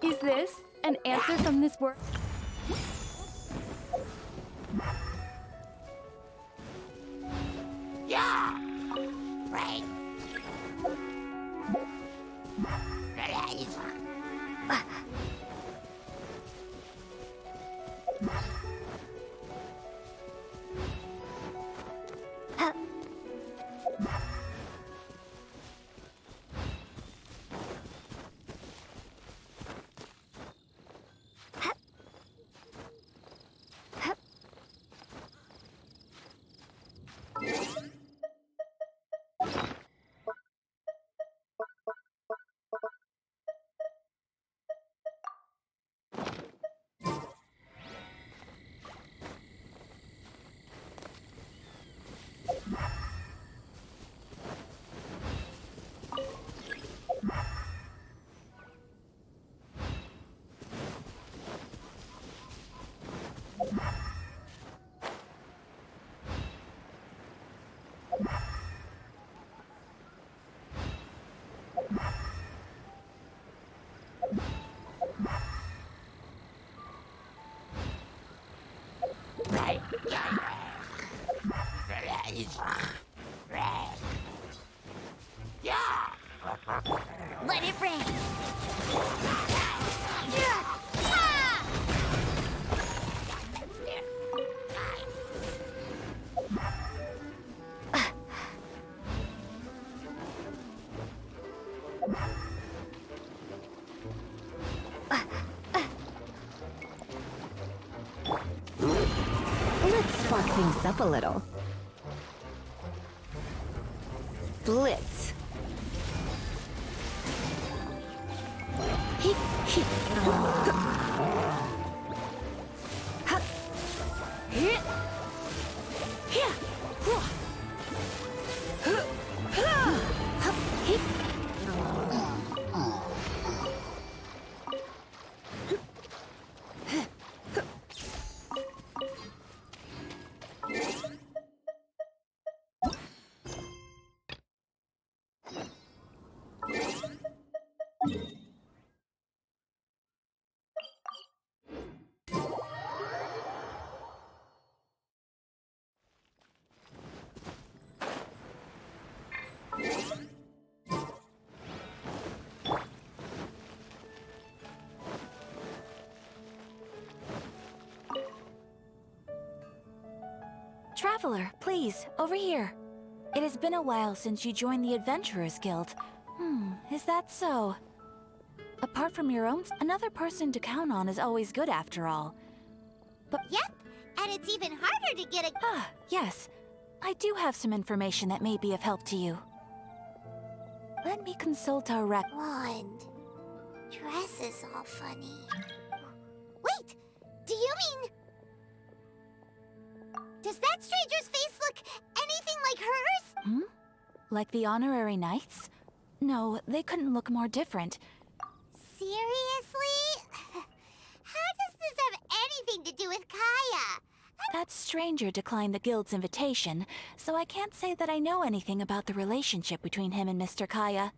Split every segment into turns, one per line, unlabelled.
Is this an answer from this world?
Yeah. Right.
Let it rain!
Let's spark things up a little. Blitz. Hit, hit. Ha. Hit. Here. Hit.
traveler, please, over here. It has been a while since you joined the Adventurers Guild. Is that so? Apart from your own, another person to count on is always good after all.
Yep, and it's even harder to get a...
Yes. I do have some information that may be of help to you. Let me consult our
Wand. Dress is all funny. Wait! Do you mean... Does that stranger's face look anything like hers?
Like the honorary knights? No, they couldn't look more different.
Seriously? How does this have anything to do with Kaya?
That stranger declined the guild's invitation, so I can't say that I know anything about the relationship between him and Mr. Kaya.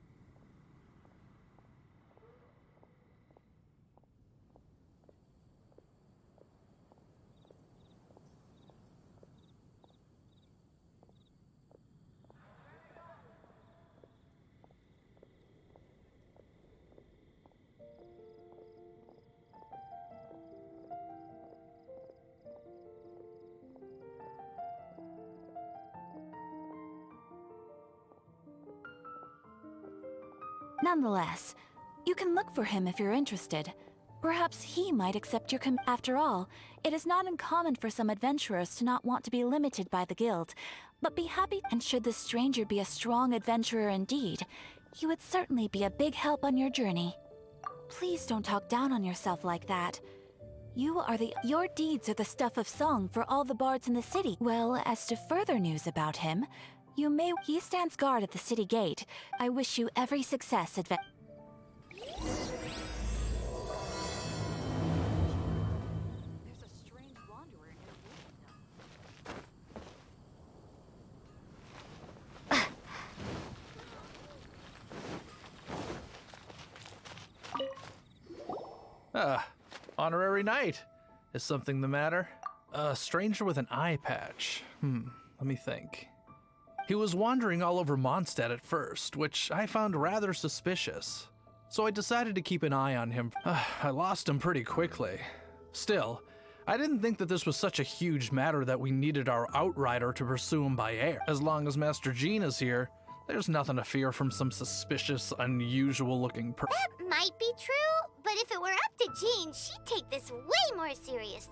Nonetheless, you can look for him if you're interested. Perhaps he might accept your After all, it is not uncommon for some adventurers to not want to be limited by the guild, but be happy, and should the stranger be a strong adventurer indeed, he would certainly be a big help on your journey. Please don't talk down on yourself like that. Your deeds are the stuff of song for all the bards in the city. Well, as to further news about him, he stands guard at the city gate. I wish you every success, There's a strange wanderer in
Honorary knight. Is something the matter? A stranger with an eye patch. Let me think. He was wandering all over Mondstadt at first, which I found rather suspicious. So I decided to keep an eye on him. I lost him pretty quickly. Still, I didn't think that this was such a huge matter that we needed our outrider to pursue him by air. As long as Master Jean is here, there's nothing to fear from some suspicious, unusual-looking person.
That might be true, but if it were up to Jean, she'd take this way more serious.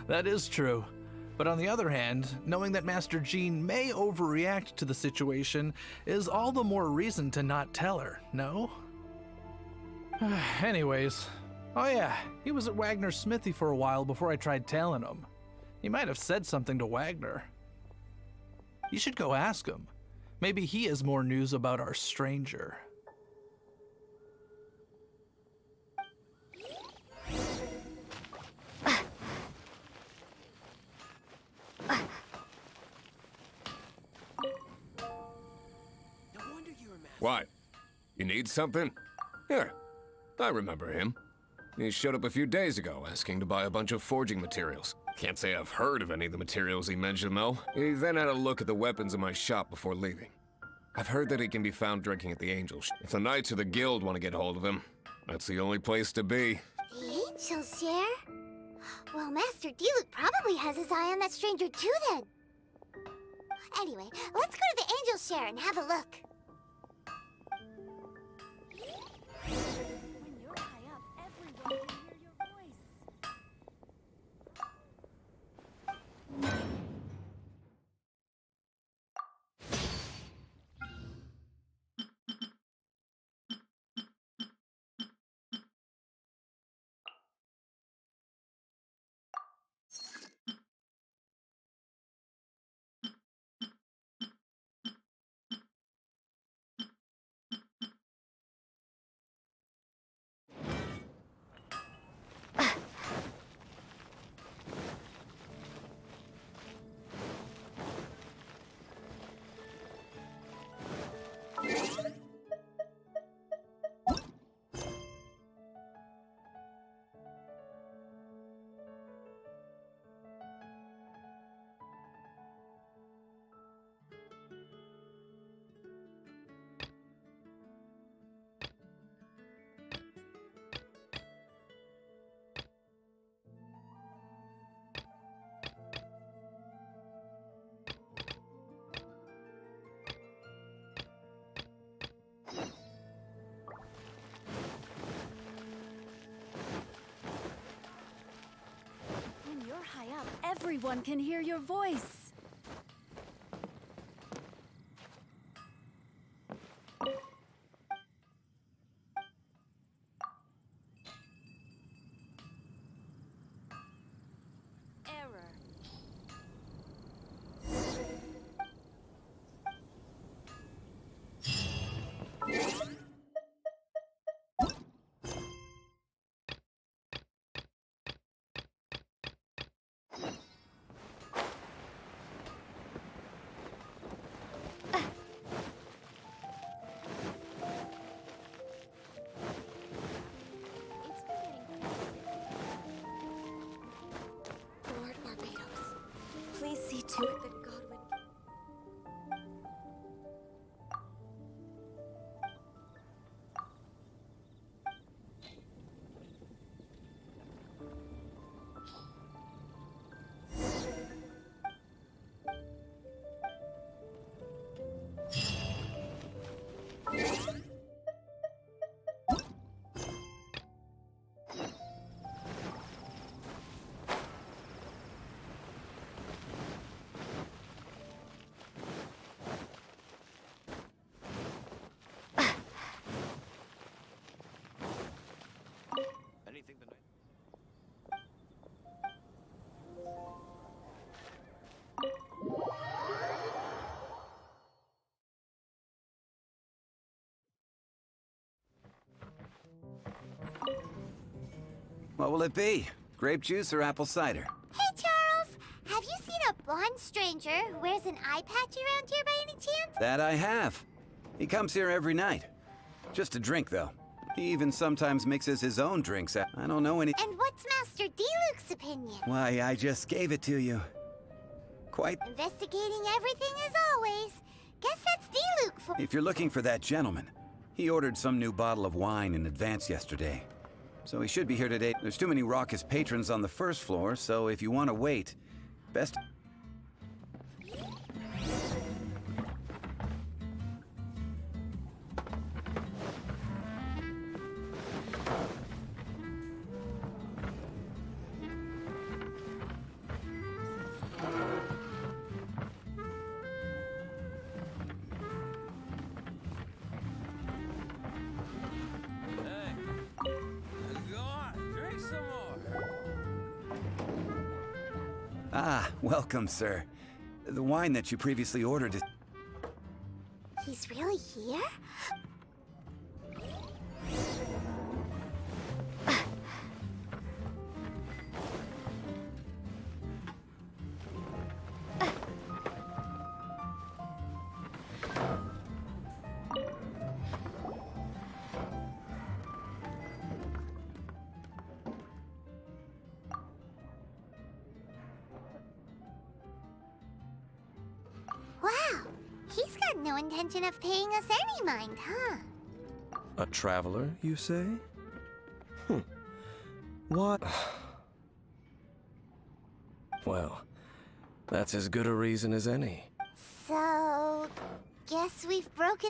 That is true. But on the other hand, knowing that Master Jean may overreact to the situation is all the more reason to not tell her, no? Anyways, oh yeah, he was at Wagner's smithy for a while before I tried telling him. He might have said something to Wagner. You should go ask him. Maybe he has more news about our stranger.
What? You need something? Here, I remember him. He showed up a few days ago asking to buy a bunch of forging materials. Can't say I've heard of any of the materials he mentioned, though. He then had a look at the weapons in my shop before leaving. I've heard that he can be found drinking at the Angel Share. If the Knights of the Guild want to get hold of him, that's the only place to be.
The Angel Share? Well, Master Diluc probably has his eye on that stranger too, then. Anyway, let's go to the Angel Share and have a look.
When you're high up, everyone can hear your voice. high up, everyone can hear your voice. Error. It's been getting
Lord Barbados, please see to it that Godwin...
Anything tonight?
What will it be? Grape juice or apple cider?
Hey, Charles! Have you seen a blonde stranger who wears an eye patch around here by any chance?
That I have. He comes here every night. Just to drink, though. He even sometimes mixes his own drinks. I don't know any...
And what's Master D-Luke's opinion?
Why, I just gave it to you. Quite...
Investigating everything as always. Guess that's D-Luke for...
If you're looking for that gentleman, he ordered some new bottle of wine in advance yesterday. So he should be here today. There's too many raucous patrons on the first floor, so if you want to wait, best... Ah, welcome, sir. The wine that you previously ordered is...
He's really here? Wow, he's got no intention of paying us any mind, huh?
A traveler, you say? What? Well, that's as good a reason as any.
So, guess we've broken...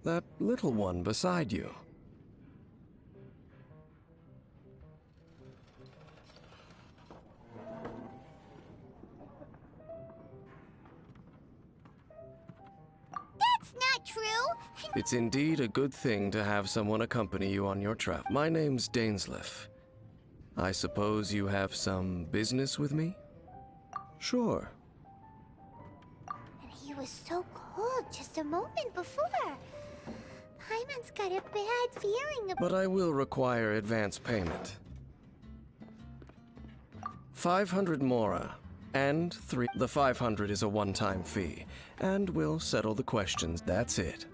That little one beside you.
That's not true!
It's indeed a good thing to have someone accompany you on your trip. My name's Dainsleif. I suppose you have some business with me? Sure.
And he was so cold just a moment before. Paimon's got a bad feeling about...
But I will require advance payment. 500 mora, and 3... The 500 is a one-time fee, and we'll settle the questions. That's it.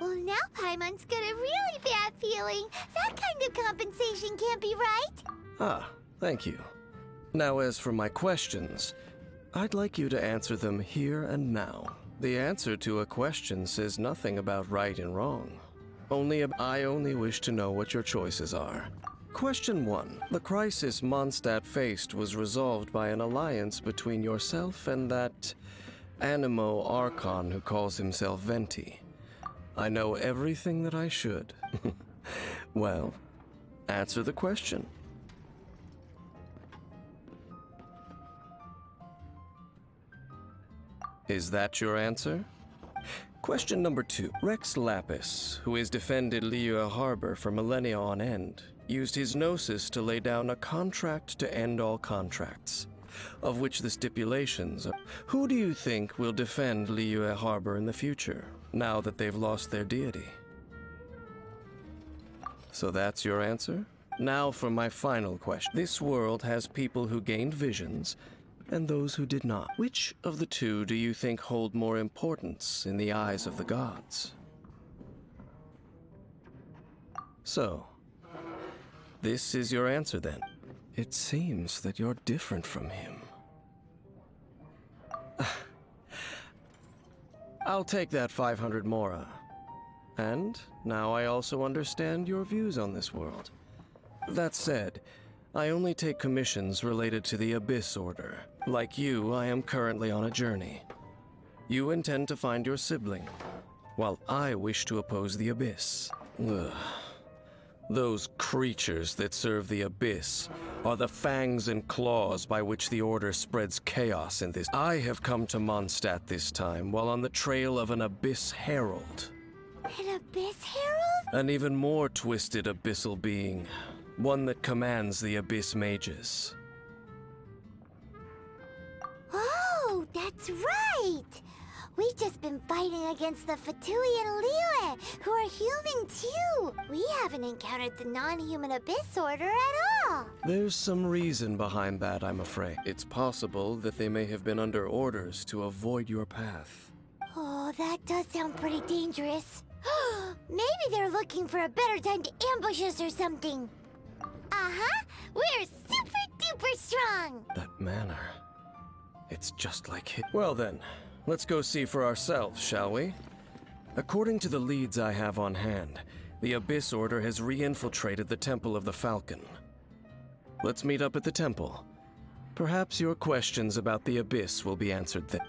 Well, now Paimon's got a really bad feeling. That kind of compensation can't be right.
Ah, thank you. Now, as for my questions, I'd like you to answer them here and now. The answer to a question says nothing about right and wrong. I only wish to know what your choices are. Question 1. The crisis Mondstadt faced was resolved by an alliance between yourself and that Animo Archon who calls himself Venti. I know everything that I should. Well, Answer the question. Is that your answer? Question number 2. Rex Lapis, who has defended Liyue Harbor for millennia on end, used his gnosis to lay down a contract to end all contracts, of which the stipulations are. Who do you think will defend Liyue Harbor in the future, now that they've lost their deity? So that's your answer? Now for my final question. This world has people who gained visions and those who did not. Which of the two do you think hold more importance in the eyes of the gods? So, this is your answer then. It seems that you're different from him. I'll take that 500 mora. And now I also understand your views on this world. That said, I only take commissions related to the Abyss Order. Like you, I am currently on a journey. You intend to find your sibling, while I wish to oppose the Abyss. Ugh. Those creatures that serve the Abyss are the fangs and claws by which the Order spreads chaos in this. I have come to Mondstadt this time while on the trail of an Abyss Herald.
An Abyss Herald?
An even more twisted abyssal being. One that commands the Abyss Mages.
Oh, that's right! We've just been fighting against the Fatui and Liyue, who are human too. We haven't encountered the non-human Abyss Order at all.
There's some reason behind that, I'm afraid. It's possible that they may have been under orders to avoid your path.
Oh, that does sound pretty dangerous. Maybe they're looking for a better time to ambush us or something. Uh-huh. We're super duper strong.
That manner. It's just like him. Well then, let's go see for ourselves, shall we? According to the leads I have on hand, the Abyss Order has re-infiltrated the Temple of the Falcon. Let's meet up at the temple. Perhaps your questions about the Abyss will be answered there.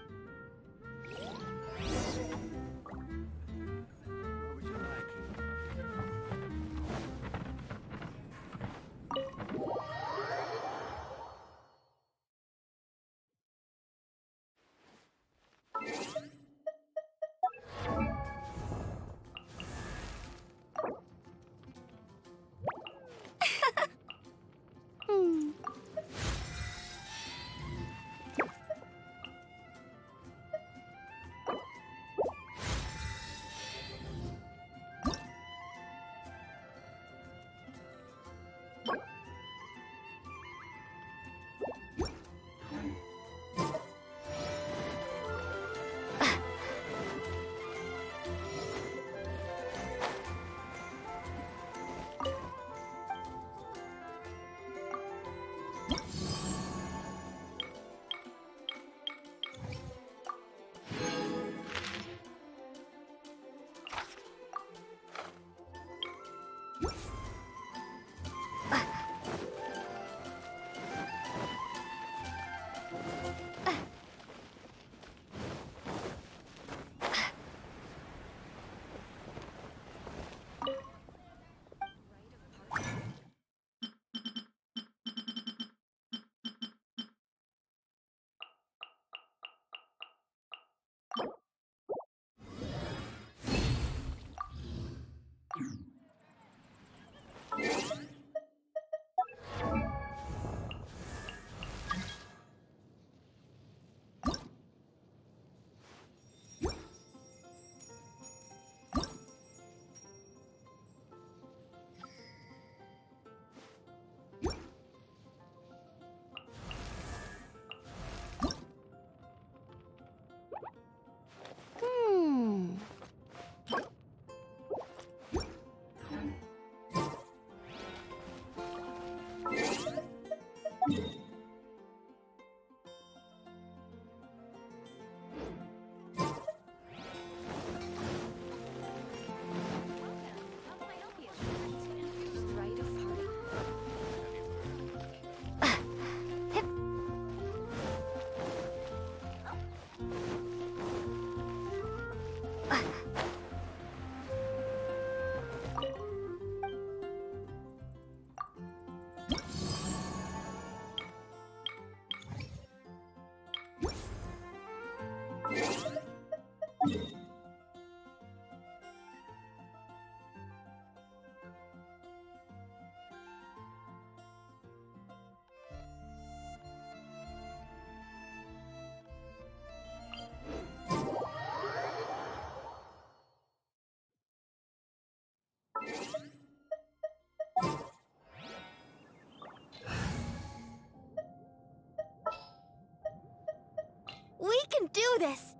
this.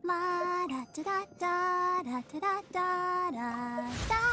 La da da da da da da da da da.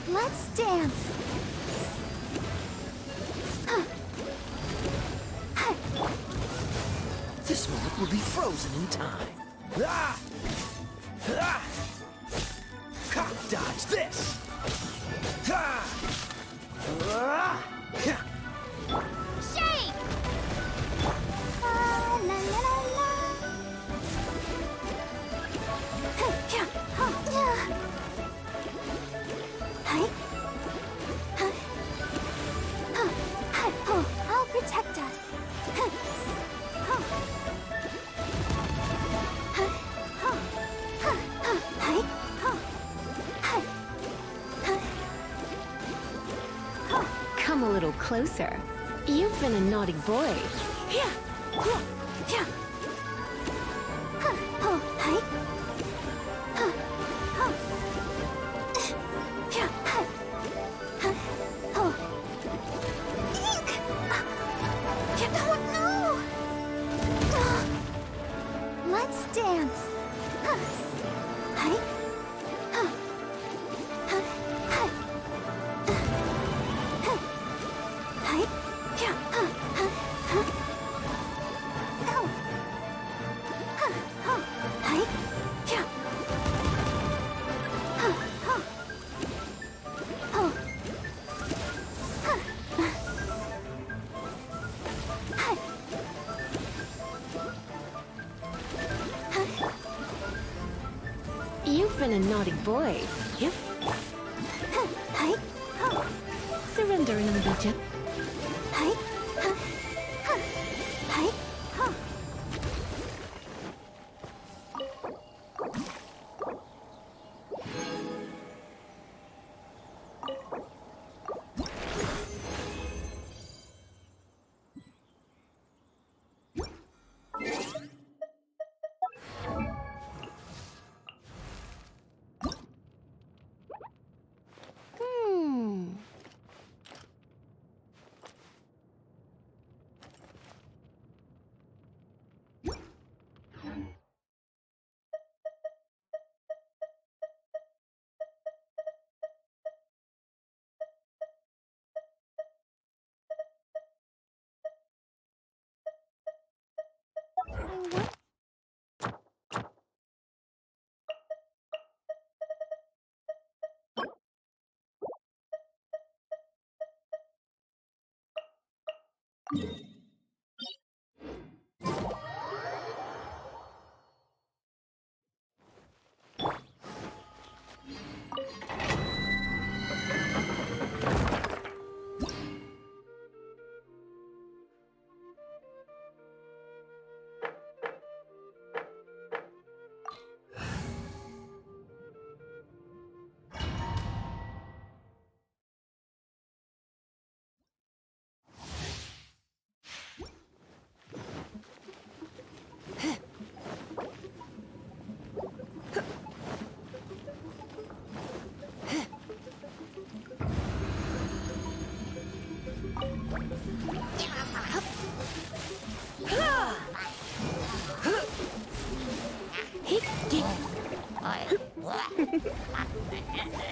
Let's dance.
This moment will be frozen in time. Ah! Ah! Ha! Dodge this! Ha! Ah! Yeah.
Shake! La la la la. Yeah. Yeah. Hi. Huh. Huh. Hi. Oh, I'll protect us. Huh. Huh. Huh. Huh. Huh. Huh. Hi. Huh. Hi. Huh. Huh.
Come a little closer. You've been a naughty boy.
Yeah. Yeah. Yeah. Huh. Oh, hi. Huh. Huh. Yeah. Huh. Huh. Oh. Eek. Yeah. Oh, no. Let's dance. Huh. Hi. Huh. Huh. Hi. Huh. Hi. Yeah. Huh. Huh. Huh. Ow. Huh. Huh. Hi. Yeah. Huh. Huh. Oh. Huh. Hi. Huh.
You've been a naughty boy. Yep.
Huh. Hi. Huh.
Surrender in Norwegian.
Hi. Huh. Huh. Hi. Huh. Hmm.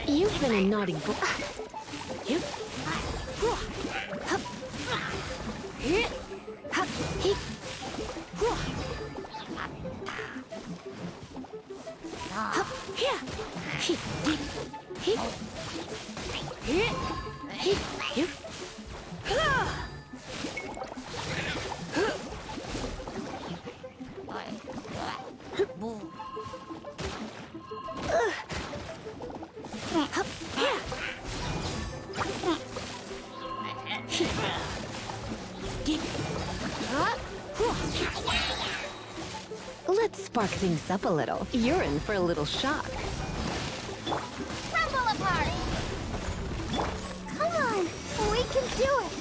You've been a naughty boy. Yep. Let's spark things up a little. You're in for a little shock.
Rumble apart! Come on! We can do it!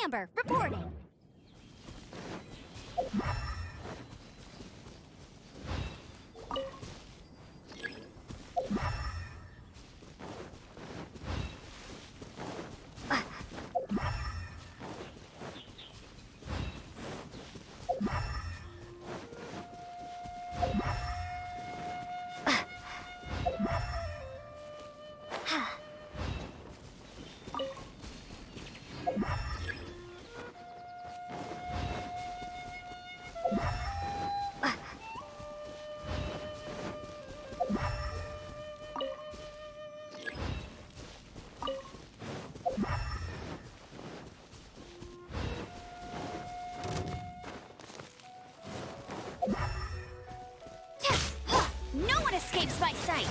Amber, reporting.
No one escapes my sight!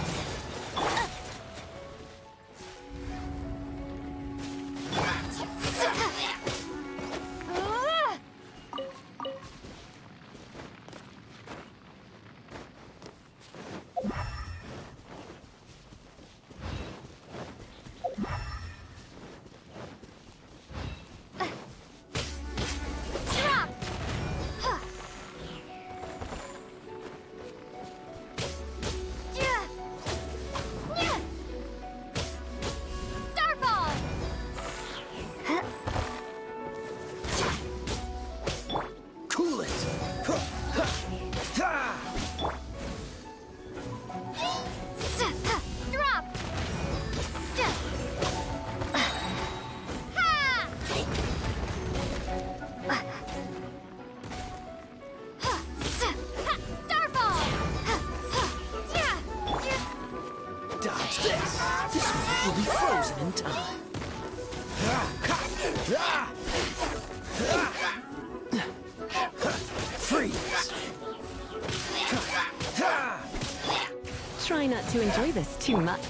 Cool it!
Drop!
Dodge this! This one will be frozen in time. Freeze!
Try not to enjoy this too much.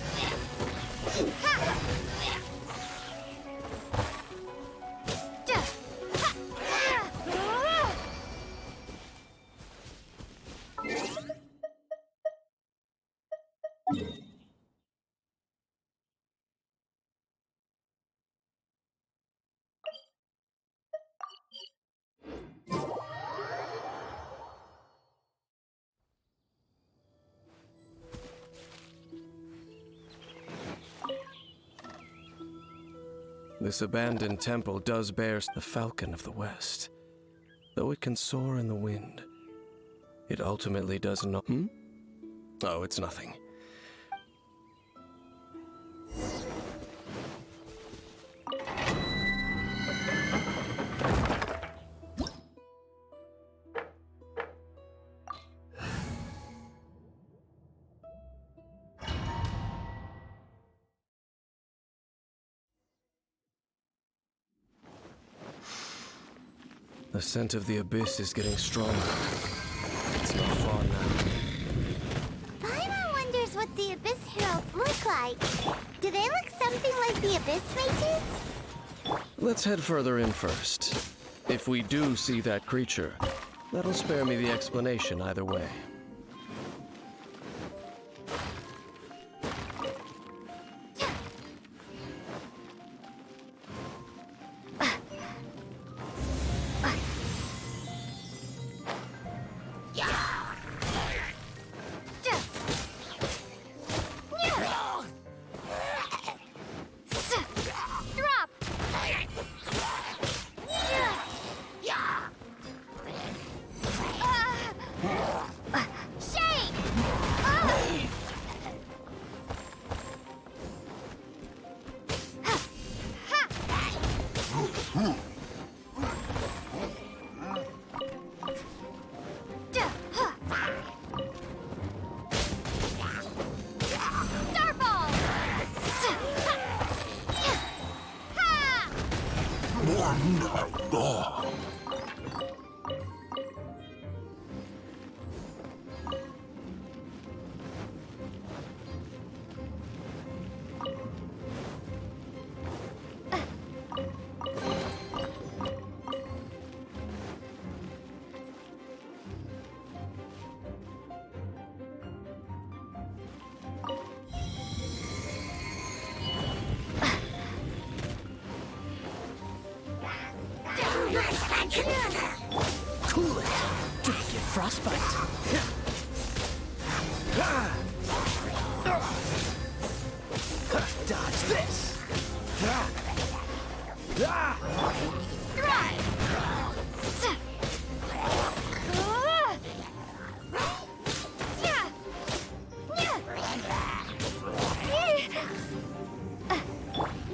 This abandoned temple does bear the Falcon of the West. Though it can soar in the wind, it ultimately does not. Oh, it's nothing. The scent of the abyss is getting stronger. It's not far now.
Paimon wonders what the Abyss Heralds look like. Do they look something like the Abyss Mages?
Let's head further in first. If we do see that creature, that'll spare me the explanation either way.
Cool it. Did it get frostbite? Dodge this.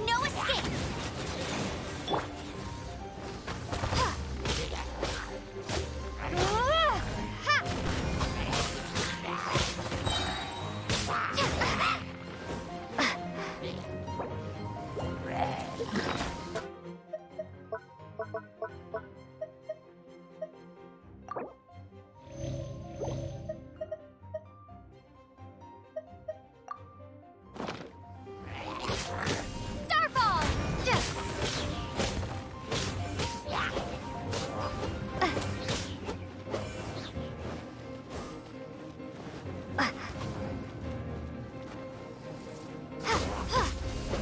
No escape! Starfall!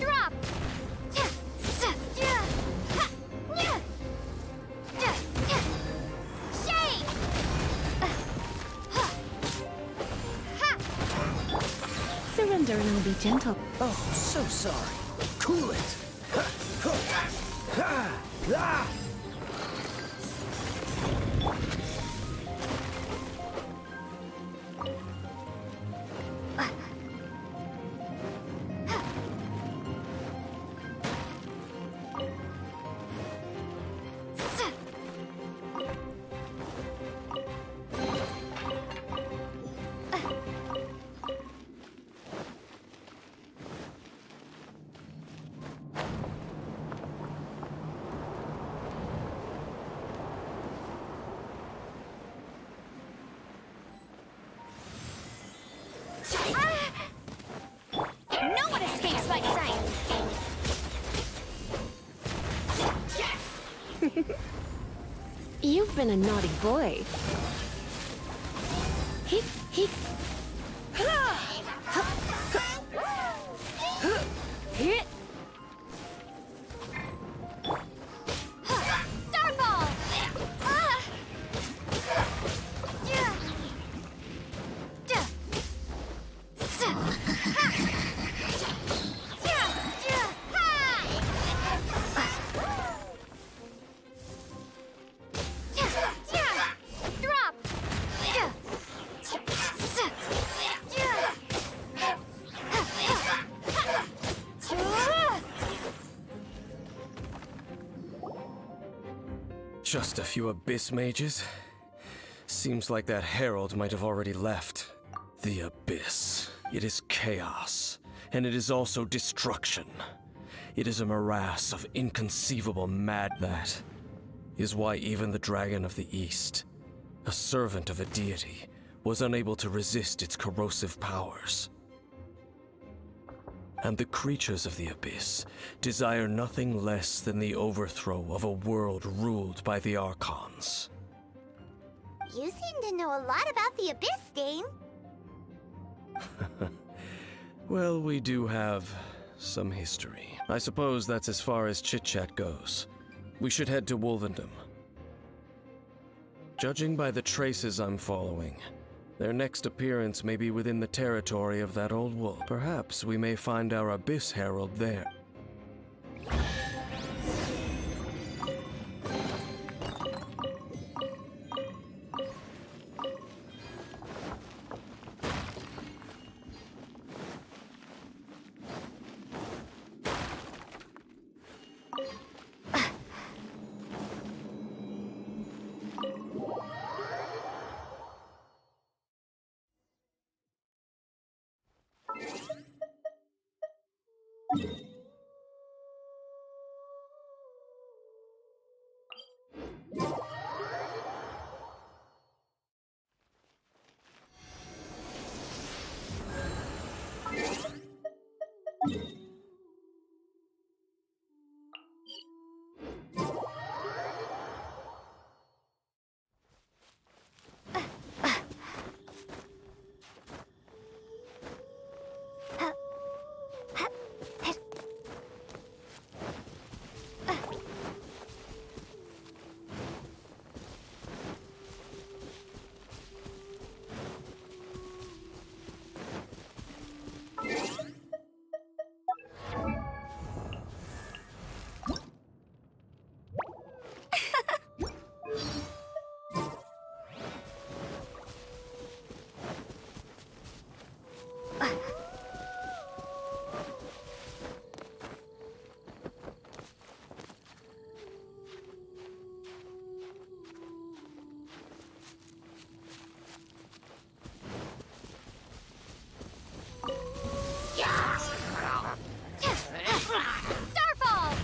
Drop! Shake!
Surrender and I'll be gentle.
Oh, so sorry. Cool it.
No one escapes my sight!
You've been a naughty boy. Hip, hip. Hit.
Starfall!
Just a few abyss mages? Seems like that herald might have already left. The abyss. It is chaos, and it is also destruction. It is a morass of inconceivable mad. That is why even the Dragon of the East, a servant of a deity, was unable to resist its corrosive powers. And the creatures of the abyss desire nothing less than the overthrow of a world ruled by the Archons.
You seem to know a lot about the Abyss, Dane.
Well, we do have some history. I suppose that's as far as chit-chat goes. We should head to Wolvendom. Judging by the traces I'm following, their next appearance may be within the territory of that old wolf. Perhaps we may find our Abyss Herald there.
Starfall!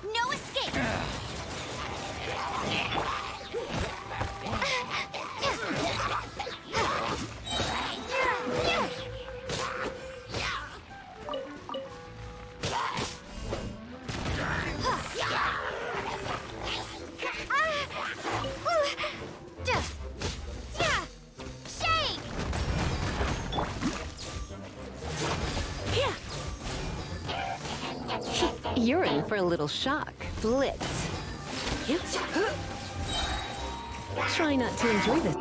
No escape! Shake!
You're in for a little shock. Blitz. Try not to enjoy this.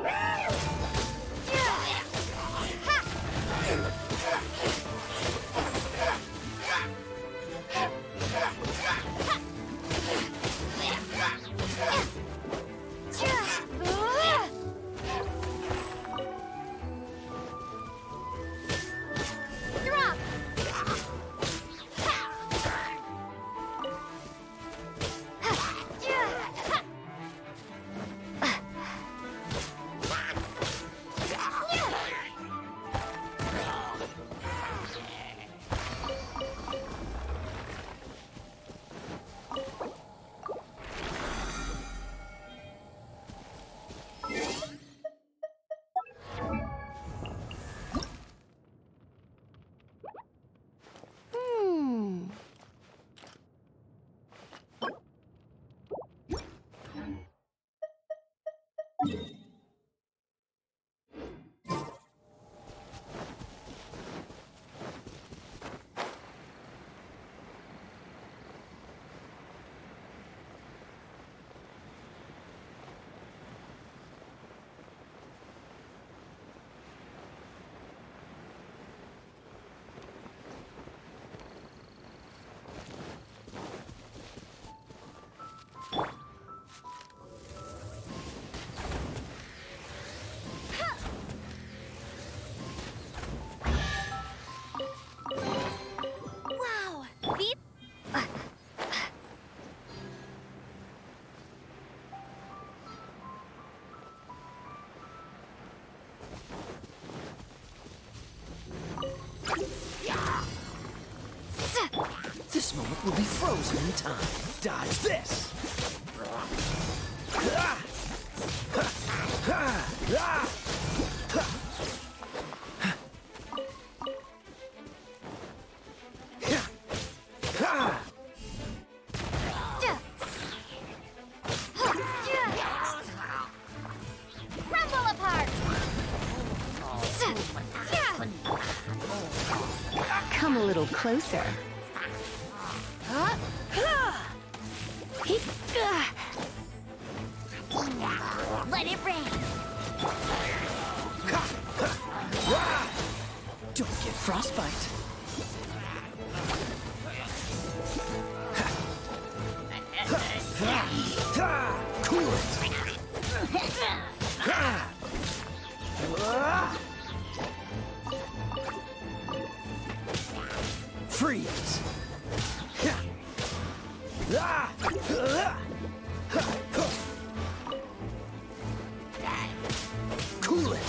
Drop!
This moment will be frozen in time. Dodge this!
Crumble apart!
Come a little closer.
Let it rain!
Don't get frostbite.
Cool it! Freeze! Cool it!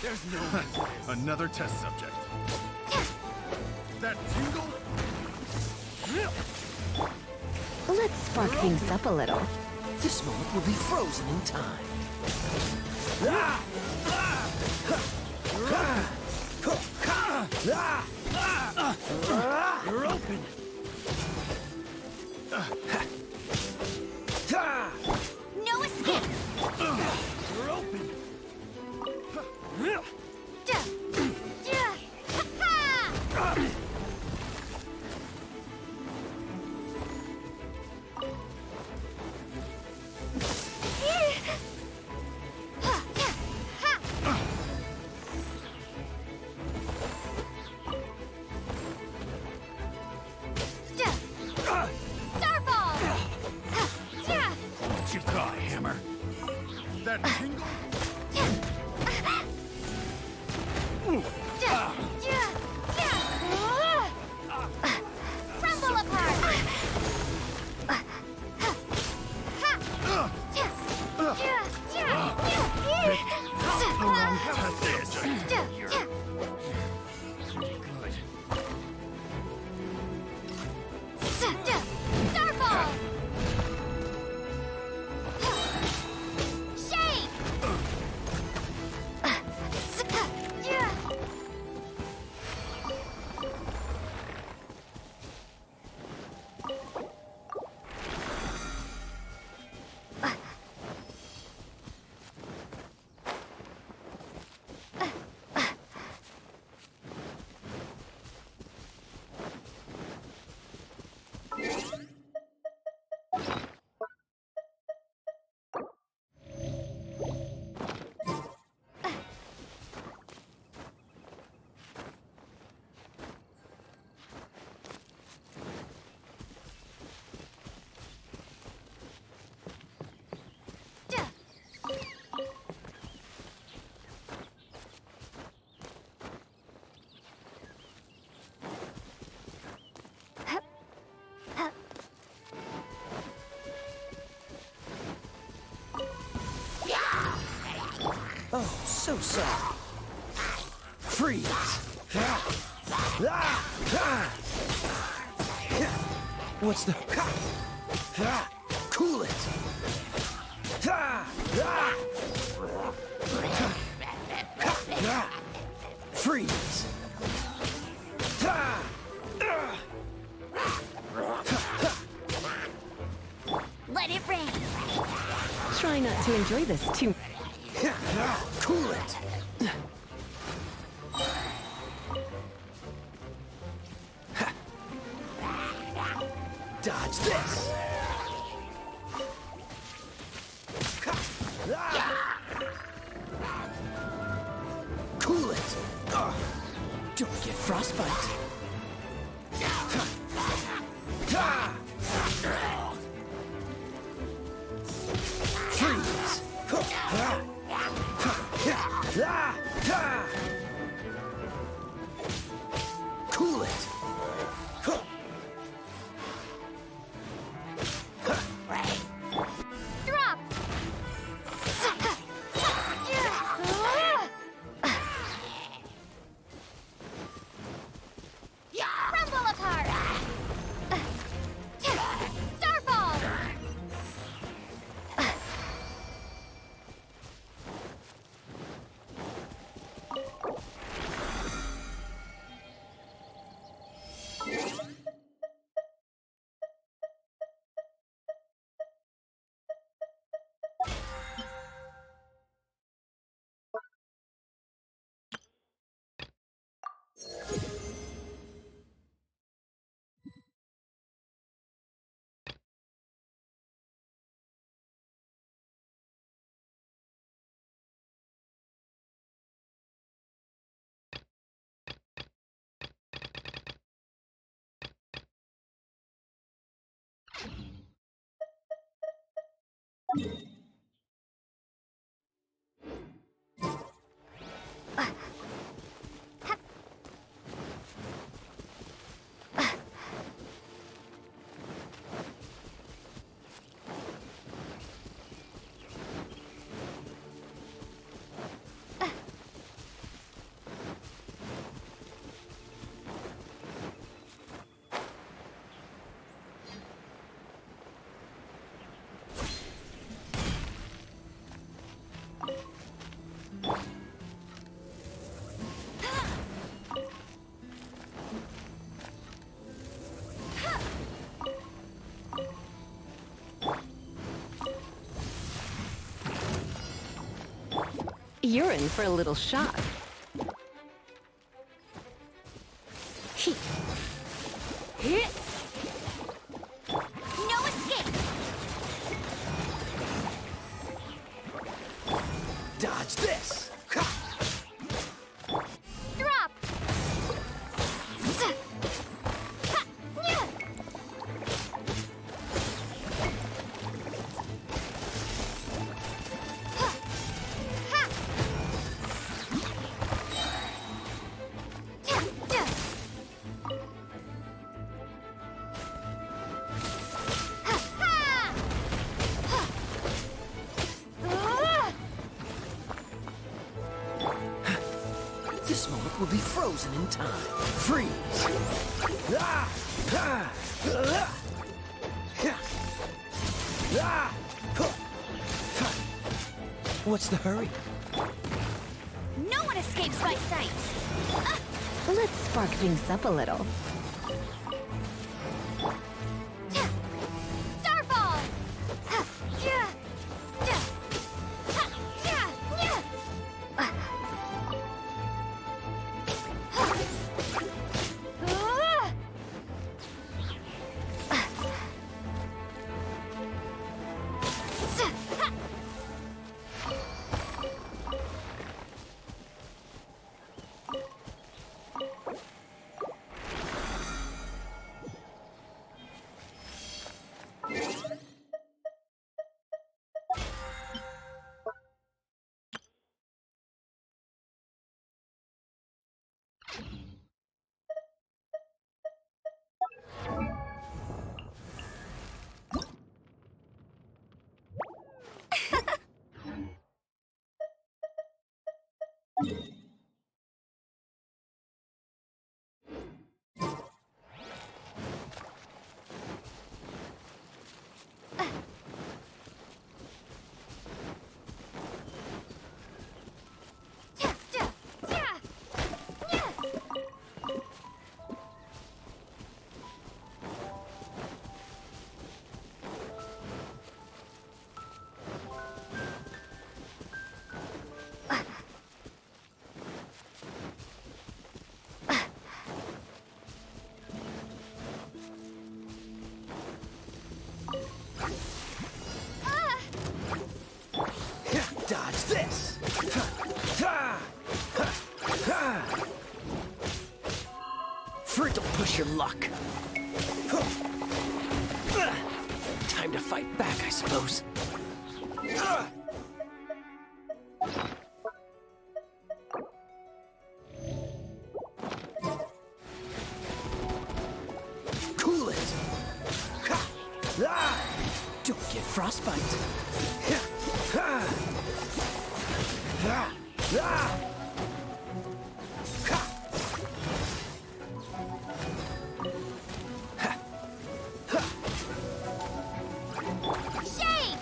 There's no another test subject. That tingle?
Let's spark things up a little.
This moment will be frozen in time.
You're open!
No escape!
You're open!
Starball!
What you thought, Hammer? That tingle?
Crumble apart! Starball! Shake!
Oh, so sorry. Freeze! What's the... Cool it! Freeze!
Let it rain!
Try not to enjoy this too.
Cool it! Dodge this! Cool it!
Don't get frostbite. Freeze! Cool it!
Drop! Crumble apart! Starfall!
You're in for a little shock.
No escape!
Dodge this!
Drop!
This moment will be frozen in time. Freeze! What's the hurry?
No one escapes my sight!
Let's spark things up a little.
Starfall!
Free, don't push your luck. Time to fight back, I suppose. Cool it. Don't get frostbite.
Shake!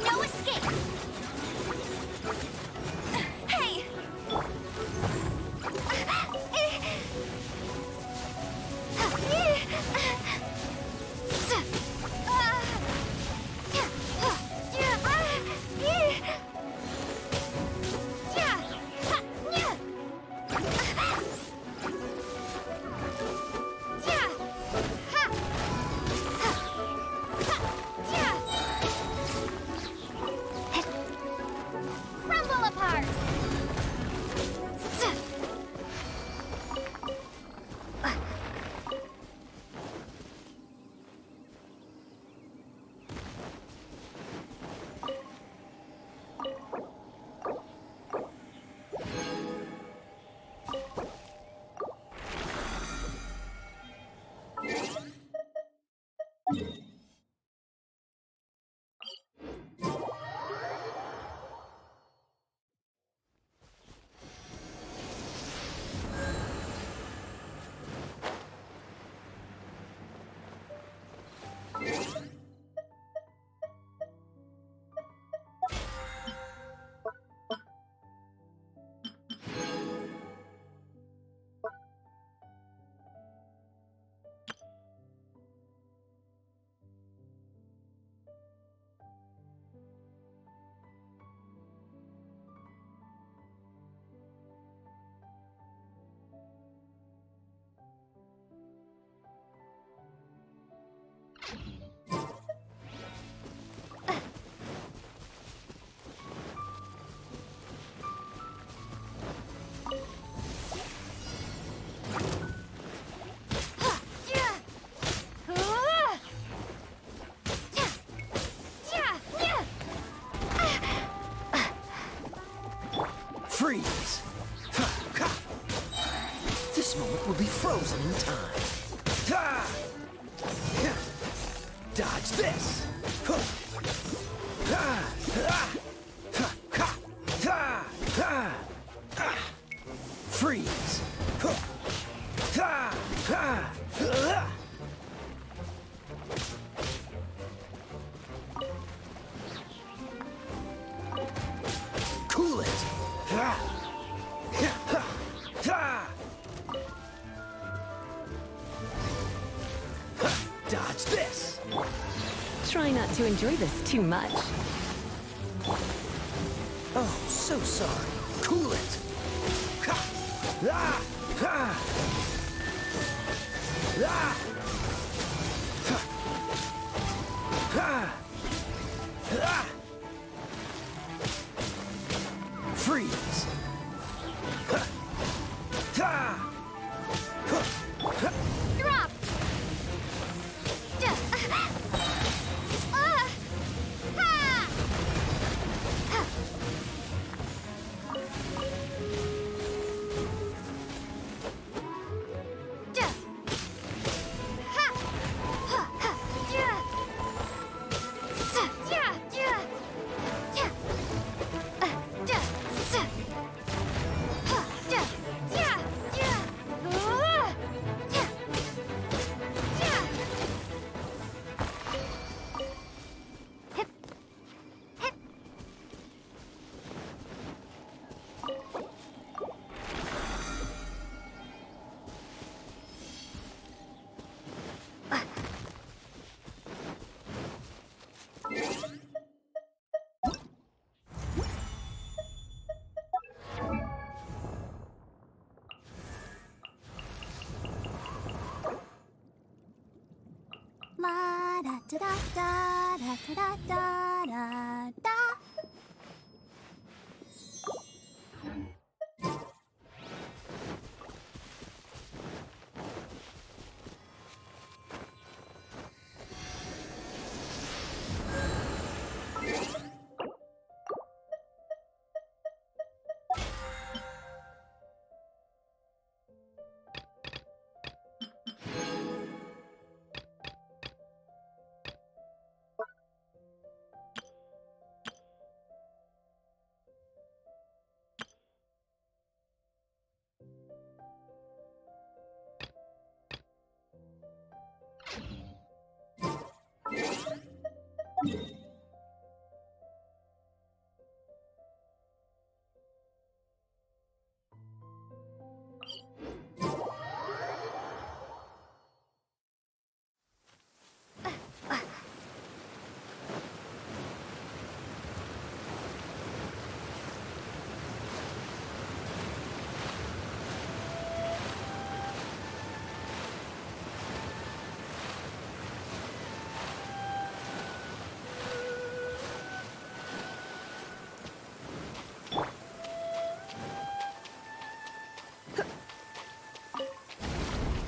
No escape! Hey! Crumble apart!
Freeze! This moment will be frozen in time. Dodge this! Freeze! Cool it! Dodge this!
Try not to enjoy this too much.
Oh, so sorry. Cool it! Freeze!
Drop!
da da da da da da da da da.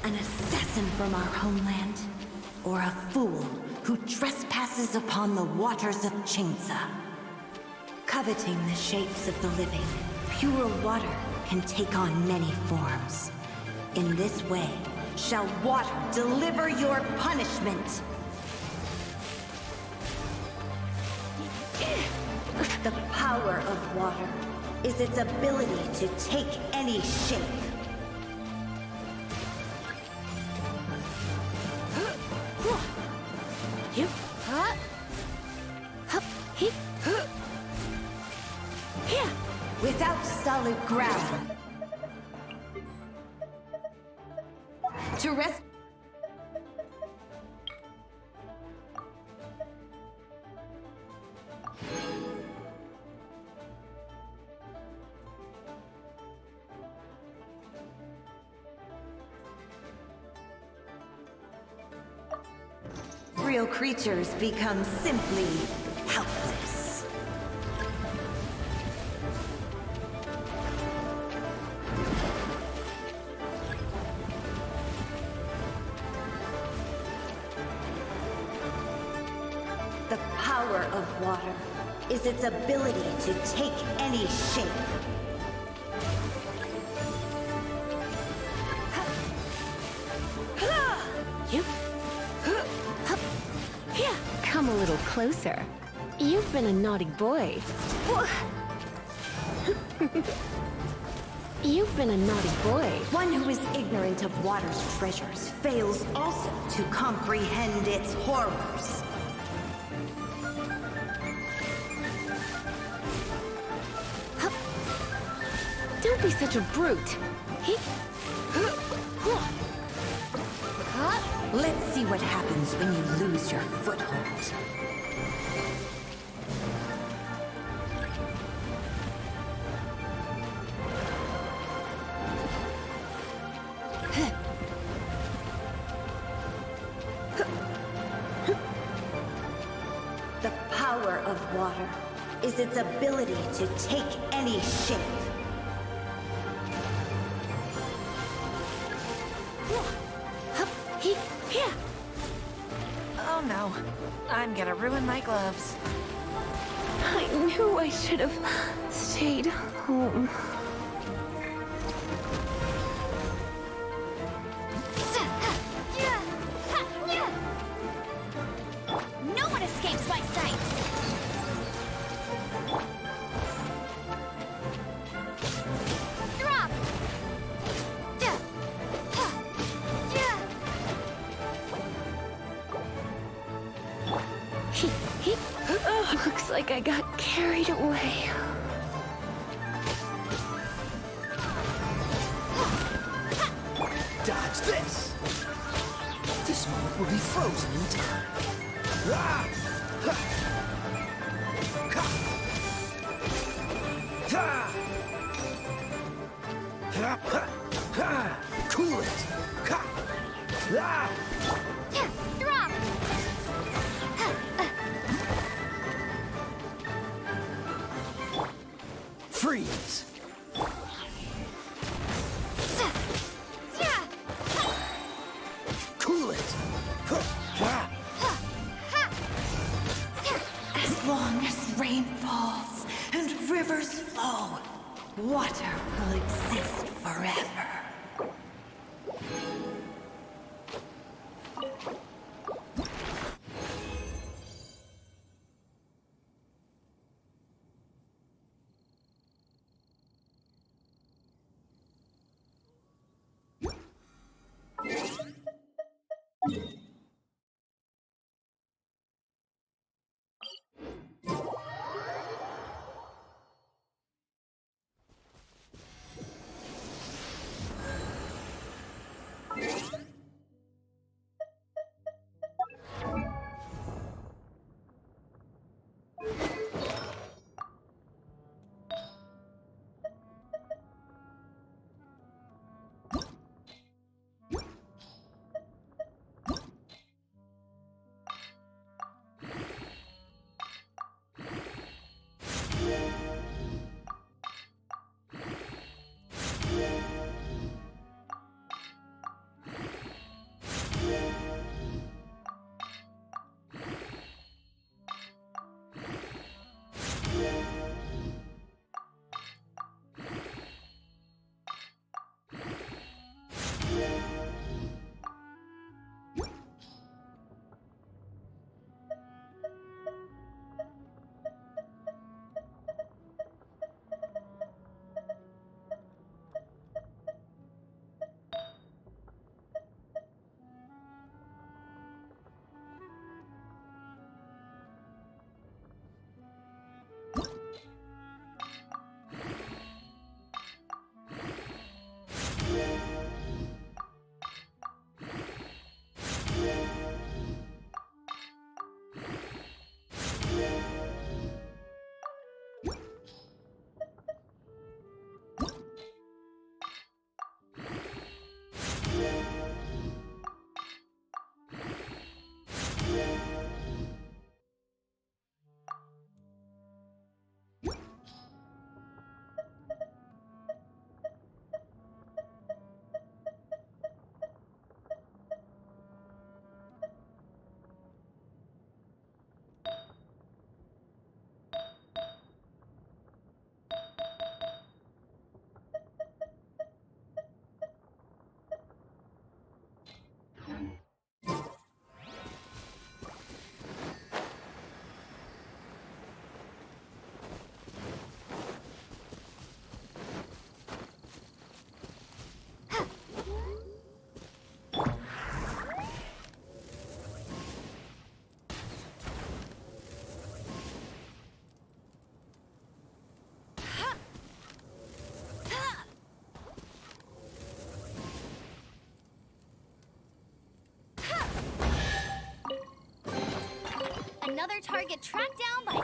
An assassin from our homeland, or a fool who trespasses upon the waters of Chingsa. Coveting the shapes of the living, pure water can take on many forms. In this way, shall water deliver your punishment. The power of water is its ability to take any shape. Without solid ground. To rest. Real creatures become simply helpless. The power of water is its ability to take any shape.
Come a little closer. You've been a naughty boy. You've been a naughty boy.
One who is ignorant of water's treasures fails also to comprehend its horrors.
Don't be such a brute.
Let's see what happens when you lose your foothold. The power of water is its ability to take any shape.
Oh no, I'm gonna ruin my gloves.
I knew I should have stayed home.
No one escapes my sights! Drop!
Looks like I got carried away.
Dodge this! This moment will be frozen in time. Ah! Ha! Ha! Ha! Ha! Ha! Ha! Cool it! Ha! Ah!
Drop!
Water will exist forever.
Another target tracked down by...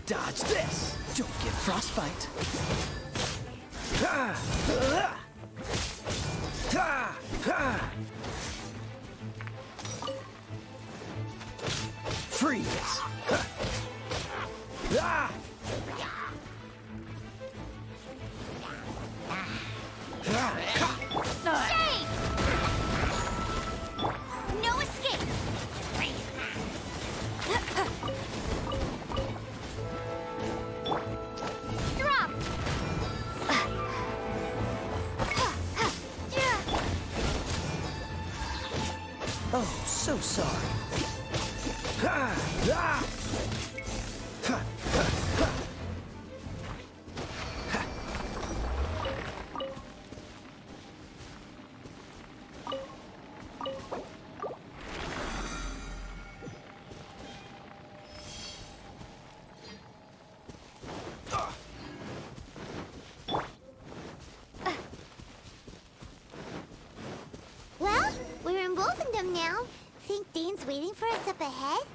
Dodge this! Don't get frostbite. Freeze!
Shame! No escape! Drop!
Oh, so sorry.
now? Think Dane's waiting for us up ahead?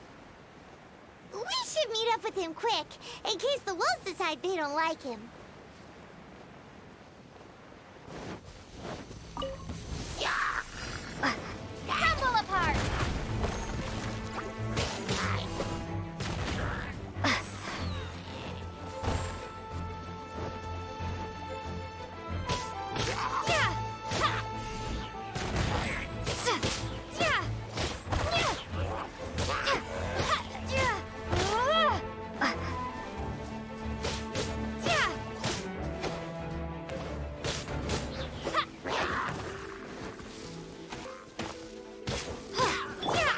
We should meet up with him quick, in case the wolves decide they don't like him.
Crumble apart!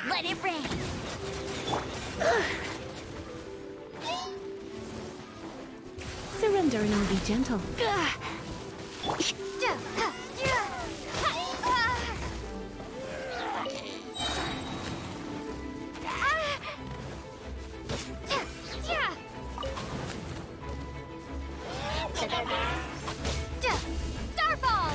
Let it rain!
Surrender and be gentle.
Starfall!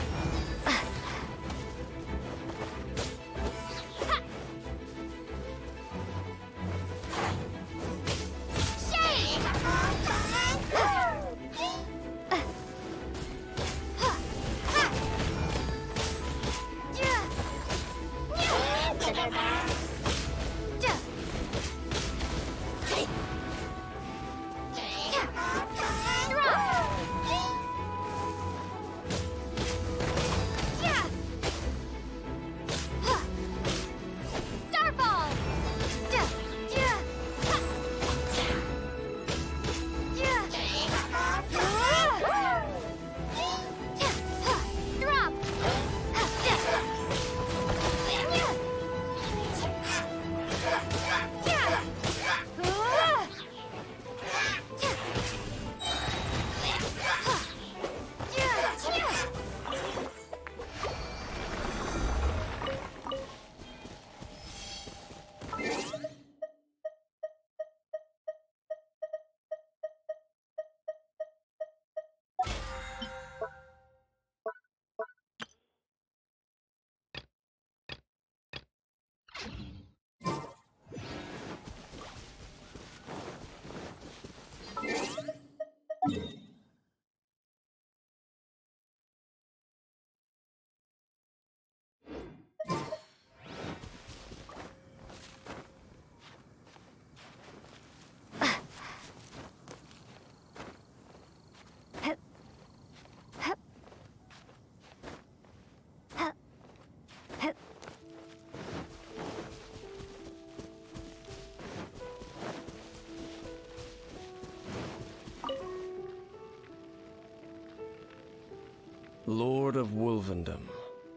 Lord of Wolvendom,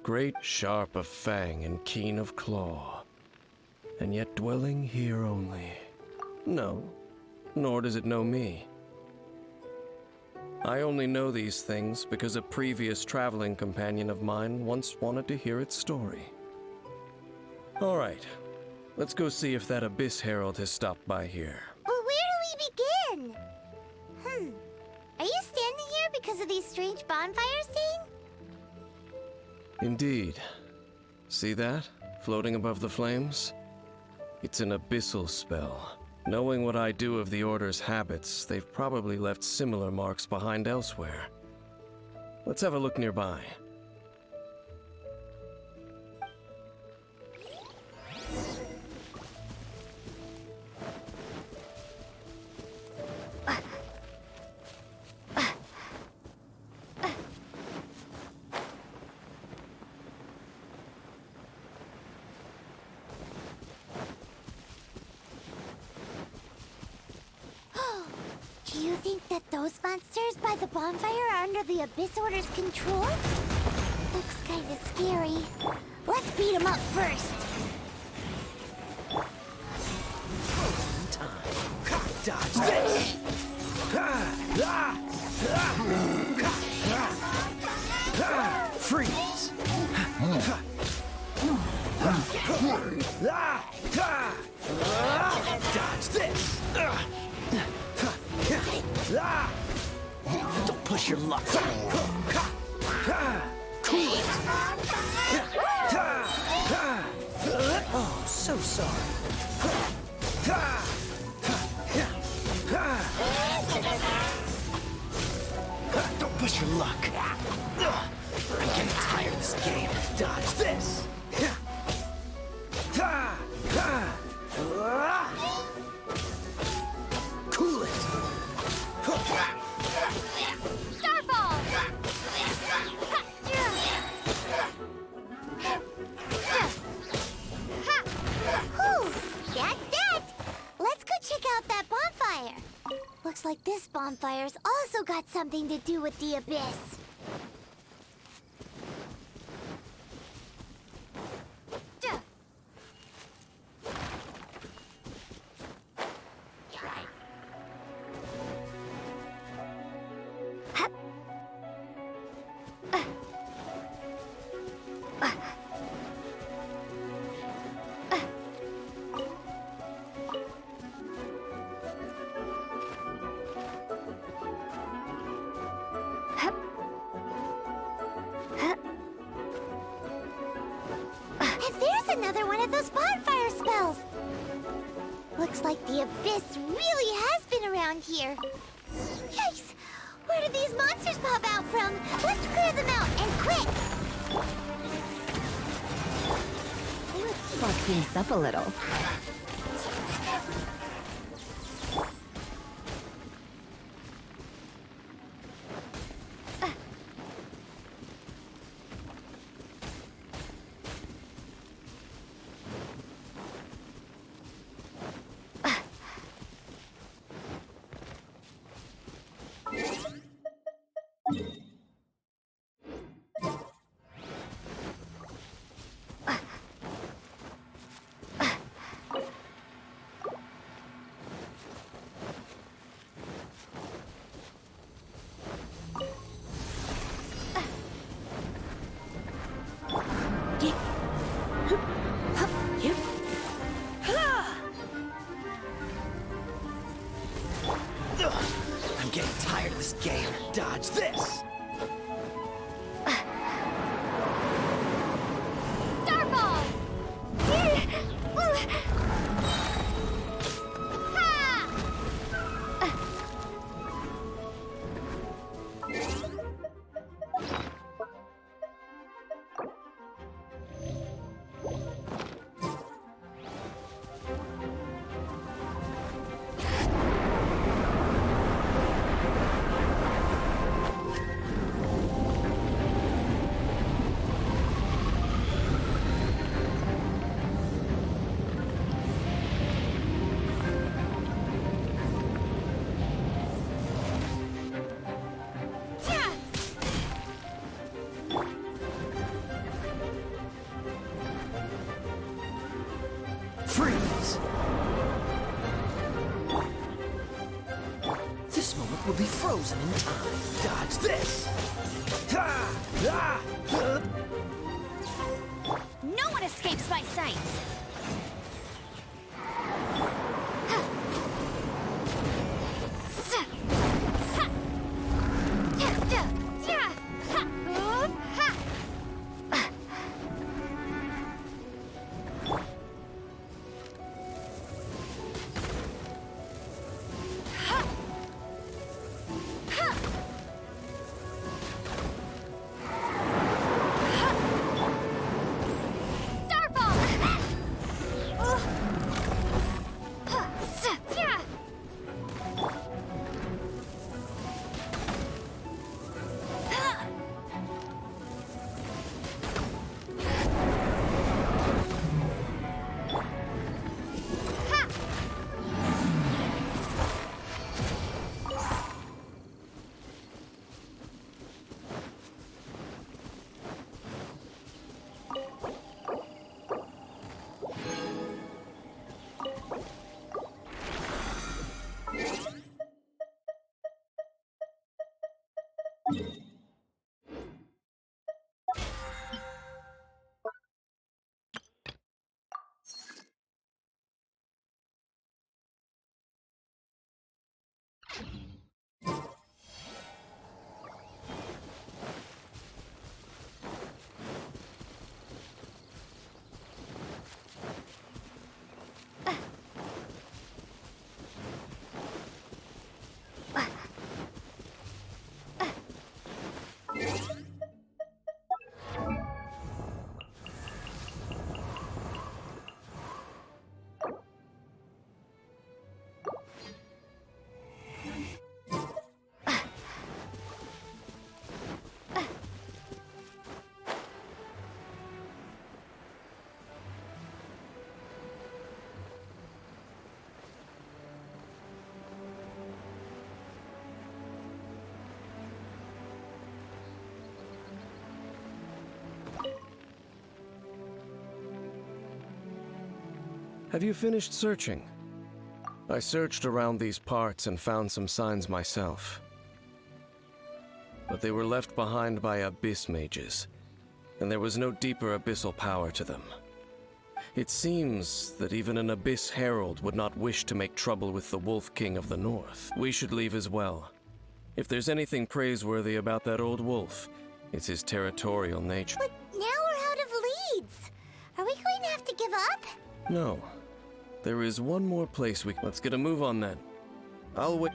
great sharp of fang and keen of claw, and yet dwelling here only. No, nor does it know me. I only know these things because a previous traveling companion of mine once wanted to hear its story. All right, let's go see if that Abyss Herald has stopped by here.
Well, where do we begin? Are you standing here because of these strange bonfires, Dane?
Indeed. See that? Floating above the flames? It's an abyssal spell. Knowing what I do of the Order's habits, they've probably left similar marks behind elsewhere. Let's have a look nearby.
Do you think that those monsters by the bonfire are under the Abyss Order's control? Looks kinda scary. Let's beat them up first.
Dodge this! Freeze! Dodge this! Don't push your luck. Cool it. Push your luck. Ugh, I'm getting tired of this game. Dodge this. Cool it.
Starball!
Whew, that's that. Let's go check out that bonfire. Looks like this bonfire's also got something to do with the abyss. And there's another one of those bonfire spells. Looks like the abyss really has been around here. Yikes! Where did these monsters pop out from? Let's clear them out, and quick!
Let's spark things up a little.
Ugh, I'm getting tired of this game. Dodge this.
Starball!
Freeze. This moment will be frozen in time. Dodge this.
No one escapes my sights!
Have you finished searching? I searched around these parts and found some signs myself. But they were left behind by abyss mages, and there was no deeper abyssal power to them. It seems that even an Abyss Herald would not wish to make trouble with the Wolf King of the North. We should leave as well. If there's anything praiseworthy about that old wolf, it's his territorial nature.
But now we're out of leads. Are we going to have to give up?
No. There is one more place we... Let's get a move on then. I'll wait...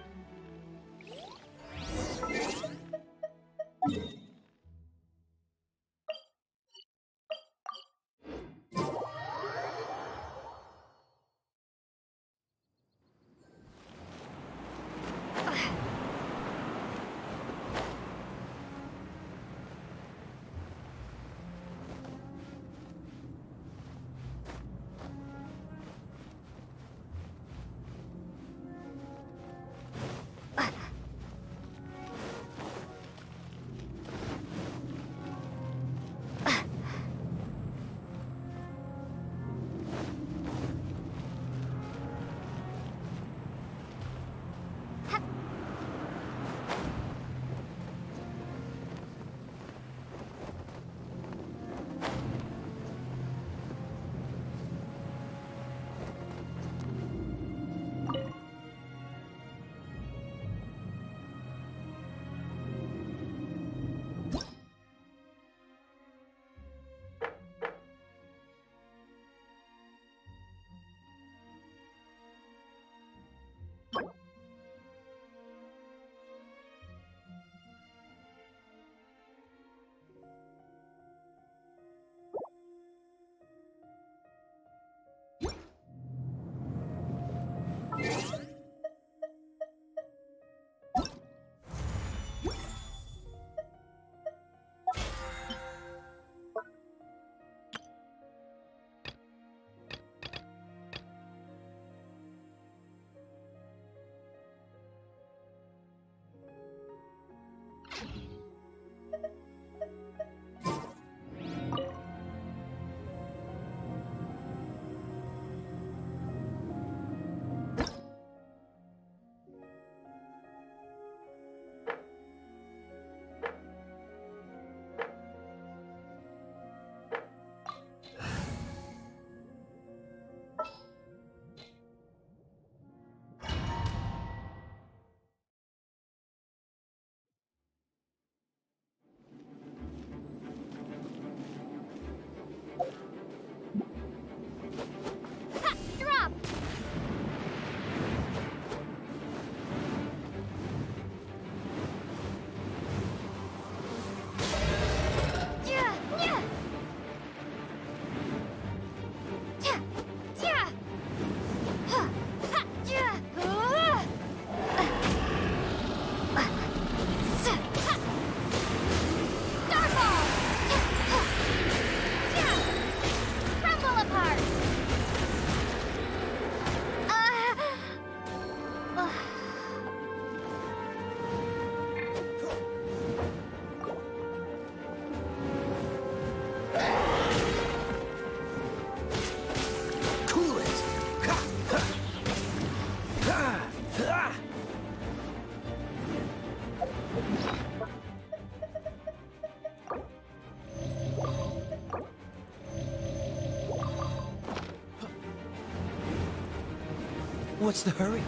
What's the hurry?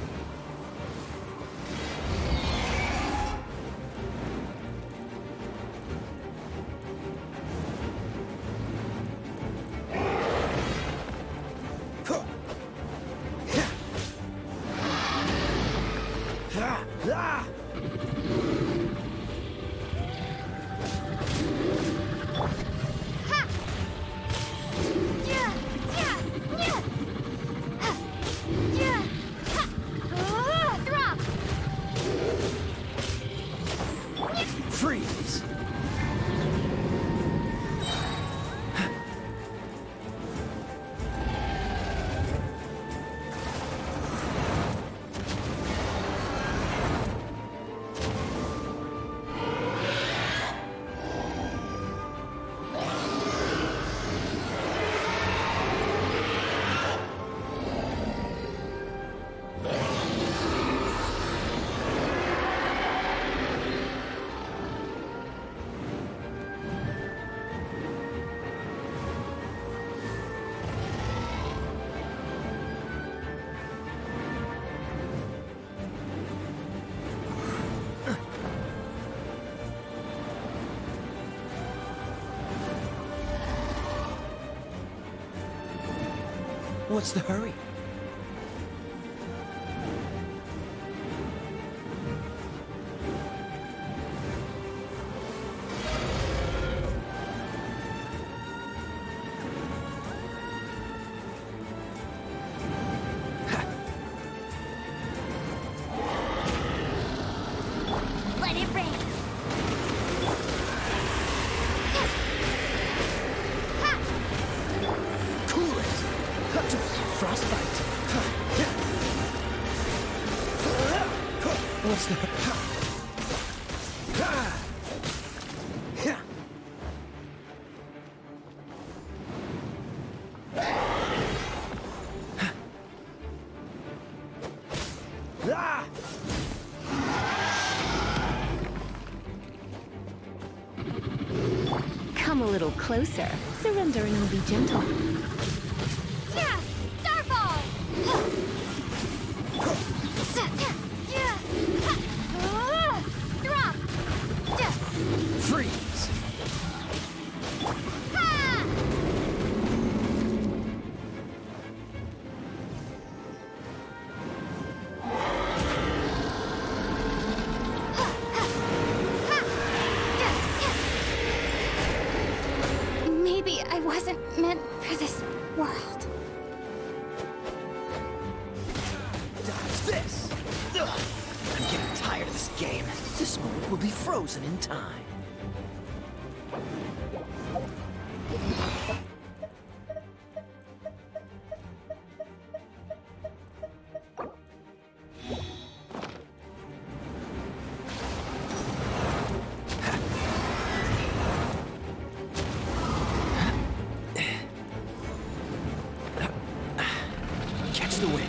Freeze! What's the hurry?
Let it rain.
Cool it! Frostbite! What's the...
Come a little closer. Surrender and be gentle.
Yeah! Starball! Drop!
Freeze!
Maybe I wasn't meant for this world.
Dodge this! Ugh. I'm getting tired of this game. This moment will be frozen in time. Catch the wind.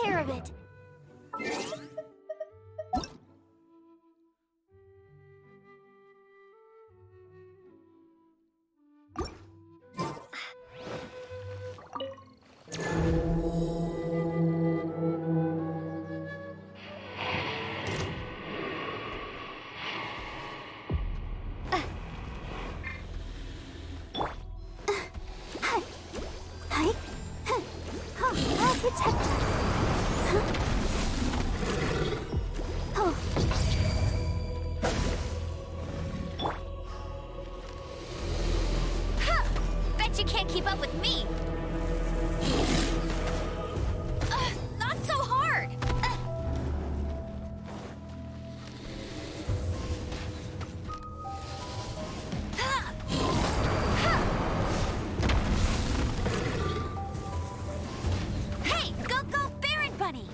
care of it. I'll protect us. Oh.
Huh. Bet you can't keep up with me. Not so hard. Hey, go, Baron Bunny!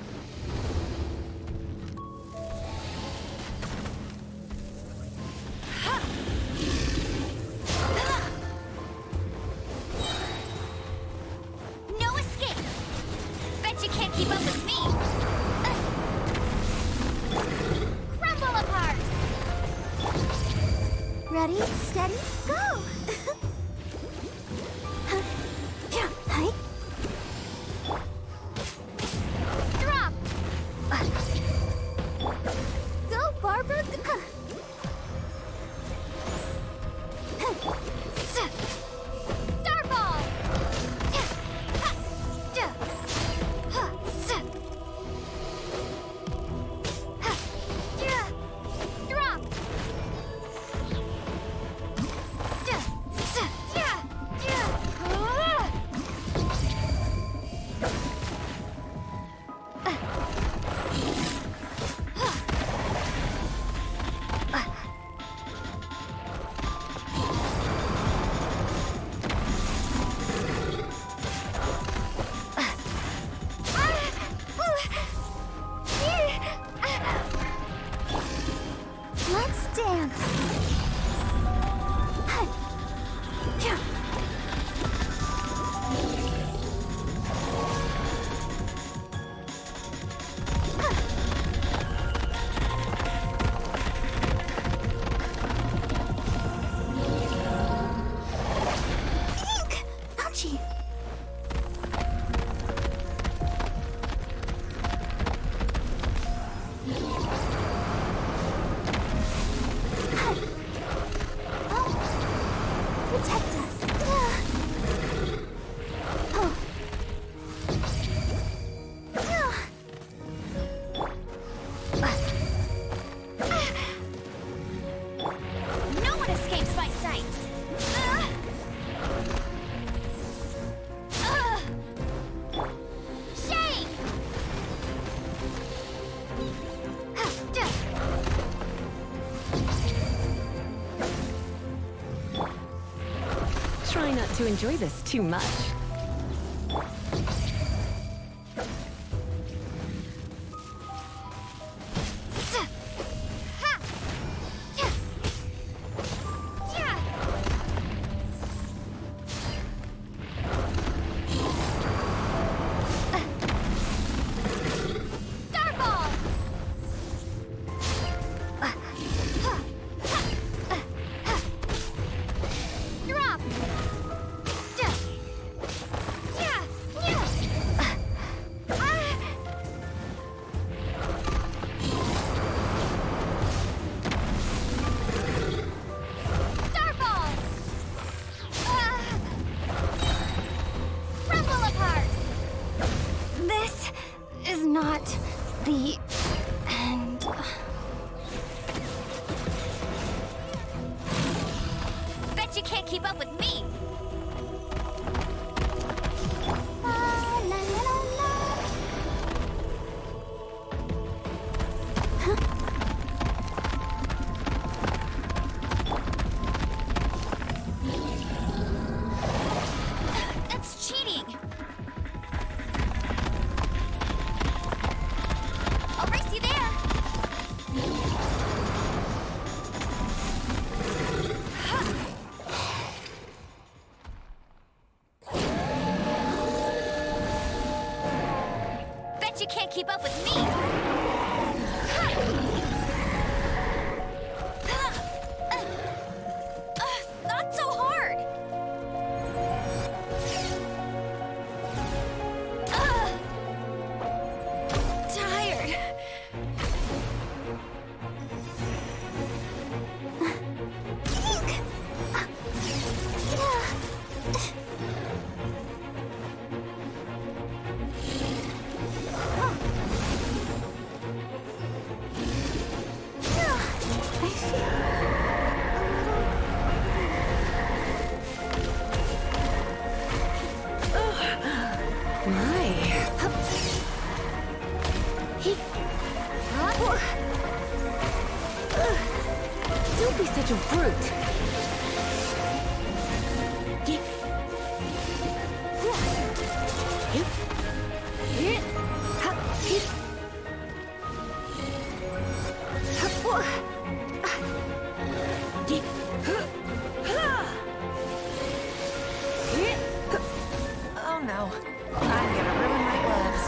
No escape! Bet you can't keep up with me! Crumble apart!
Ready, steady, go! Hi.
Drop!
Go, Barbara!
Starball! Drop!
Let's dance. Ink! Ouchie! Protect us. Oh.
No one escapes my sights! Shake!
Try not to enjoy this too much.
Starball! Drop! Starball! Crumble apart! This is not the end. Bet you can't keep up with me!
La, la, la, la.
That's cheating! I'll race you there! keep up with me! Not so hard! Tired.
Don't be such a brute.
Oh no, I'm gonna ruin my gloves.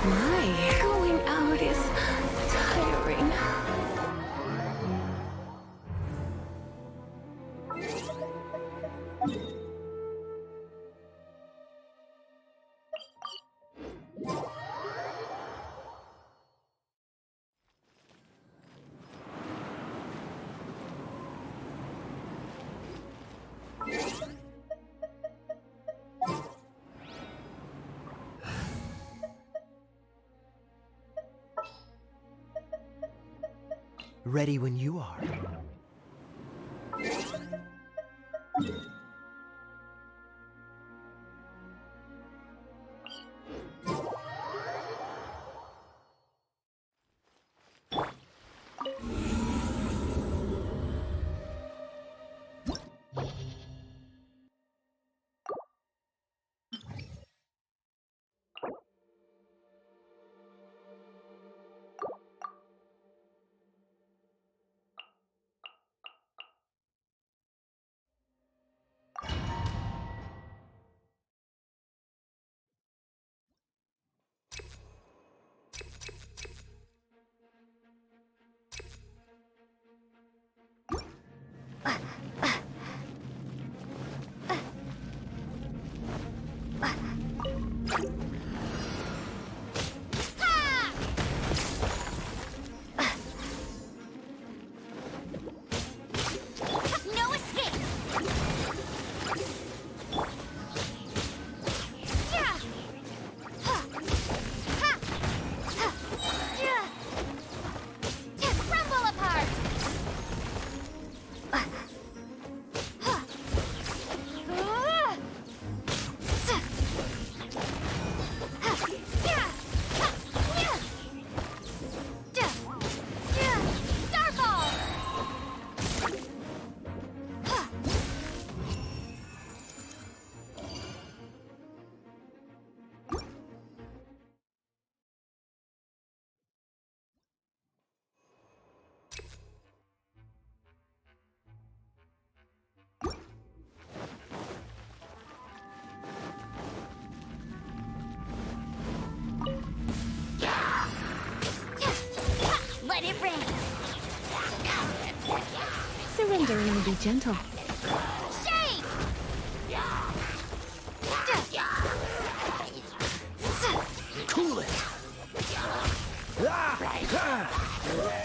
My, going out is tiring.
Ready when you are.
No escape! Yeah! Ha! Ha! Ha! Yeah! Yeah, crumble apart! Ha! Yeah! Ha! Yeah! Yeah! Starball! Let it rain!
Surrendering will be gentle.
Shake!
Cool it!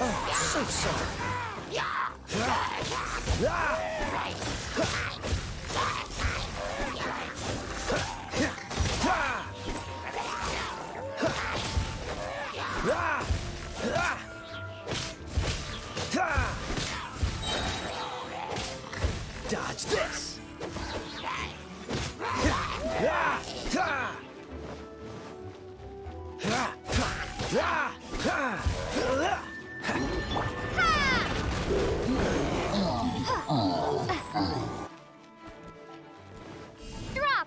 Oh, so sorry. Dodge this!
Drop!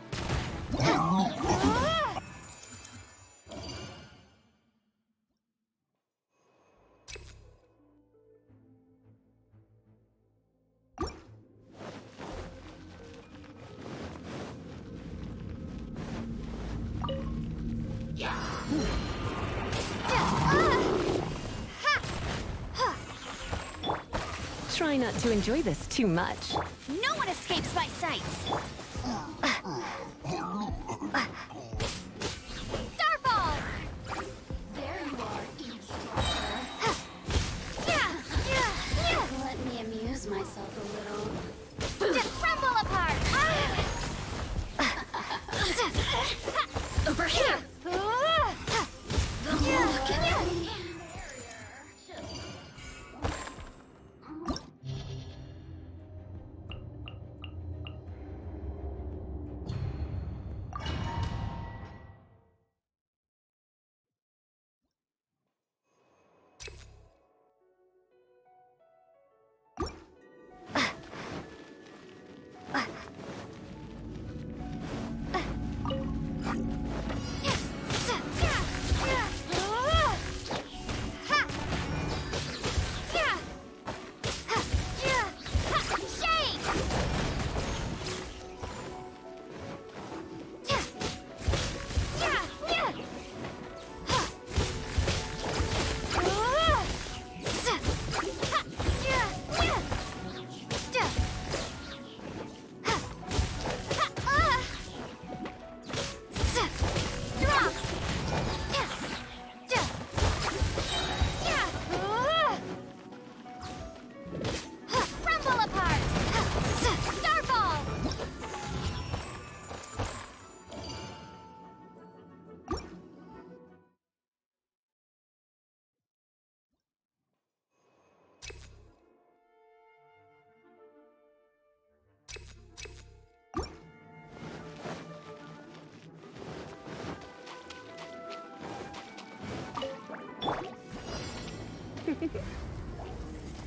Try not to enjoy this too much.
No one escapes my sights! Starfall!
There you are, eavesdropper. Let me amuse myself a little.
Just crumble apart!
Over here!
Crumble apart! Starfall!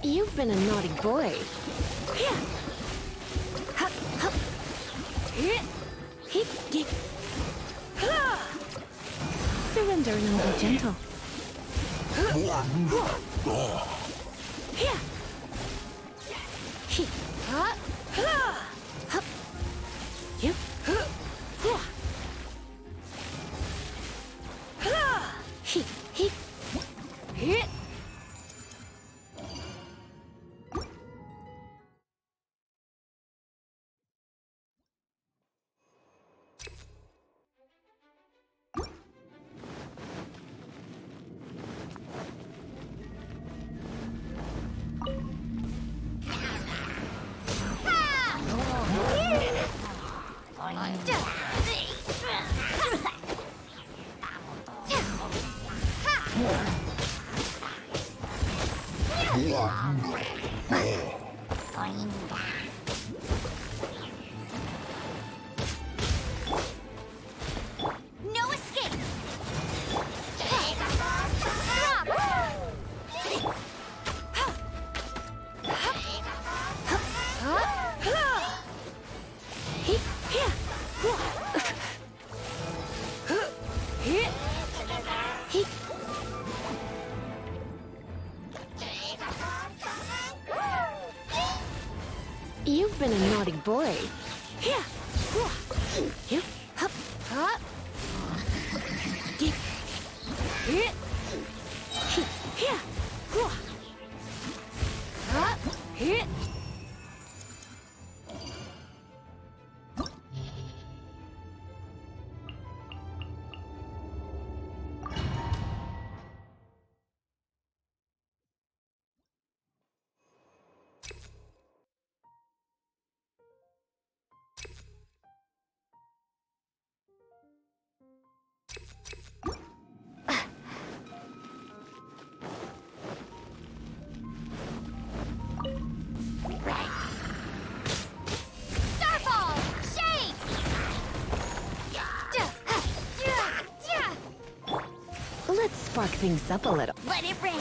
You've been a naughty boy. Surrender and I'll be gentle.
No escape!
You've been a naughty boy.
Starfall! Shake!
Let's spark things up a little.
Let it rain!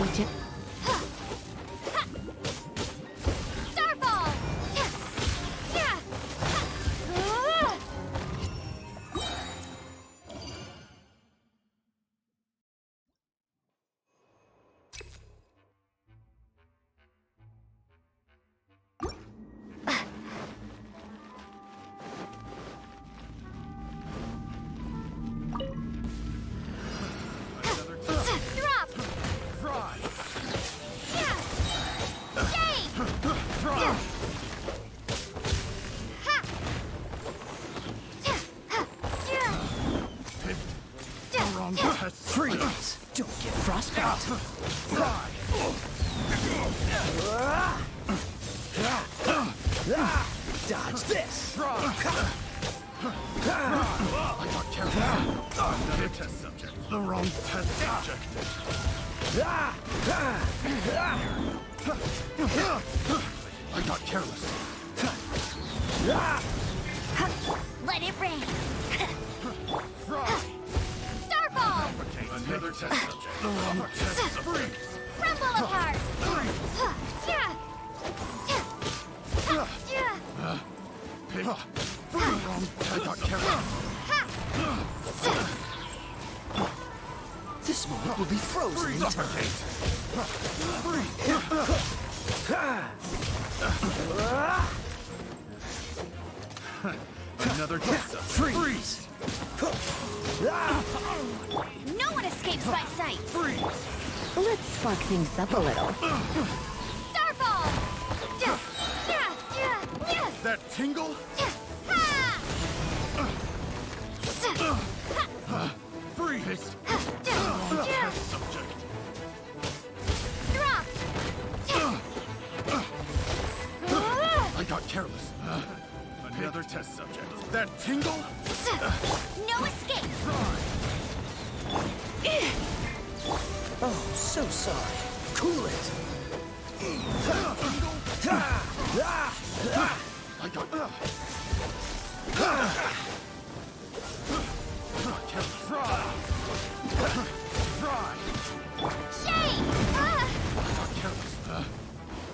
be gentle.
Starball! Drop!
Fry!
Shade!
Fry! The wrong test.
Freeze! Don't get frostbite.
Fry!
Dodge this.
Fry! I got careful. Another test subject. The wrong test subject. I got careless.
Let it rain!
Fry!
Starball!
Another test subject. The wrong test subject.
Crumble apart!
Pig. The wrong test. I got careless.
This moment will be frozen in time.
Suffocate. Another test subject.
Freeze!
No one escapes my sight!
Let's spark things up a little.
Starball!
That tingle? Freeze! Test subject.
Drop!
I got careless. Another test subject. That tingle?
No escape!
Oh, so sorry. Cool it.
I got Fry! Fry!
Shade!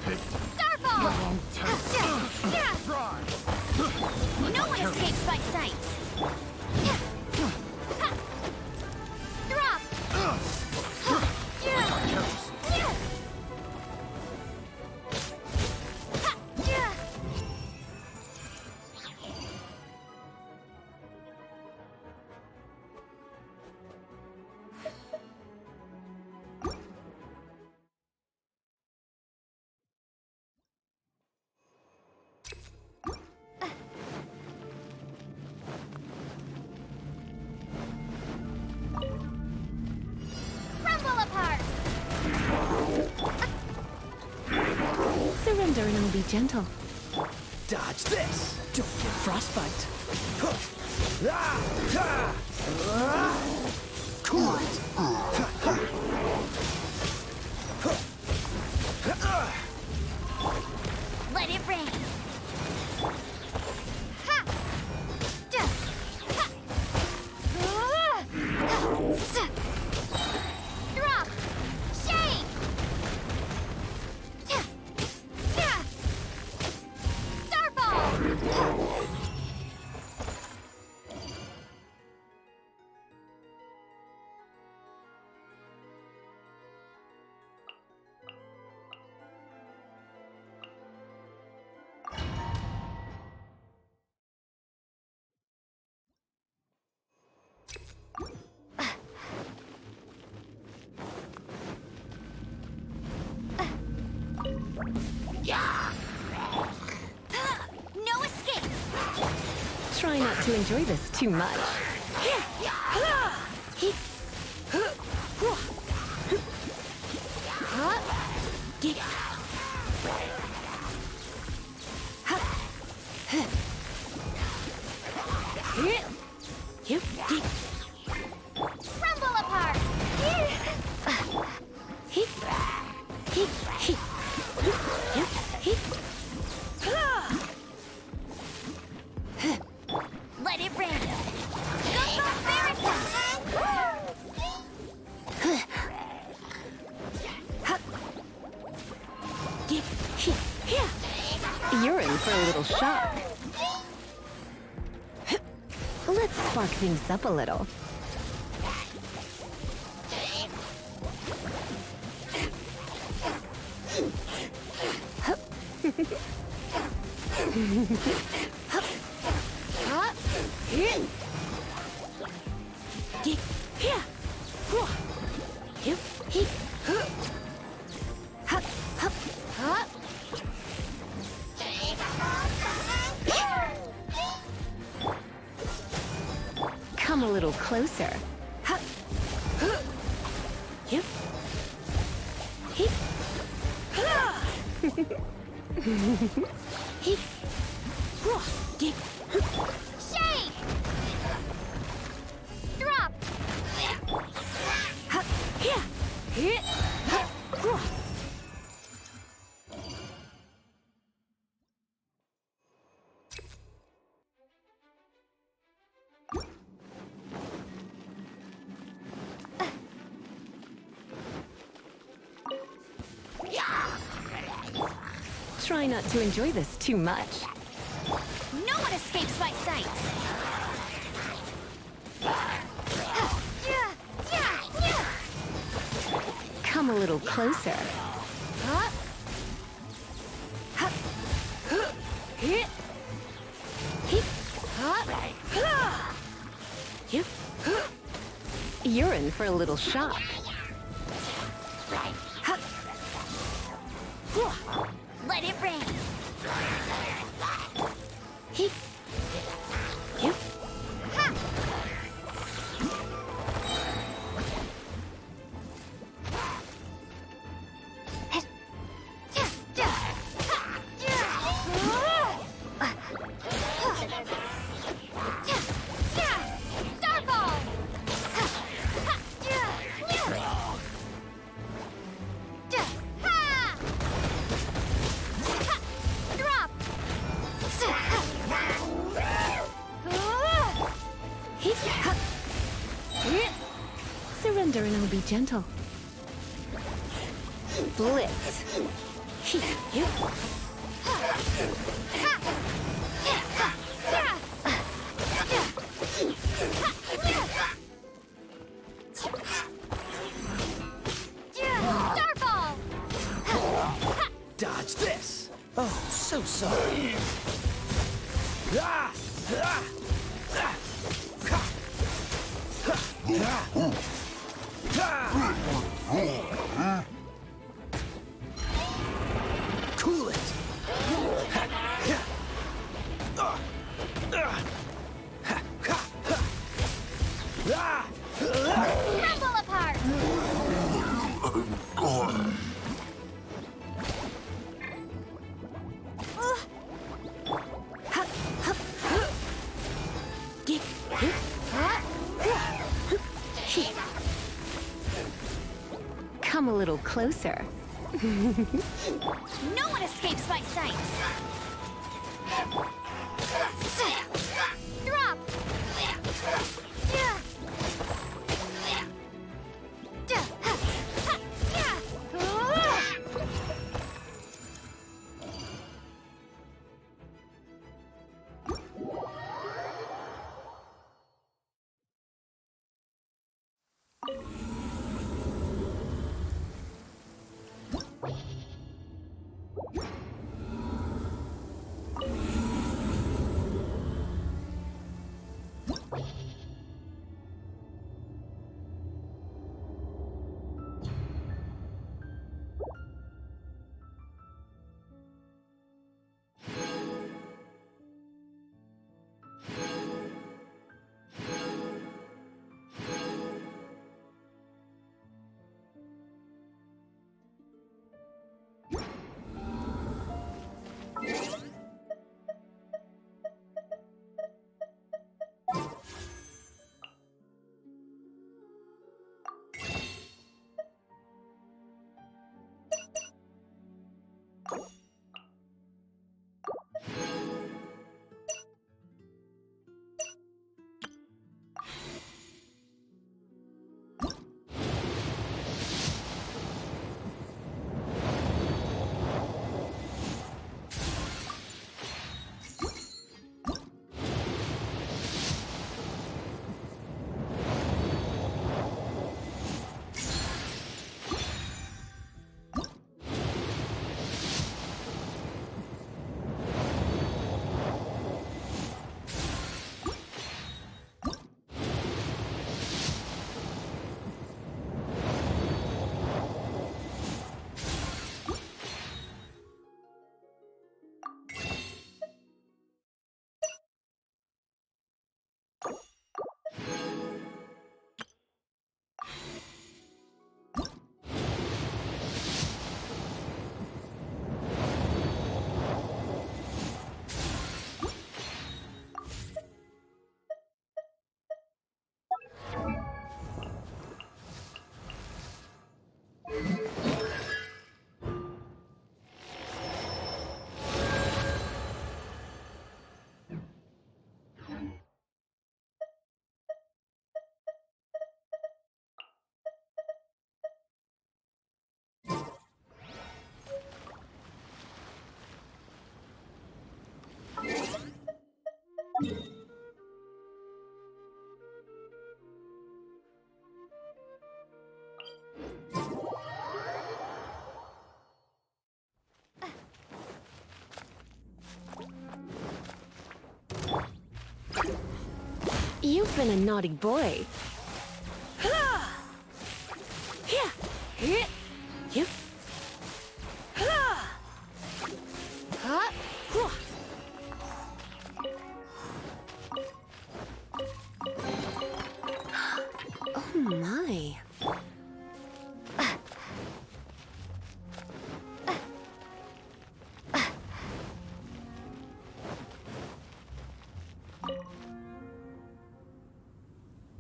Pig.
Starball!
Wrong test. Fry!
No one escapes my sights! Drop! Crumble apart!
Surrender and we'll be gentle.
Dodge this. Don't get frostbite. Cool it.
Let it rain! Drop! Shade! Starball! No escape!
Try not to enjoy this too much.
Crumble apart! Let it rain! Go, go, very fast!
You're in for a little shock. Let's spark things up a little. Come a little closer.
Shake! Drop!
Try not to enjoy this too much.
No one escapes my sight!
Come a little closer. You're in for a little shock.
Let it rain!
Surrender and I'll be gentle. Blitz.
Starball!
Dodge this! Oh, so sorry. Cool it!
Crumble apart!
Come a little closer.
No one escapes my sights! Drop!
You've been a naughty boy. Oh my.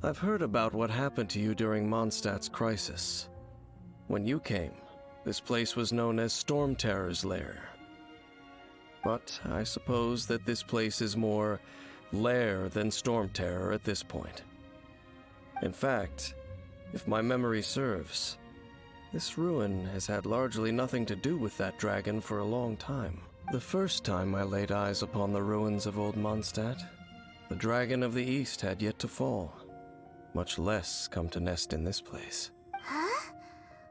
I've heard about what happened to you during Mondstadt's crisis. When you came, this place was known as Storm Terror's lair. But I suppose that this place is more lair than Storm Terror at this point. In fact, if my memory serves, this ruin has had largely nothing to do with that dragon for a long time. The first time I laid eyes upon the ruins of Old Mondstadt, the Dragon of the East had yet to fall, much less come to nest in this place.
Huh?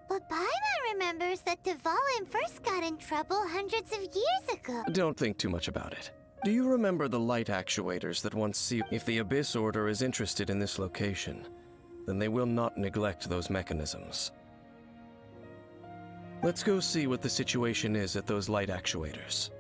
But Paimon remembers that Dvalin first got in trouble hundreds of years ago.
Don't think too much about it. Do you remember the light actuators that once seeped? If the Abyss Order is interested in this location, then they will not neglect those mechanisms. Let's go see what the situation is at those light actuators.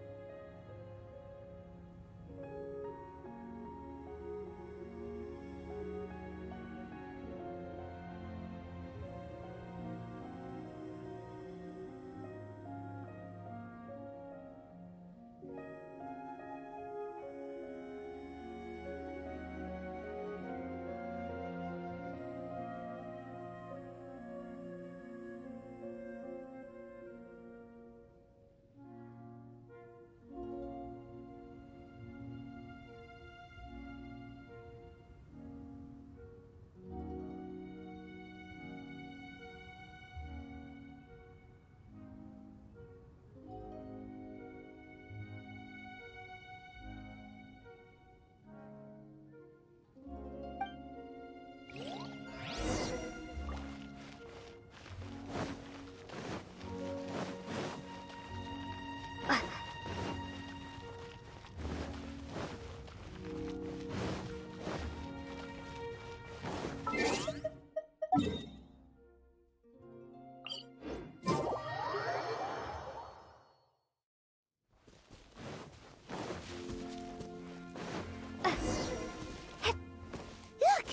Look!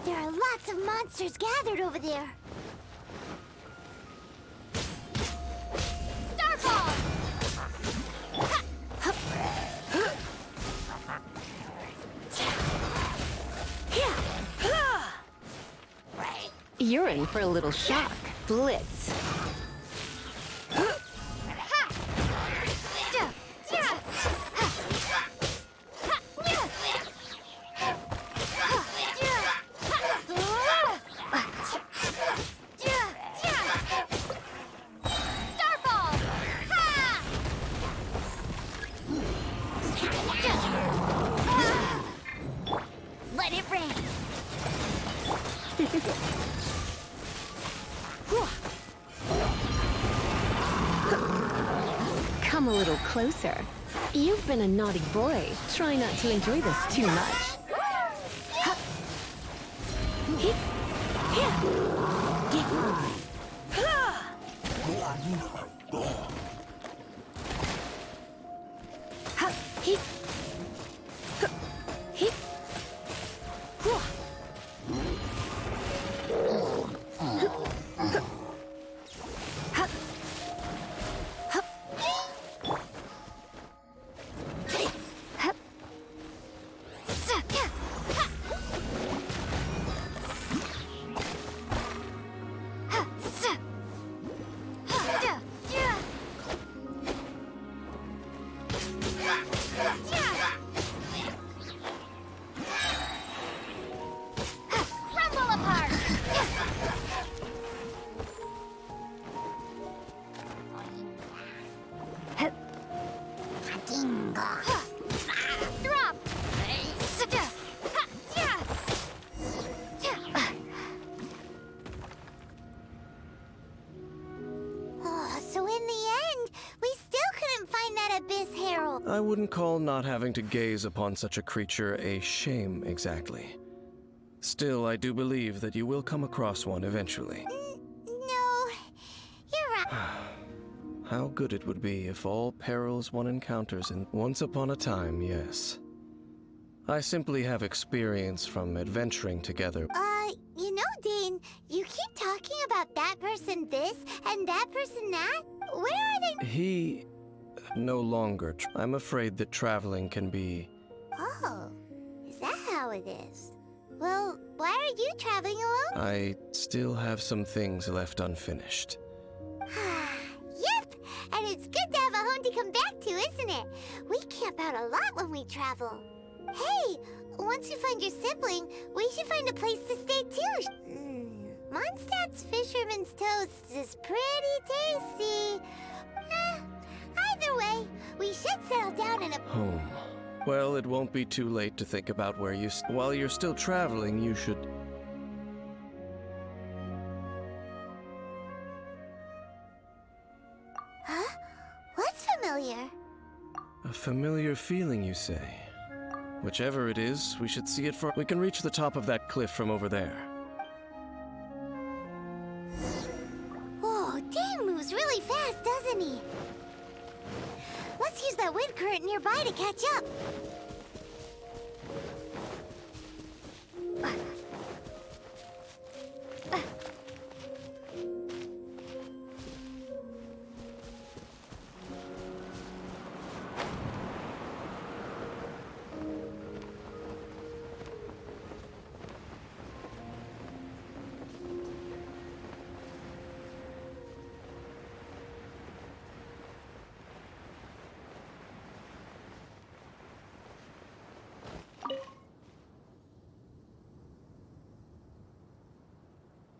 There are lots of monsters gathered over there.
You're in for a little shock. Blitz.
Let it rain.
Come a little closer. You've been a naughty boy. Try not to enjoy this too much.
So in the end, we still couldn't find that Abyss Herald.
I wouldn't call not having to gaze upon such a creature a shame exactly. Still, I do believe that you will come across one eventually.
No, you're right.
How good it would be if all perils one encounters in once upon a time, yes. I simply have experience from adventuring together.
You know, Dane, you keep talking about that person this and that person that. Where are they?
He no longer. I'm afraid that traveling can be.
Oh, is that how it is? Well, why are you traveling alone?
I still have some things left unfinished.
Yep, and it's good to have a home to come back to, isn't it? We camp out a lot when we travel. Hey, once you find your sibling, we should find a place to stay too. Mondstadt's Fisherman's Toast is pretty tasty. Either way, we should settle down in a...
Home. Well, it won't be too late to think about where you... While you're still traveling, you should...
Huh? What's familiar?
A familiar feeling, you say? Whichever it is, we should see it for... We can reach the top of that cliff from over there.
Whoa, Dane moves really fast, doesn't he? Let's use that wind current nearby to catch up.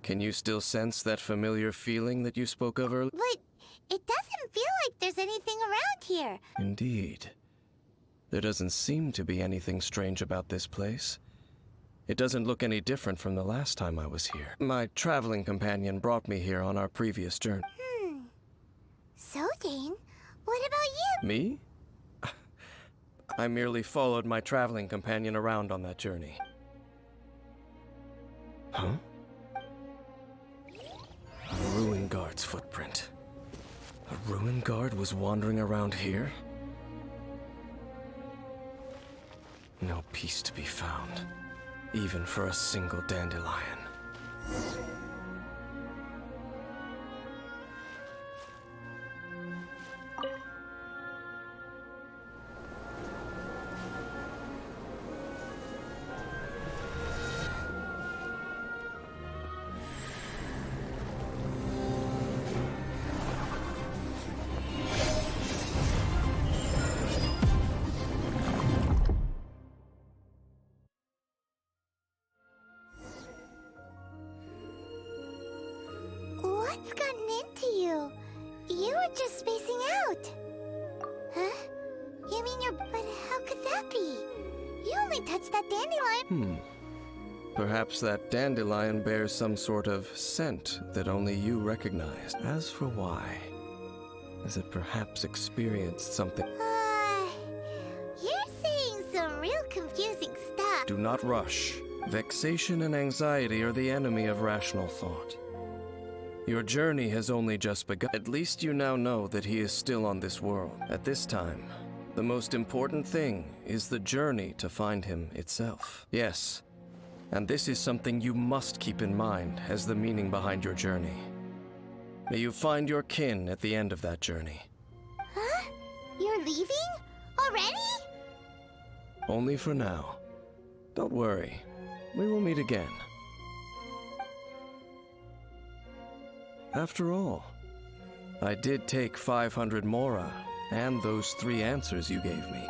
Can you still sense that familiar feeling that you spoke of earlier?
But it doesn't feel like there's anything around here.
Indeed. There doesn't seem to be anything strange about this place. It doesn't look any different from the last time I was here. My traveling companion brought me here on our previous journey.
So, Dane, what about you?
Me? I merely followed my traveling companion around on that journey. Huh? A ruin guard's footprint. A ruin guard was wandering around here? No peace to be found, even for a single dandelion.
What's gotten into you? You were just spacing out. Huh? You mean you're... But how could that be? You only touched that dandelion.
Perhaps that dandelion bears some sort of scent that only you recognize. As for why, has it perhaps experienced something?
You're saying some real confusing stuff.
Do not rush. Vexation and anxiety are the enemy of rational thought. Your journey has only just begun. At least you now know that he is still on this world. At this time, the most important thing is the journey to find him itself. Yes, and this is something you must keep in mind as the meaning behind your journey. May you find your kin at the end of that journey.
Huh? You're leaving? Already?
Only for now. Don't worry. We will meet again. After all, I did take 500 mora and those 3 answers you gave me.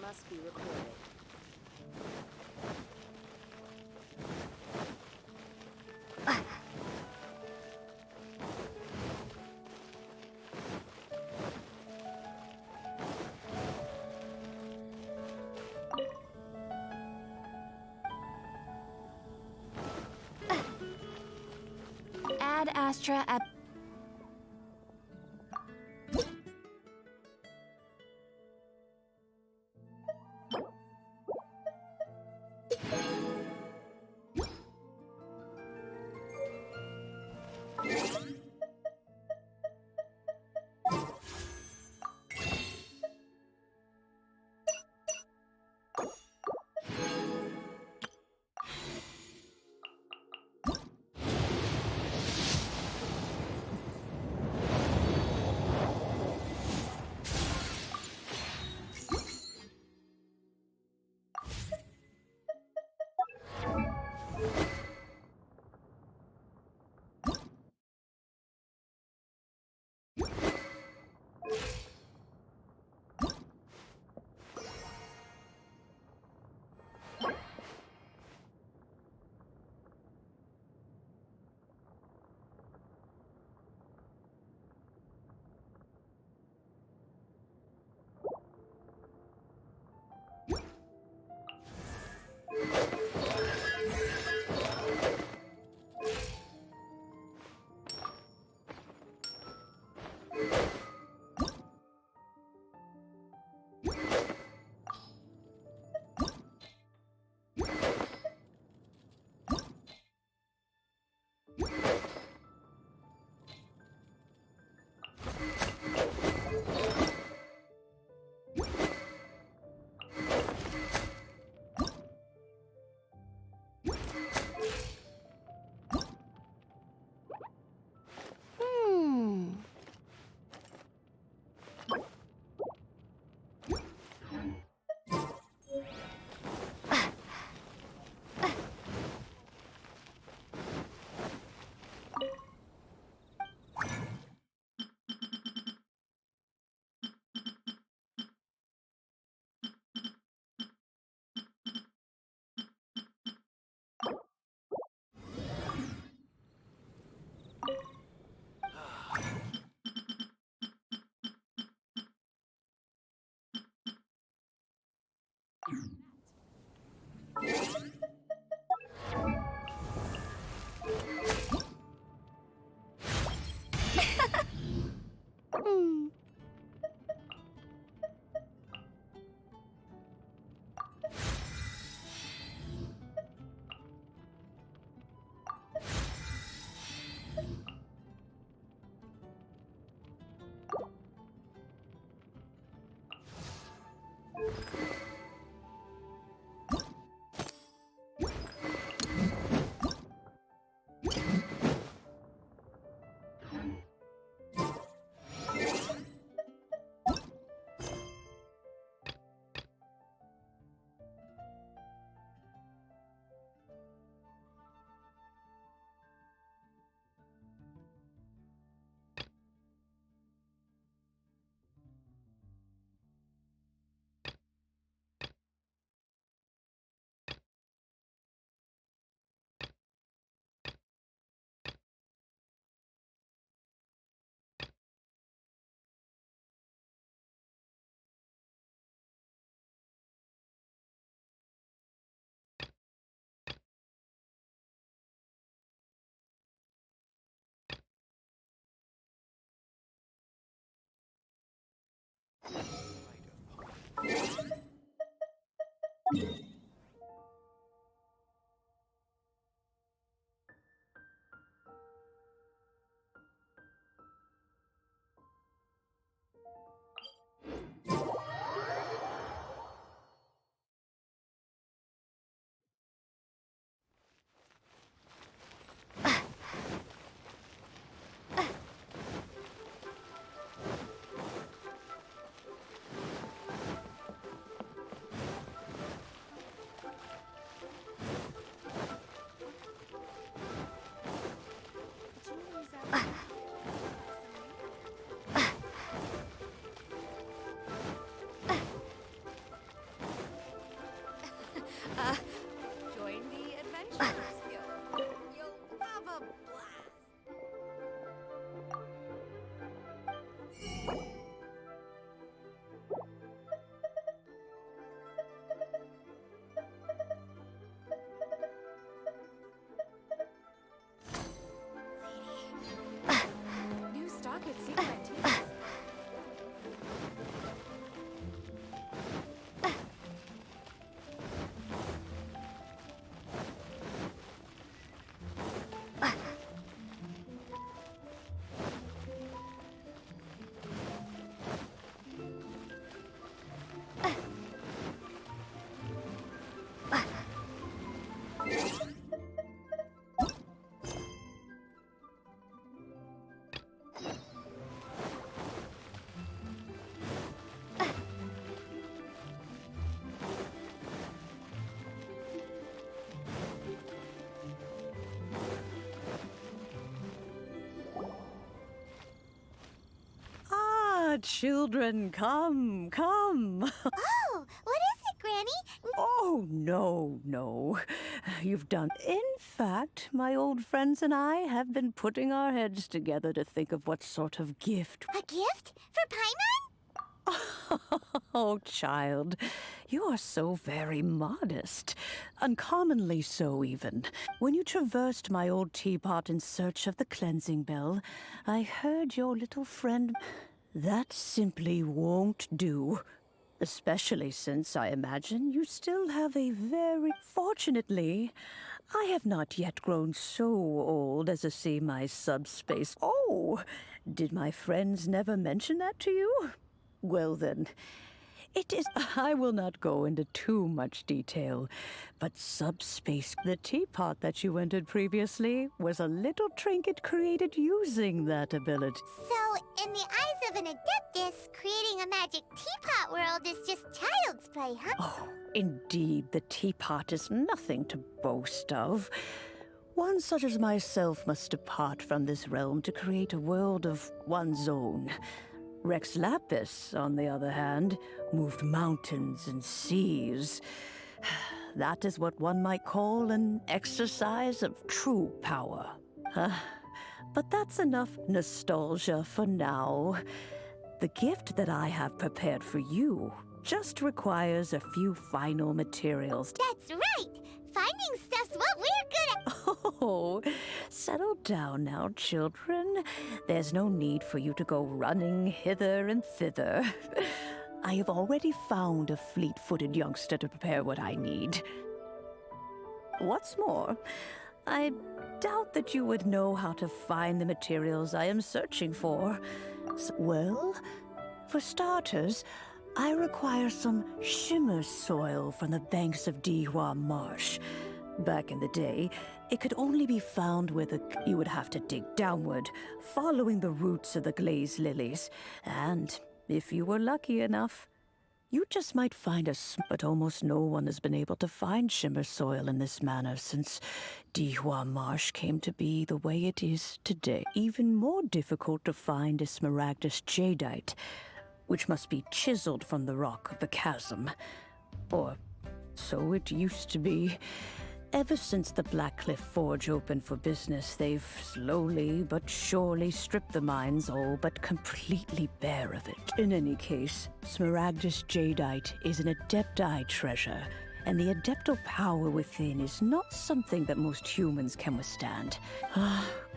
must be recorded.
Ad Astra at
Join the Adventurers Guild. You'll have a blast. New stock at Secret too.
Children, come, come.
Oh, what is it, Granny?
Oh, no. You've done. In fact, my old friends and I have been putting our heads together to think of what sort of gift.
A gift? For Paimon?
Oh, child, you are so very modest. Uncommonly so, even. When you traversed my old teapot in search of the cleansing bell, I heard your little friend. That simply won't do. Especially since I imagine you still have a very... Fortunately, I have not yet grown so old as to see my subspace. Oh, did my friends never mention that to you? Well then, it is... I will not go into too much detail, but subspace... The teapot that you entered previously was a little trinket created using that ability.
So, in the eyes of an adeptus, creating a magic teapot world is just child's play, huh?
Oh, indeed, the teapot is nothing to boast of. One such as myself must depart from this realm to create a world of one's own. Rex Lapis, on the other hand, moved mountains and seas. That is what one might call an exercise of true power. But that's enough nostalgia for now. The gift that I have prepared for you just requires a few final materials.
That's right! Finding stuff's what we're good at!
Oh, settle down now, children. There's no need for you to go running hither and thither. I have already found a fleet-footed youngster to prepare what I need. What's more, I doubt that you would know how to find the materials I am searching for. Well, for starters, I require some shimmer soil from the banks of Dihua Marsh. Back in the day, it could only be found where you would have to dig downward, following the roots of the glazed lilies. And if you were lucky enough, you just might find but almost no one has been able to find shimmer soil in this manner since Dihua Marsh came to be the way it is today. Even more difficult to find is smaragdus jadeite, which must be chiseled from the rock of the chasm. Or so it used to be. Ever since the Blackcliff Forge opened for business, they've slowly but surely stripped the mines all but completely bare of it. In any case, smaragdus jadeite is an adepti treasure, and the adeptal power within is not something that most humans can withstand.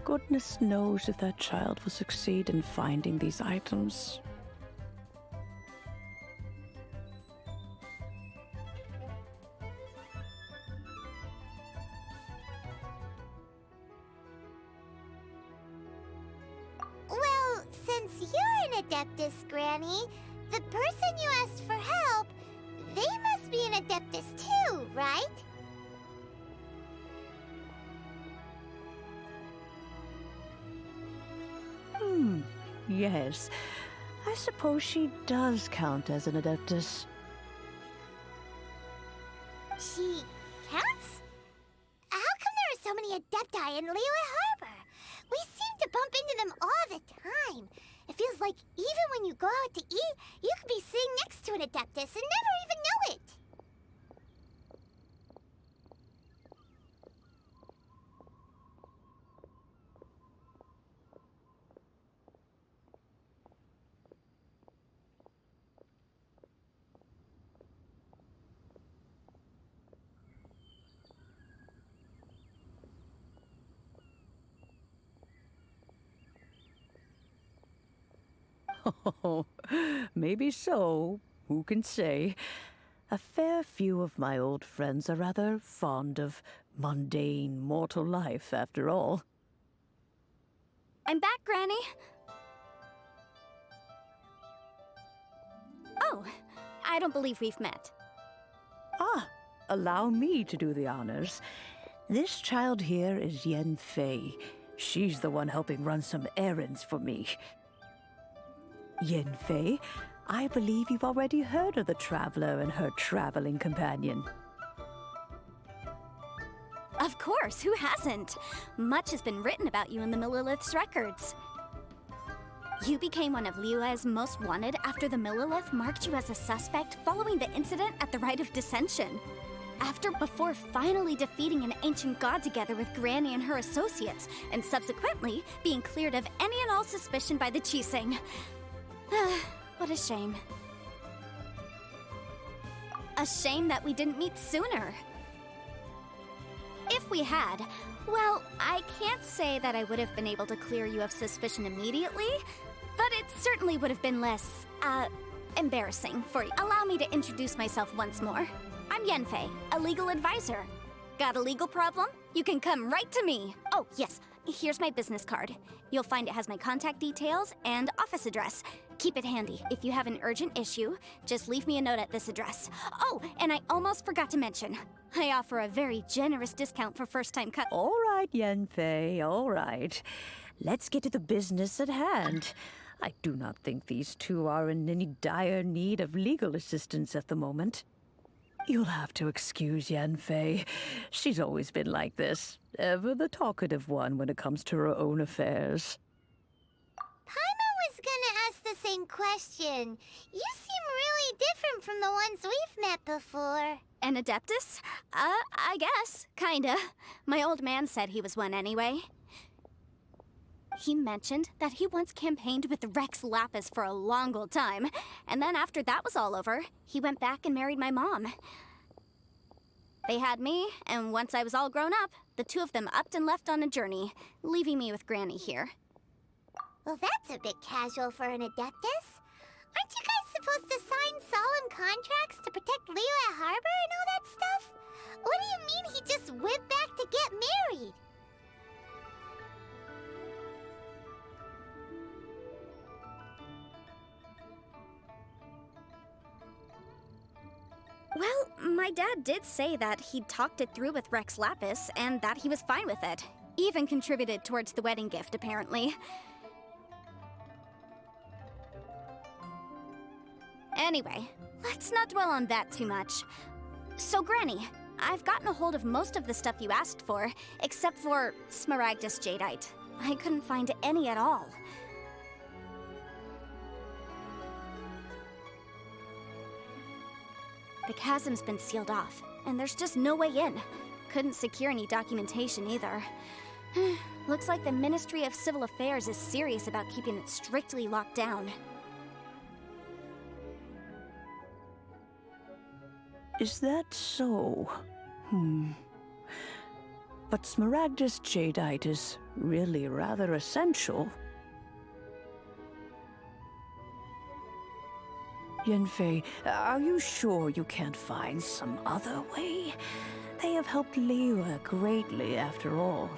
Goodness knows if that child will succeed in finding these items.
Well, since you're an adeptus, Granny, the person you asked for help, they must be an adeptus too, right?
Yes. I suppose she does count as an adeptus.
She counts? How come there are so many adepti in Liyue Harbor? We seem to bump into them all the time. It feels like even when you go out to eat, you could be sitting next to an adeptus and never even know it.
Oh, maybe so. Who can say? A fair few of my old friends are rather fond of mundane mortal life, after all.
I'm back, Granny. Oh, I don't believe we've met.
Ah, allow me to do the honors. This child here is Yen Fei. She's the one helping run some errands for me. Yen Fei, I believe you've already heard of the Traveler and her traveling companion.
Of course, who hasn't? Much has been written about you in the Millilith's records. You became one of Liyue's most wanted after the Millilith marked you as a suspect following the incident at the Rite of Dissension. Before finally defeating an ancient god together with Granny and her associates, and subsequently being cleared of any and all suspicion by the Chiseng. What a shame. A shame that we didn't meet sooner. If we had, well, I can't say that I would have been able to clear you of suspicion immediately, but it certainly would have been less, embarrassing for you. Allow me to introduce myself once more. I'm Yenfei, a legal advisor. Got a legal problem? You can come right to me. Oh, yes, here's my business card. You'll find it has my contact details and office address. Keep it handy. If you have an urgent issue, just leave me a note at this address. Oh, and I almost forgot to mention, I offer a very generous discount for first-time cut.
All right, Yenfei, all right. Let's get to the business at hand. I do not think these two are in any dire need of legal assistance at the moment. You'll have to excuse Yenfei. She's always been like this, ever the talkative one when it comes to her own affairs.
Paimon was gonna ask the same question. You seem really different from the ones we've met before.
An Adeptus? I guess. Kinda. My old man said he was one anyway. He mentioned that he once campaigned with Rex Lapis for a long old time, and then after that was all over, he went back and married my mom. They had me, and once I was all grown up, the two of them upped and left on a journey, leaving me with Granny here.
Well, that's a bit casual for an Adeptus. Aren't you guys supposed to sign solemn contracts to protect Liyue Harbor and all that stuff? What do you mean he just went back to get married?
Well, my dad did say that he'd talked it through with Rex Lapis and that he was fine with it. Even contributed towards the wedding gift, apparently. Anyway, let's not dwell on that too much. So, Granny, I've gotten a hold of most of the stuff you asked for, except for Smaragdus Jadeite. I couldn't find any at all. The chasm's been sealed off, and there's just no way in. Couldn't secure any documentation either. Looks like the Ministry of Civil Affairs is serious about keeping it strictly locked down.
Is that so? But Smaragdus Jadeite is really rather essential. Yenfei, are you sure you can't find some other way? They have helped Liyue greatly, after all.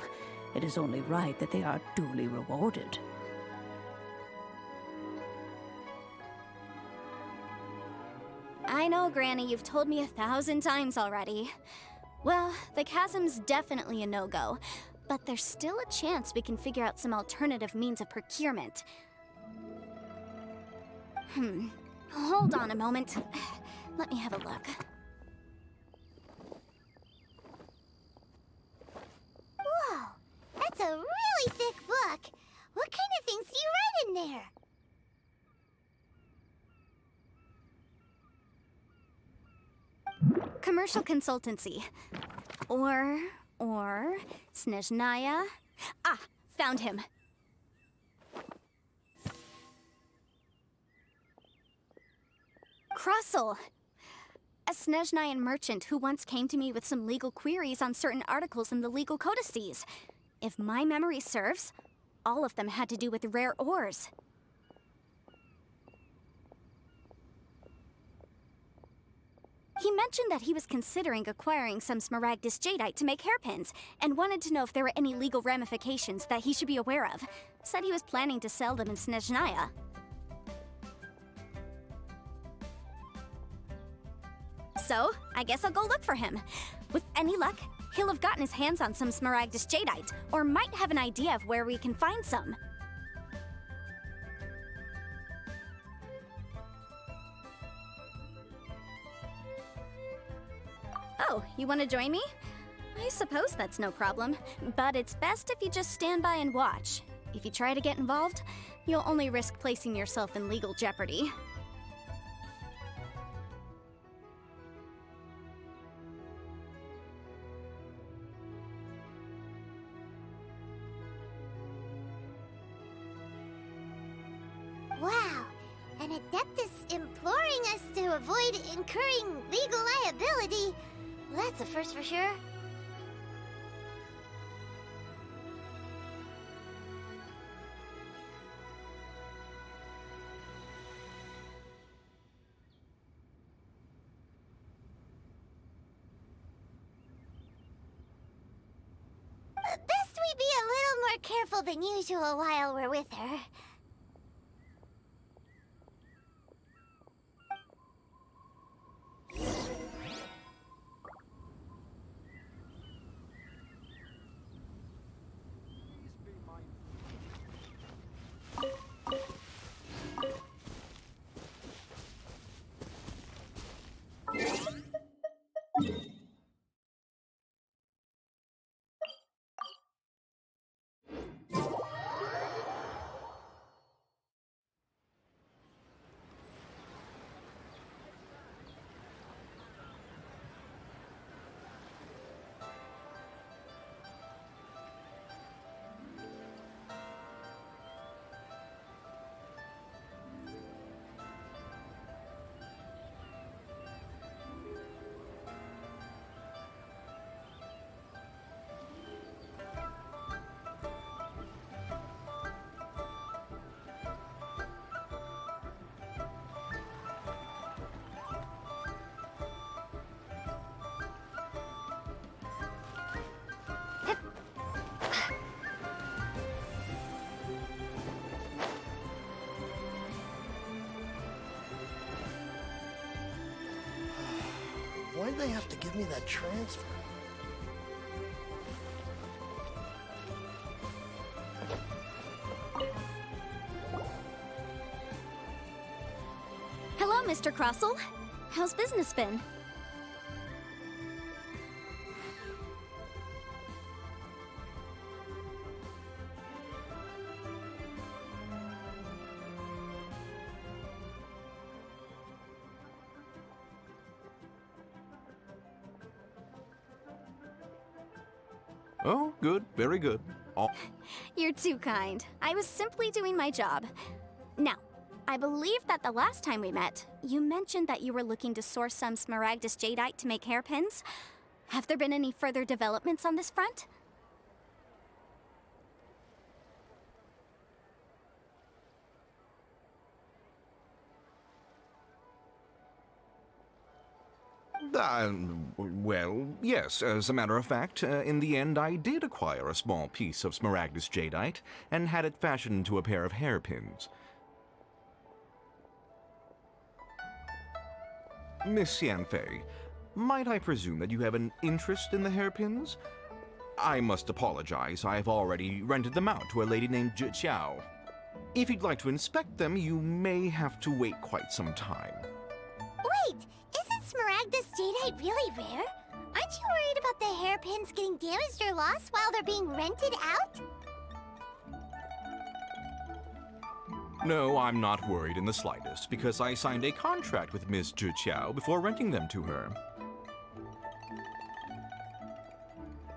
It is only right that they are duly rewarded.
I know, Granny, you've told me 1,000 times already. Well, the chasm's definitely a no-go, but there's still a chance we can figure out some alternative means of procurement. Hold on a moment. Let me have a look.
Whoa, that's a really thick book. What kind of things do you write in there?
Commercial consultancy. Or Snezhnaya. Ah, found him. Krusel, a Snezhnayan merchant who once came to me with some legal queries on certain articles in the legal codices. If my memory serves, all of them had to do with rare ores. He mentioned that he was considering acquiring some Smaragdus Jadeite to make hairpins, and wanted to know if there were any legal ramifications that he should be aware of. Said he was planning to sell them in Snezhnaya. So, I guess I'll go look for him. With any luck, he'll have gotten his hands on some Smaragdus Jadeite, or might have an idea of where we can find some. Oh, you want to join me? I suppose that's no problem, but it's best if you just stand by and watch. If you try to get involved, you'll only risk placing yourself in legal jeopardy.
Wow, an Adeptus imploring us to avoid incurring legal liability. Well, that's a first for sure. Best we be a little more careful than usual while we're with her.
Why'd they have to give me that transfer?
Hello, Mr. Crossell. How's business been?
Oh, good. Very good.
You're too kind. I was simply doing my job. Now, I believe that the last time we met, you mentioned that you were looking to source some Smaragdus Jadeite to make hairpins. Have there been any further developments on this front?
Well, yes, as a matter of fact, in the end I did acquire a small piece of Smaragdus Jadeite and had it fashioned into a pair of hairpins. Miss Yanfei, might I presume that you have an interest in the hairpins? I must apologize, I've already rented them out to a lady named Zhiqiao. If you'd like to inspect them, you may have to wait quite some time.
Wait, isn't Smaragdus Jadeite really rare? Aren't you worried about the hairpins getting damaged or lost while they're being rented out?
No, I'm not worried in the slightest, because I signed a contract with Ms. Zhiqiao before renting them to her.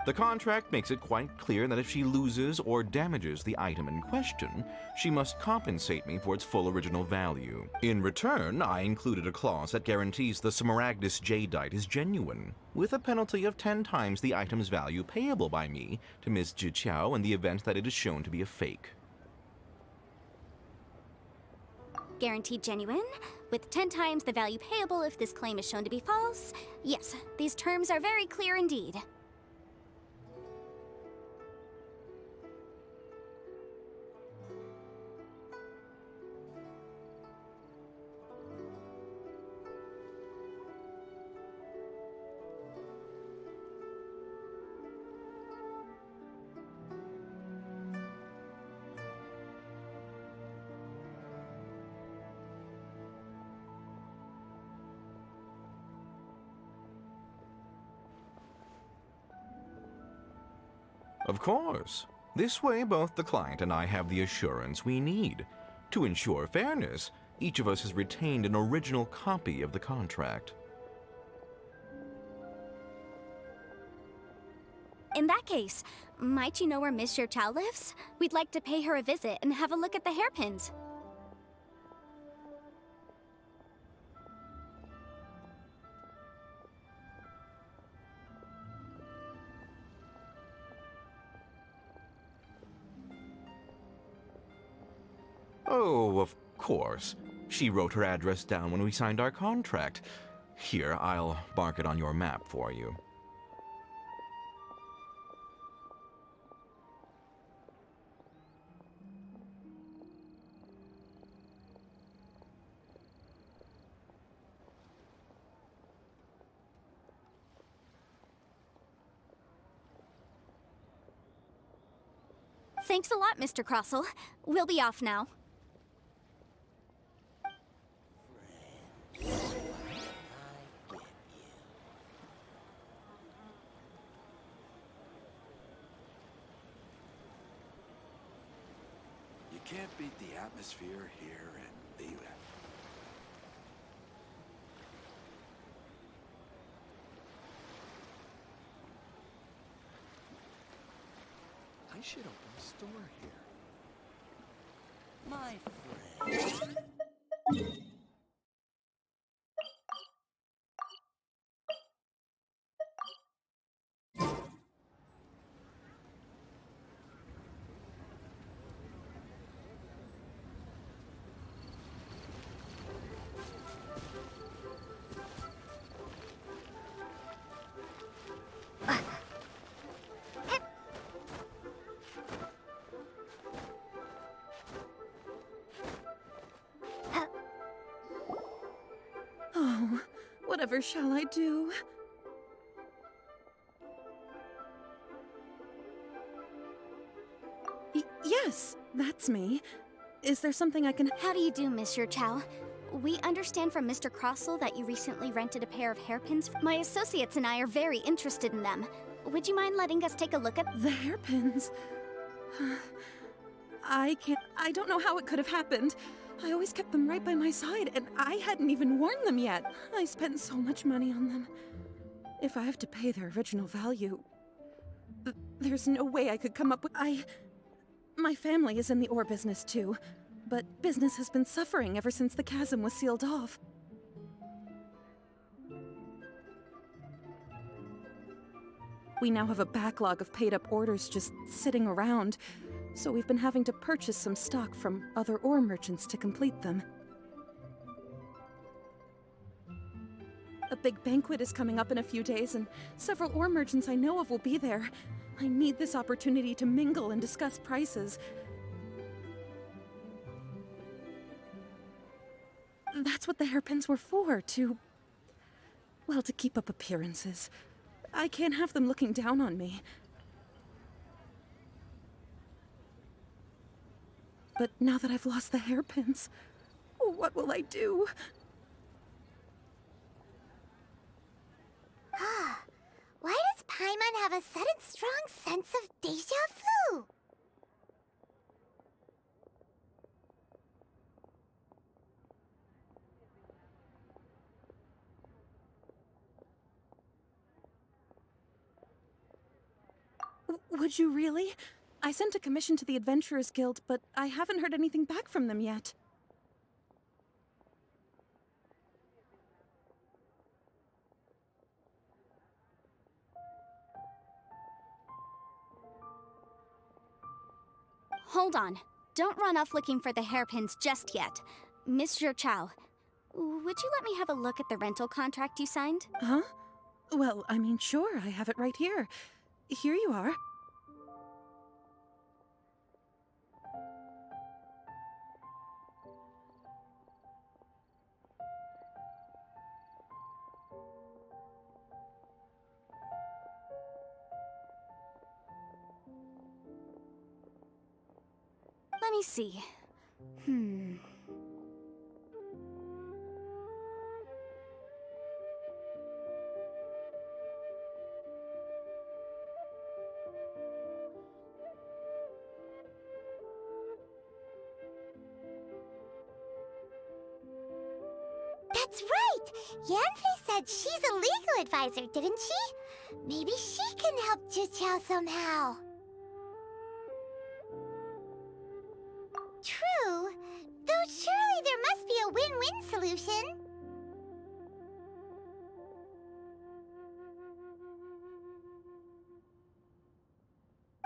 The contract makes it quite clear that if she loses or damages the item in question, she must compensate me for its full original value. In return, I included a clause that guarantees the Smaragdus Jadeite is genuine, with a penalty of 10 times the item's value payable by me to Ms. Zhiqiao in the event that it is shown to be a fake.
guaranteed genuine, with 10 times the value payable if this claim is shown to be false. Yes, these terms are very clear indeed.
Of course. This way, both the client and I have the assurance we need. To ensure fairness, each of us has retained an original copy of the contract.
In that case, might you know where Monsieur Chow lives? We'd like to pay her a visit and have a look at the hairpins.
Oh, of course. She wrote her address down when we signed our contract. Here, I'll mark it on your map for you.
Thanks a lot, Mr. Crossell. We'll be off now.
You can't beat the atmosphere here in Liyue. I should open a store here. My friend.
Oh, whatever shall I do? Yes, that's me. Is there something I can—
How do you do, Monsieur Chow? We understand from Mr. Crossell that you recently rented a pair of hairpins. My associates and I are very interested in them. Would you mind letting us take a look at—
The hairpins? I don't know how it could have happened. I always kept them right by my side, and I hadn't even worn them yet. I spent so much money on them. If I have to pay their original value, there's no way I could come up with— My family is in the ore business too, but business has been suffering ever since the chasm was sealed off. We now have a backlog of paid-up orders just sitting around, so we've been having to purchase some stock from other ore merchants to complete them. A big banquet is coming up in a few days, and several ore merchants I know of will be there. I need this opportunity to mingle and discuss prices. That's what the hairpins were for, to keep up appearances. I can't have them looking down on me. But now that I've lost the hairpins, what will I do?
Why does Paimon have a sudden strong sense of deja vu?
Would you really? I sent a commission to the Adventurers Guild, but I haven't heard anything back from them yet.
Hold on. Don't run off looking for the hairpins just yet. Mr. Chow, would you let me have a look at the rental contract you signed?
Huh? Well, I mean, sure, I have it right here. Here you are.
Let me see.
That's right! Yanfei said she's a legal advisor, didn't she? Maybe she can help Jiqiao somehow. True, though surely there must be a win-win solution.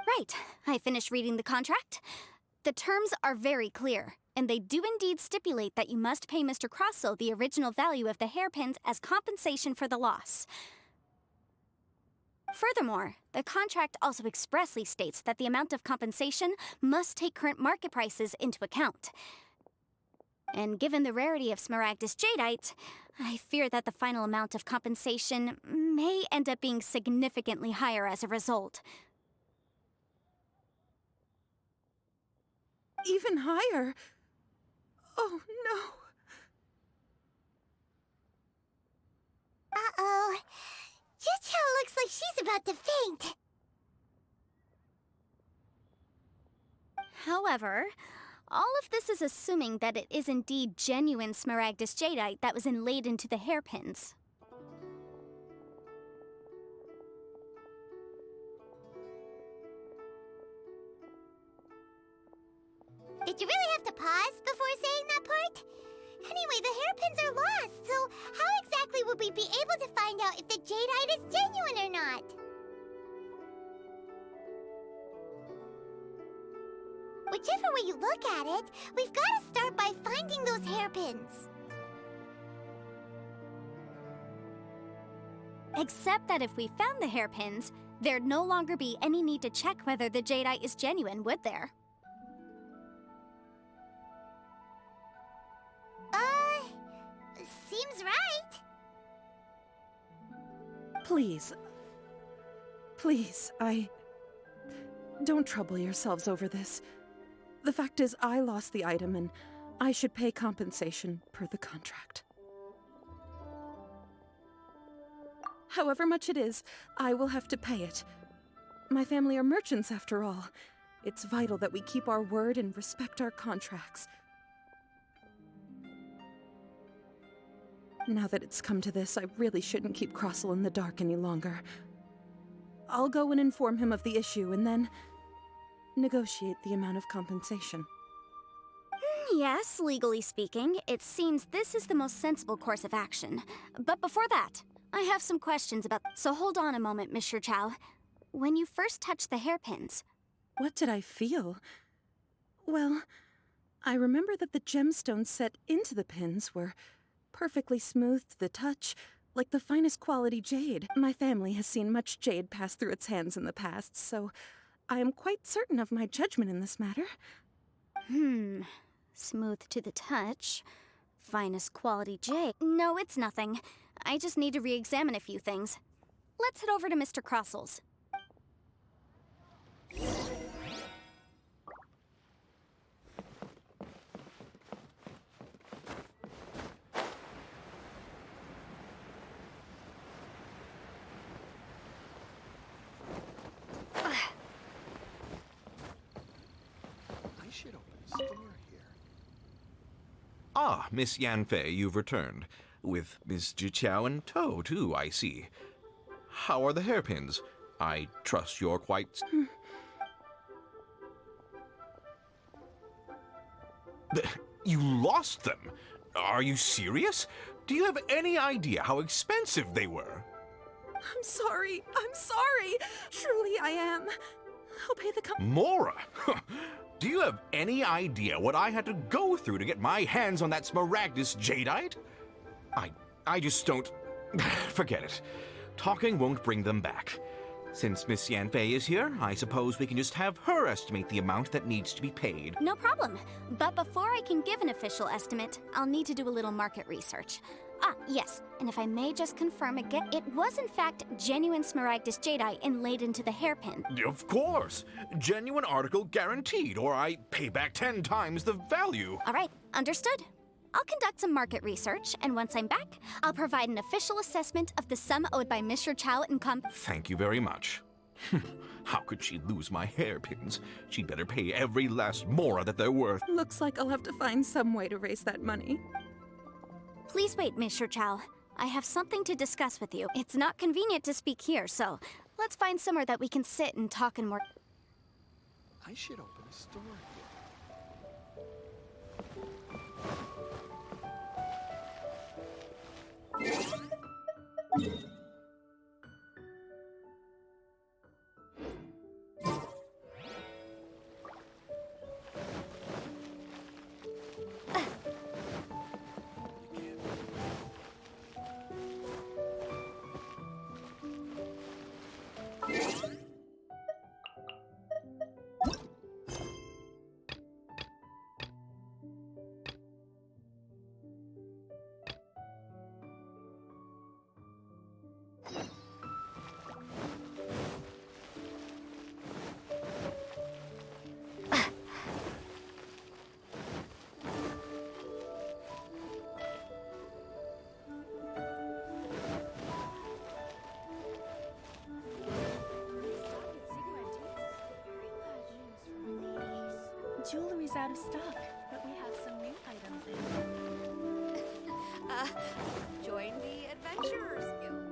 Right. I finished reading the contract. The terms are very clear, and they do indeed stipulate that you must pay Mr. Crossell the original value of the hairpins as compensation for the loss. Furthermore, the contract also expressly states that the amount of compensation must take current market prices into account. And given the rarity of Smaragdus Jadeite, I fear that the final amount of compensation may end up being significantly higher as a result.
Even higher? Oh, no.
Uh-oh. Jiqiao looks like she's about to faint.
However, all of this is assuming that it is indeed genuine Smaragdus Jadeite that was inlaid into the hairpins.
Did you really have to pause before saying that part? Anyway, the hairpins are lost, so how exactly would we be able to find out if the jadeite is genuine or not? Whichever way you look at it, we've got to start by finding those hairpins.
Except that if we found the hairpins, there'd no longer be any need to check whether the jadeite is genuine, would there?
Seems right.
Please. Please, Don't trouble yourselves over this. The fact is, I lost the item, and I should pay compensation per the contract. However much it is, I will have to pay it. My family are merchants, after all. It's vital that we keep our word and respect our contracts. Now that it's come to this, I really shouldn't keep Crossell in the dark any longer. I'll go and inform him of the issue, and then negotiate the amount of compensation.
Yes, legally speaking, it seems this is the most sensible course of action. But before that, I have some questions about... So hold on a moment, Mr. Chow. When you first touched the hairpins...
What did I feel? Well, I remember that the gemstones set into the pins were perfectly smooth to the touch, like the finest quality jade. My family has seen much jade pass through its hands in the past, so I am quite certain of my judgment in this matter.
Smooth to the touch. Finest quality jade. No, it's nothing. I just need to re-examine a few things. Let's head over to Mr. Crossell's.
Ah, Miss Yanfei, you've returned. With Miss Jiqiao in tow, too, I see. How are the hairpins? I trust you're quite... You lost them? Are you serious? Do you have any idea how expensive they were?
I'm sorry. Truly I am. I'll pay the
Mora! Do you have any idea what I had to go through to get my hands on that Smaragdus jadeite? I just don't... Forget it. Talking won't bring them back. Since Miss Yanfei is here, I suppose we can just have her estimate the amount that needs to be paid.
No problem. But before I can give an official estimate, I'll need to do a little market research. Ah, yes, and if I may just confirm again, it was in fact genuine Smaragdus jadeite inlaid into the hairpin.
Of course! Genuine article guaranteed, or I pay back 10 times the value.
All right, understood. I'll conduct some market research, and once I'm back, I'll provide an official assessment of the sum owed by Mr. Chow and
Thank you very much. How could she lose my hairpins? She'd better pay every last mora that they're worth.
Looks like I'll have to find some way to raise that money.
Please wait, Mr. Chow. I have something to discuss with you. It's not convenient to speak here, so let's find somewhere that we can sit and talk in more...
I should open a store here.
Jewelry's out of stock, but we have some new items in.
Join the Adventurers Guild.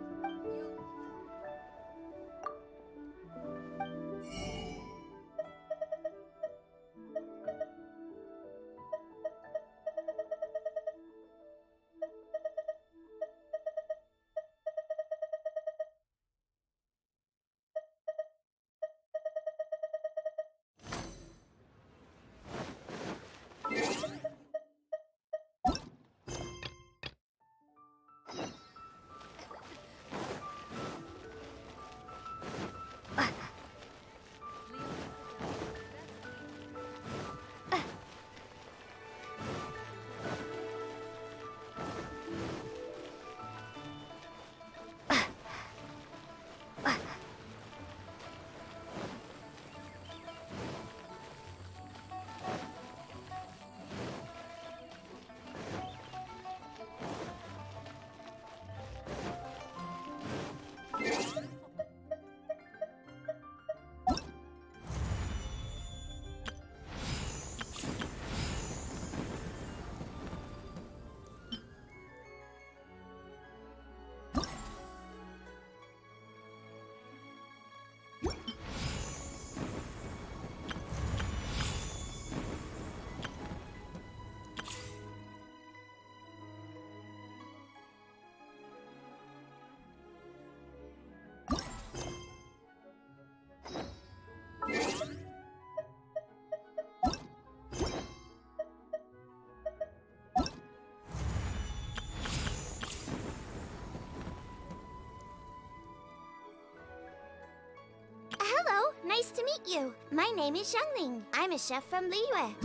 Hello, nice to meet you. My name is Xiangling. I'm a chef from Liyue.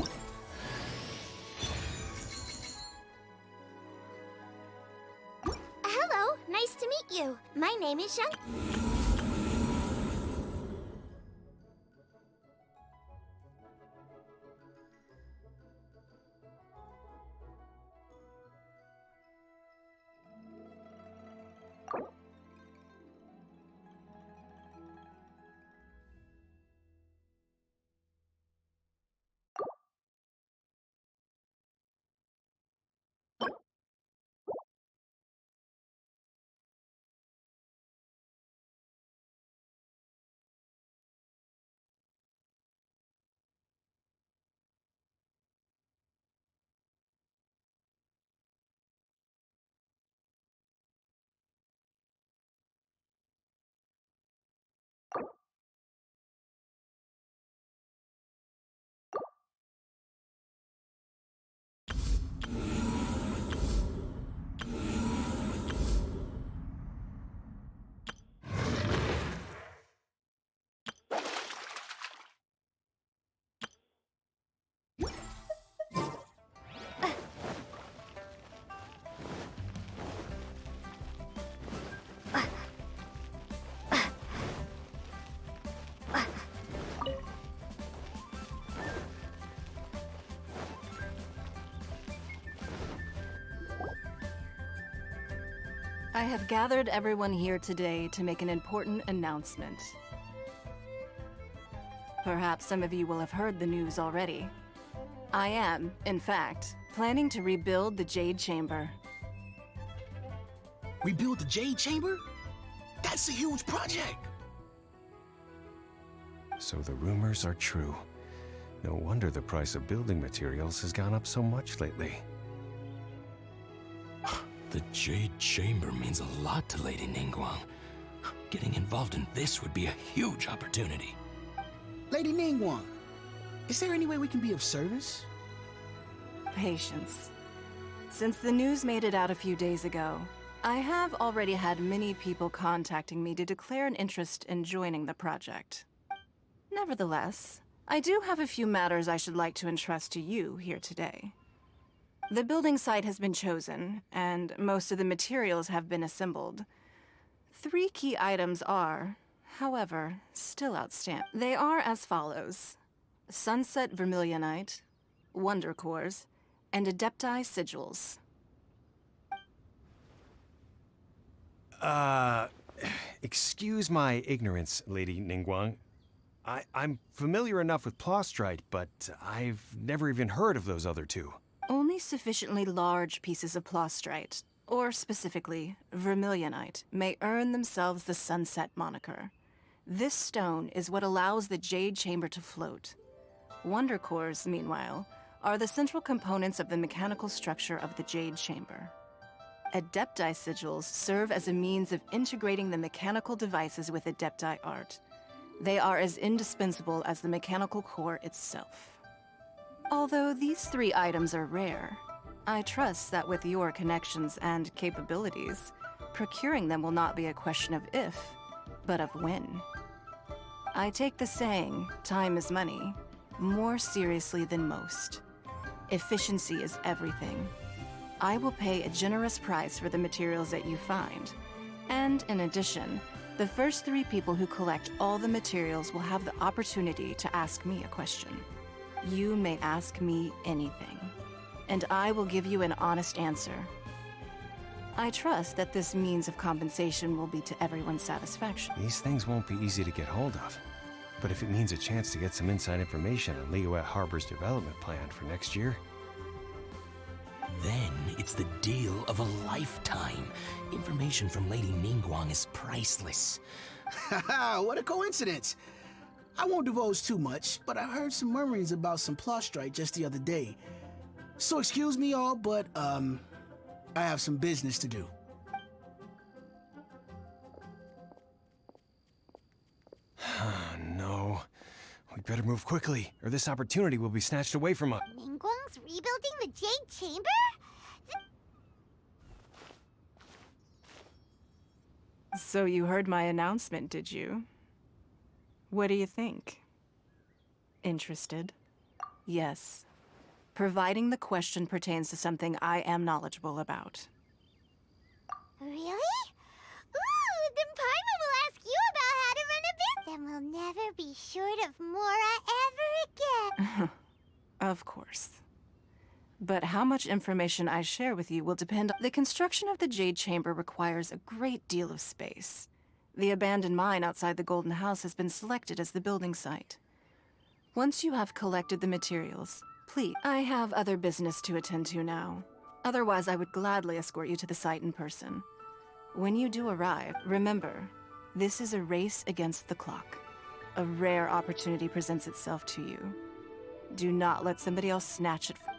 Hello, nice to meet you. My name is Xiang...
I have gathered everyone here today to make an important announcement. Perhaps some of you will have heard the news already. I am, in fact, planning to rebuild the Jade Chamber.
Rebuild the Jade Chamber? That's a huge project!
So the rumors are true. No wonder the price of building materials has gone up so much lately.
The Jade Chamber means a lot to Lady Ningguang. Getting involved in this would be a huge opportunity. Lady Ningguang, is there any way we can be of service?
Patience. Since the news made it out a few days ago, I have already had many people contacting me to declare an interest in joining the project. Nevertheless, I do have a few matters I should like to entrust to you here today. The building site has been chosen, and most of the materials have been assembled. 3 key items are, however, still outstanding. They are as follows: Sunset Vermilionite, Wonder Cores, and Adepti Sigils.
Excuse my ignorance, Lady Ningguang. I'm familiar enough with Plostrite, but I've never even heard of those other 2.
Only sufficiently large pieces of Plostrite, or specifically Vermilionite, may earn themselves the Sunset moniker. This stone is what allows the Jade Chamber to float. Wonder Cores, meanwhile, are the central components of the mechanical structure of the Jade Chamber. Adepti Sigils serve as a means of integrating the mechanical devices with Adepti art. They are as indispensable as the mechanical core itself. Although these 3 items are rare, I trust that with your connections and capabilities, procuring them will not be a question of if, but of when. I take the saying, time is money, more seriously than most. Efficiency is everything. I will pay a generous price for the materials that you find. And in addition, the first 3 people who collect all the materials will have the opportunity to ask me a question. You may ask me anything, and I will give you an honest answer. I trust that this means of compensation will be to everyone's satisfaction.
These things won't be easy to get hold of. But if it means a chance to get some inside information on Liyue Harbor's development plan for next year...
Then it's the deal of a lifetime. Information from Lady Ningguang is priceless. Haha, what a coincidence! I won't divulge too much, but I heard some murmurings about some Plostrite just the other day. So excuse me all, but I have some business to do.
No. We better move quickly, or this opportunity will be snatched away from us.
Ningguang's rebuilding the Jade Chamber?
So you heard my announcement, did you? What do you think? Interested? Yes. Providing the question pertains to something I am knowledgeable about.
Really? Ooh, then Paimon will ask you about how to run a business. Then we'll never be short of Mora ever again.
Of course. But how much information I share with you will depend on... The construction of the Jade Chamber requires a great deal of space. The abandoned mine outside the Golden House has been selected as the building site. Once you have collected the materials, please... I have other business to attend to now. Otherwise, I would gladly escort you to the site in person. When you do arrive, remember, this is a race against the clock. A rare opportunity presents itself to you. Do not let somebody else snatch it from...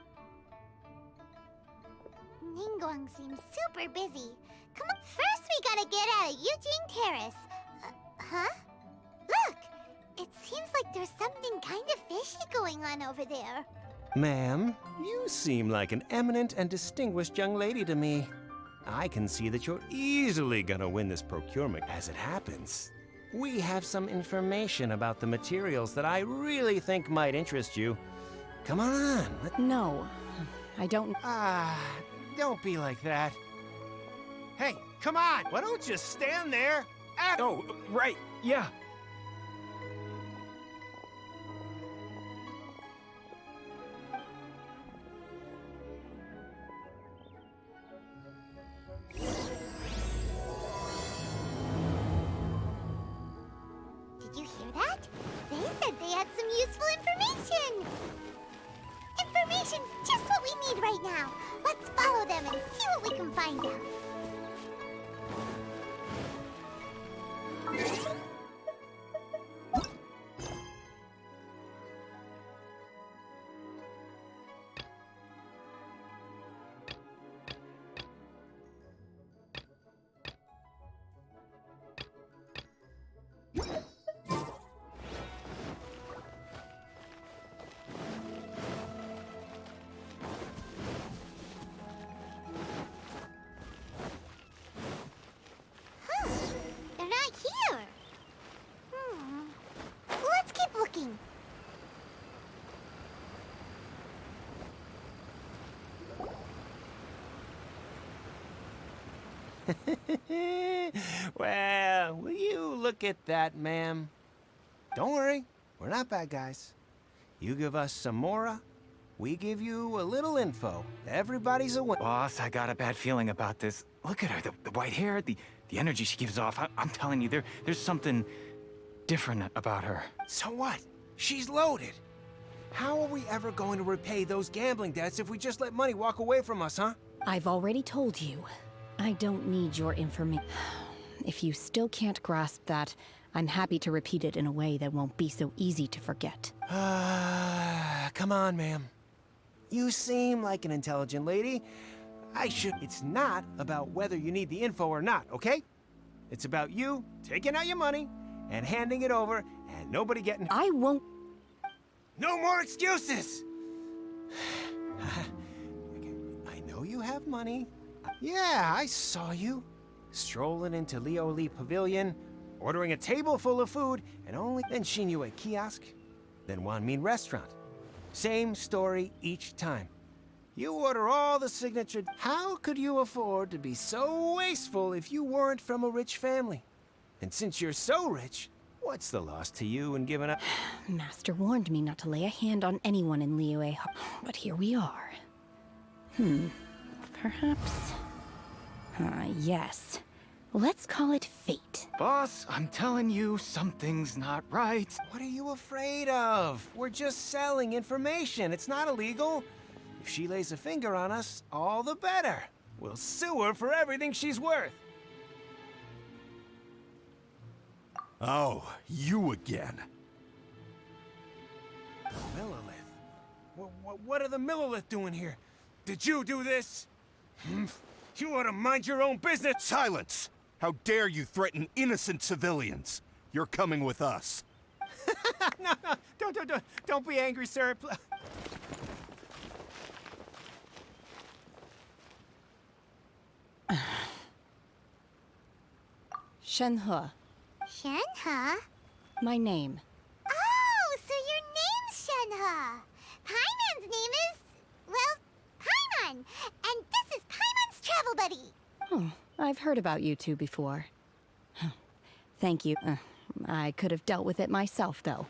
Ningguang seems super busy. Come on, first we gotta get out of Eugene Terrace. Huh? Look! It seems like there's something kind of fishy going on over there.
Ma'am, you seem like an eminent and distinguished young lady to me. I can see that you're easily gonna win this procurement. As it happens, we have some information about the materials that I really think might interest you. Come on,
No, I don't...
Don't be like that. Hey, come on! Why don't you stand there?
Oh, right, yeah.
can find out. They're not here. Let's keep looking.
Well, will you look at that, ma'am? Don't worry, we're not bad guys. You give us some mora, we give you a little info. Everybody's a winner.
Boss, I got a bad feeling about this. Look at her, the white hair, the energy she gives off. I'm telling you, there's something different about her.
So what? She's loaded. How are we ever going to repay those gambling debts if we just let money walk away from us, huh?
I've already told you. I don't need your information. If you still can't grasp that, I'm happy to repeat it in a way that won't be so easy to forget.
Come on, ma'am. You seem like an intelligent lady. It's not about whether you need the info or not, okay? It's about you taking out your money and handing it over and nobody getting...
I won't...
No more excuses! I know you have money. Yeah, I saw you. Strolling into Leo Lee Pavilion, ordering a table full of food, and then Shinyue kiosk, then Wanmin restaurant. Same story each time. You order all the signature... How could you afford to be so wasteful if you weren't from a rich family? And since you're so rich, what's the loss to you in giving up?
Master warned me not to lay a hand on anyone in Liyue, but here we are. Perhaps... yes. Let's call it fate.
Boss, I'm telling you, something's not right.
What are you afraid of? We're just selling information. It's not illegal. If she lays a finger on us, all the better. We'll sue her for everything she's worth.
Oh, you again.
Millilith? What are the Millilith doing here? Did you do this? You ought to mind your own business!
Silence! How dare you threaten innocent civilians? You're coming with us.
No, don't be angry, sir.
Shenhe.
Shenhe?
My name.
Oh, so your name's Shenhe. Paimon's name is... well, Paimon. And this is Paimon's travel buddy.
Oh, I've heard about you two before. Thank you. I could have dealt with it myself, though.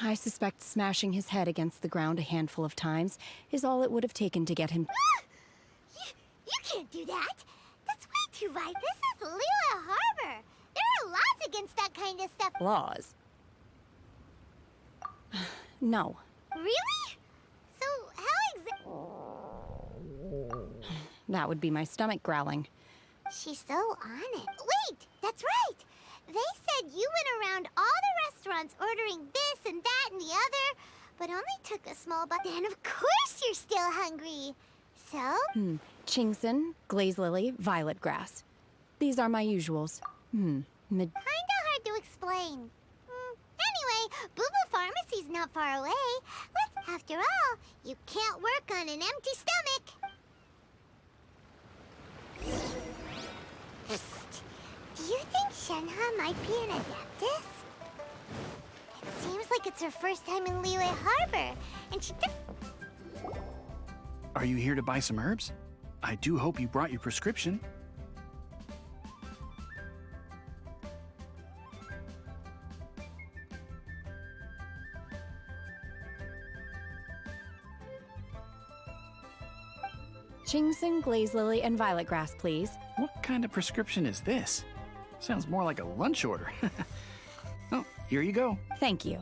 I suspect smashing his head against the ground a handful of times is all it would have taken to get him...
You can't do that. That's way too right. This is Liyue Harbor. There are laws against that kind of stuff.
Laws? No.
Really? So how
That would be my stomach growling.
She's so on it. Wait, that's right. They said you went around all the restaurants ordering this and that and the other, but only took a small bite. Then of course you're still hungry. So?
Chingson, glaze lily, violet grass. These are my usuals.
Kinda hard to explain. Anyway, Boo Boo Pharmacy's not far away. After all, you can't work on an empty stomach. Psst. Do you think Shenhe might be an adeptus? It seems like it's her first time in Liyue Harbor, and she...
Are you here to buy some herbs? I do hope you brought your prescription.
Chingson, glaze lily, and violet grass, please.
What kind of prescription is this? Sounds more like a lunch order. Oh, here you go.
Thank you.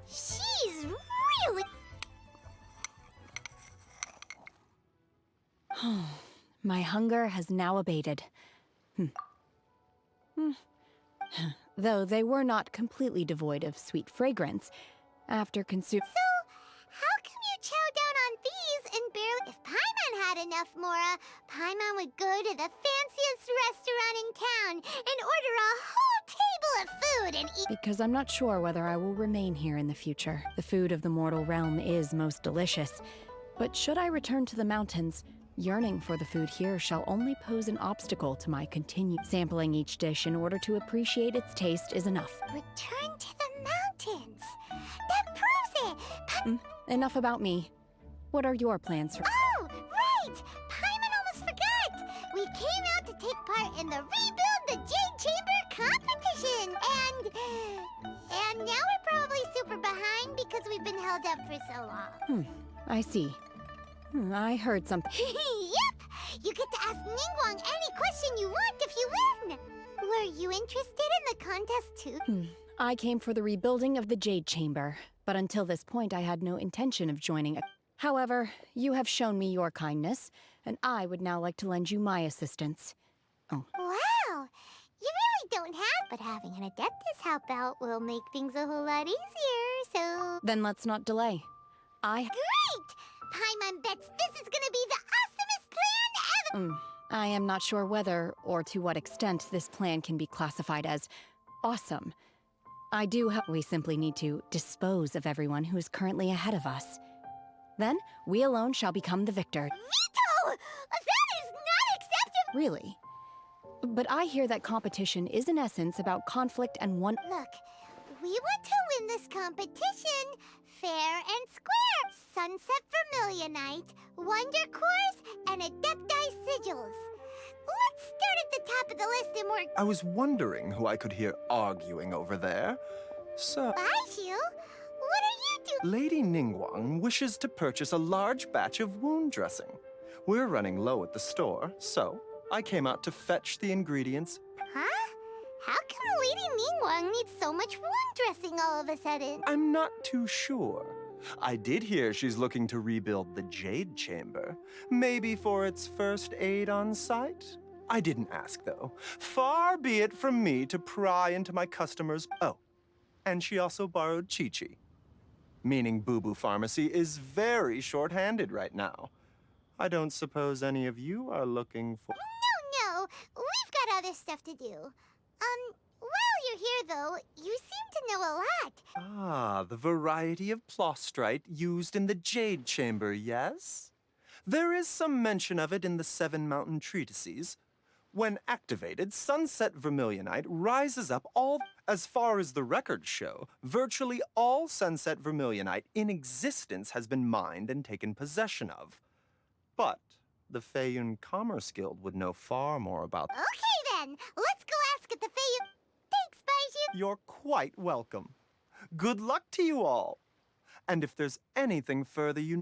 She's really...
My hunger has now abated. Though they were not completely devoid of sweet fragrance. After consuming...
So, how come you chow down on these and barely... If Paimon had enough, Mora, Paimon would go to the fanciest restaurant in town and order a whole table of food and eat...
Because I'm not sure whether I will remain here in the future. The food of the mortal realm is most delicious. But should I return to the mountains, yearning for the food here shall only pose an obstacle to my continued sampling each dish in order to appreciate its taste is enough.
Return to the mountains. That proves it.
Enough about me. What are your plans for...
Oh, right! Paimon almost forgot! We came out to take part in the Rebuild the Jade Chamber competition! And now we're probably super behind because we've been held up for so long.
I see. I heard something.
Yep! You get to ask Ningguang any question you want if you win! Were you interested in the contest too?
I came for the rebuilding of the Jade Chamber, but until this point I had no intention of joining a... However, you have shown me your kindness, and I would now like to lend you my assistance. Oh.
Wow! You really don't have, but having an Adeptus help out will make things a whole lot easier, so...
Then let's not delay.
Great! Paimon bets this is gonna be the awesomest plan ever!
I am not sure whether, or to what extent, this plan can be classified as awesome. I do we simply need to dispose of everyone who is currently ahead of us. Then, we alone shall become the victor.
Veto! That is not acceptable!
Really? But I hear that competition is in essence about conflict and one...
Look, we want to win this competition fair and square. Sunset Vermilionite, Wonder Cores, and Adepti Sigils. Let's start at the top of the list and work...
I was wondering who I could hear arguing over there. So...
Baizhu, what are you doing?
Lady Ningguang wishes to purchase a large batch of wound dressing. We're running low at the store, so I came out to fetch the ingredients.
Huh? How come Lady Ningguang needs so much wound dressing all of a sudden?
I'm not too sure. I did hear she's looking to rebuild the Jade Chamber. Maybe for its first aid on site? I didn't ask, though. Far be it from me to pry into my customers'... Oh, and she also borrowed Chi-Chi. Meaning Boo Boo Pharmacy is very short-handed right now. I don't suppose any of you are looking for...
No, we've got other stuff to do. While you're here, though, you seem to know a lot.
Ah, the variety of plostrite used in the Jade Chamber, yes? There is some mention of it in the Seven Mountain Treatises. When activated, Sunset Vermilionite rises up all... As far as the records show, virtually all Sunset Vermilionite in existence has been mined and taken possession of. But the Feiyun Commerce Guild would know far more about...
Okay, then. Let's go ask at the Feiyun... Thanks, Baizhu.
You're quite welcome. Good luck to you all. And if there's anything further you...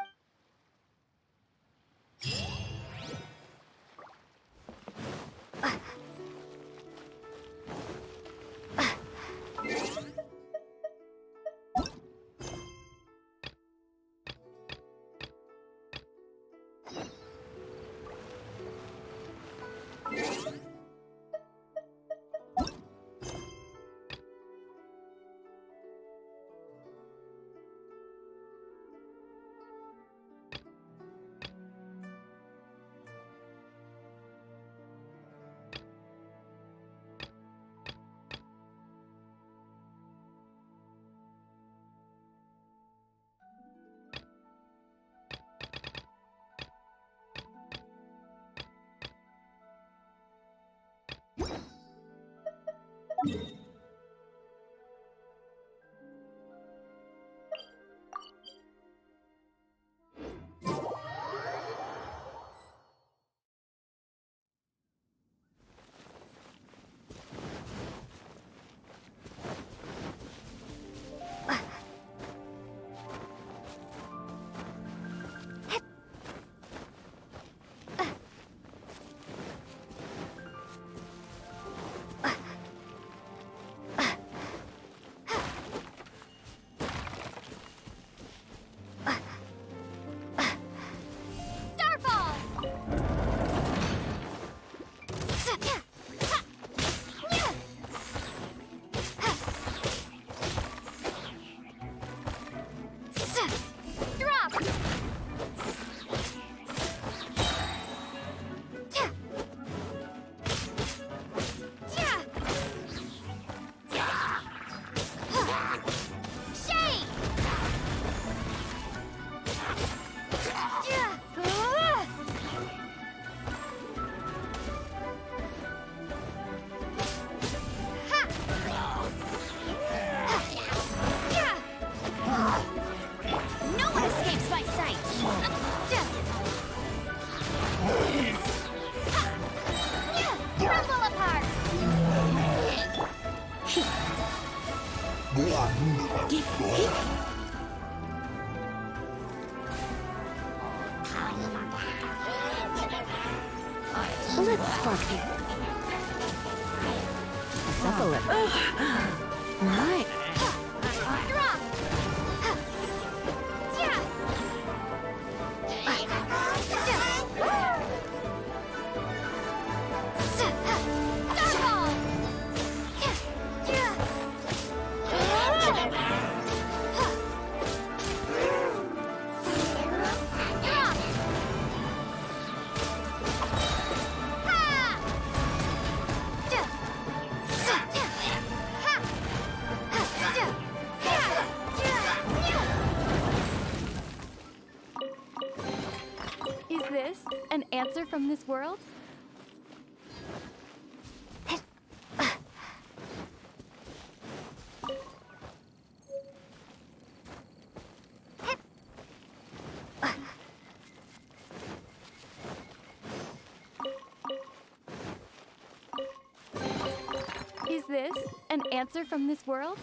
Let's spark this up a little. Right.
Is this an answer from this world? Is this an answer from this world?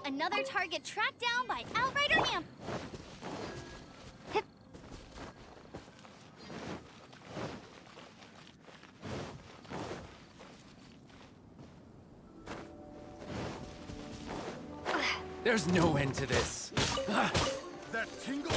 Another target tracked down by Outrider Amp.
There's no end to this.
That tingle?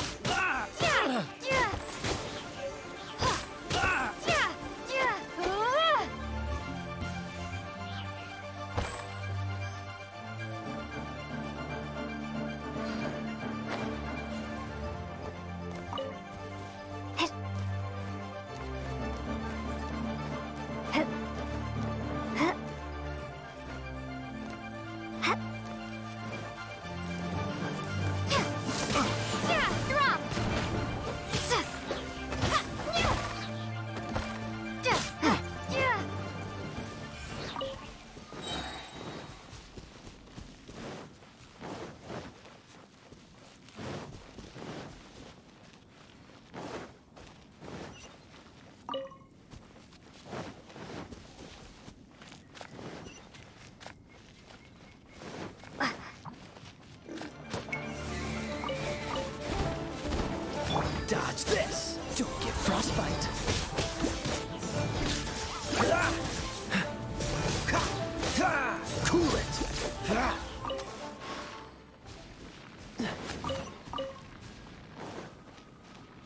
frostbite.
Cool it.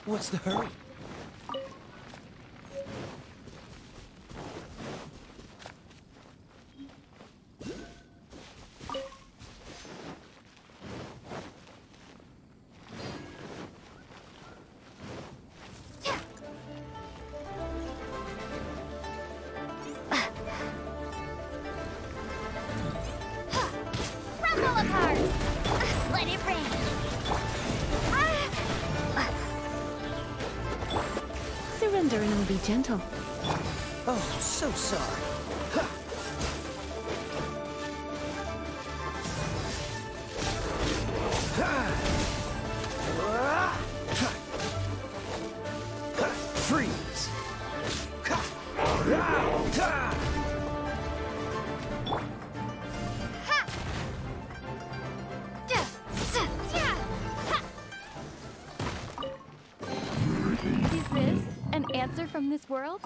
What's the hurry?
Crumble apart! Let it rain!
Surrender and I'll be gentle.
Oh, so sorry.
Freeze.
Is this an answer from this world?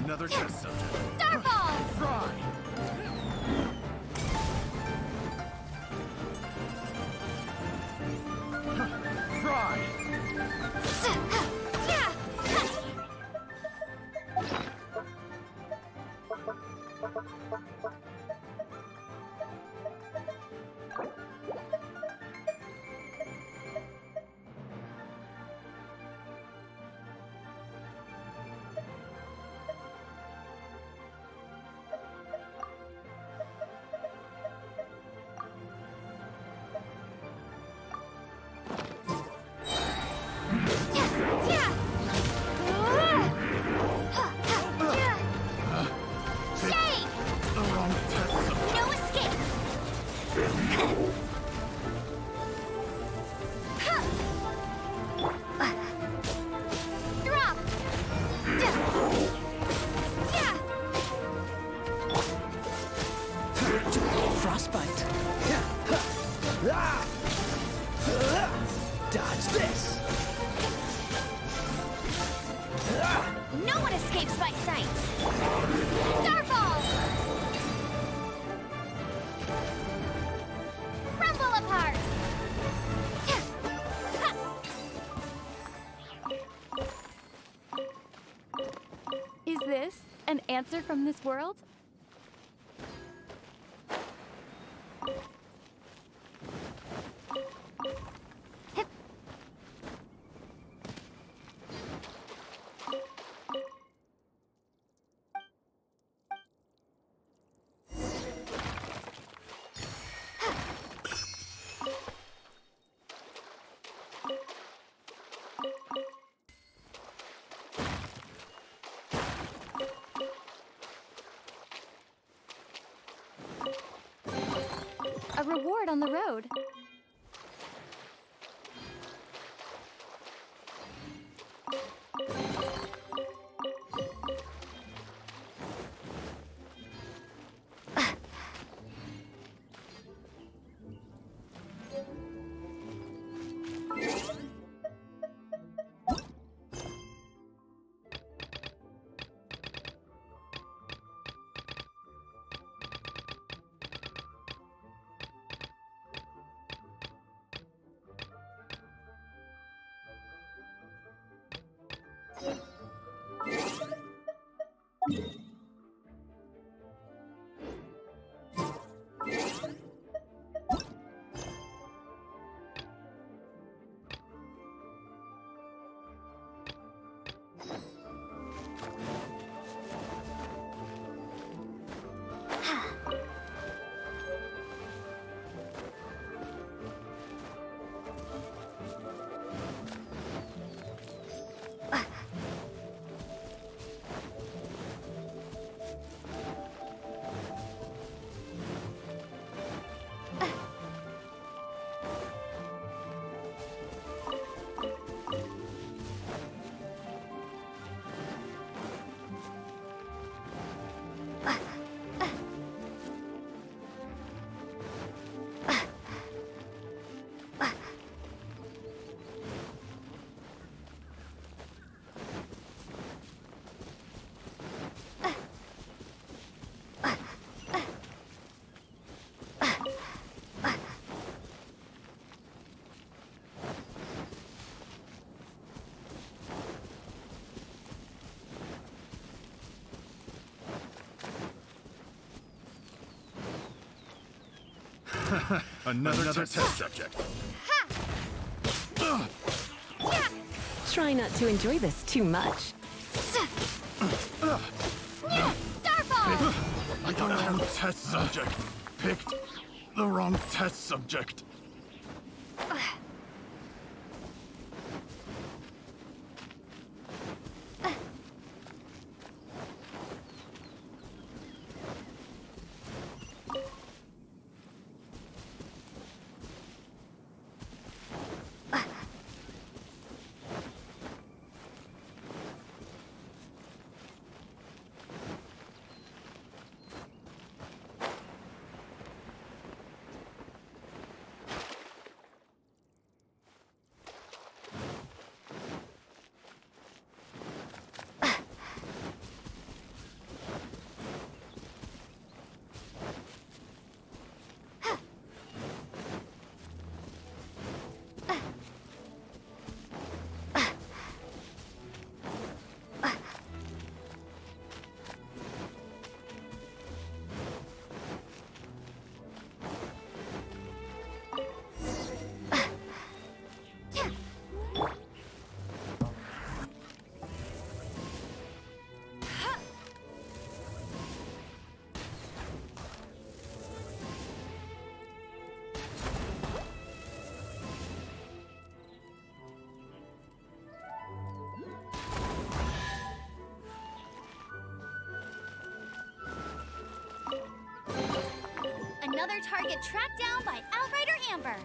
Another test subject.
Starball!
Fry! Fry!
No escape! Drop!
Frostbite. Dodge this.
No one escapes my sight! Starball! Crumble apart!
Is this an answer from this world? A reward on the road.
Another test subject.
Try not to enjoy this too much.
Starfall!
I got the wrong test subject. Picked the wrong test subject.
Another target tracked down by Outrider Amber.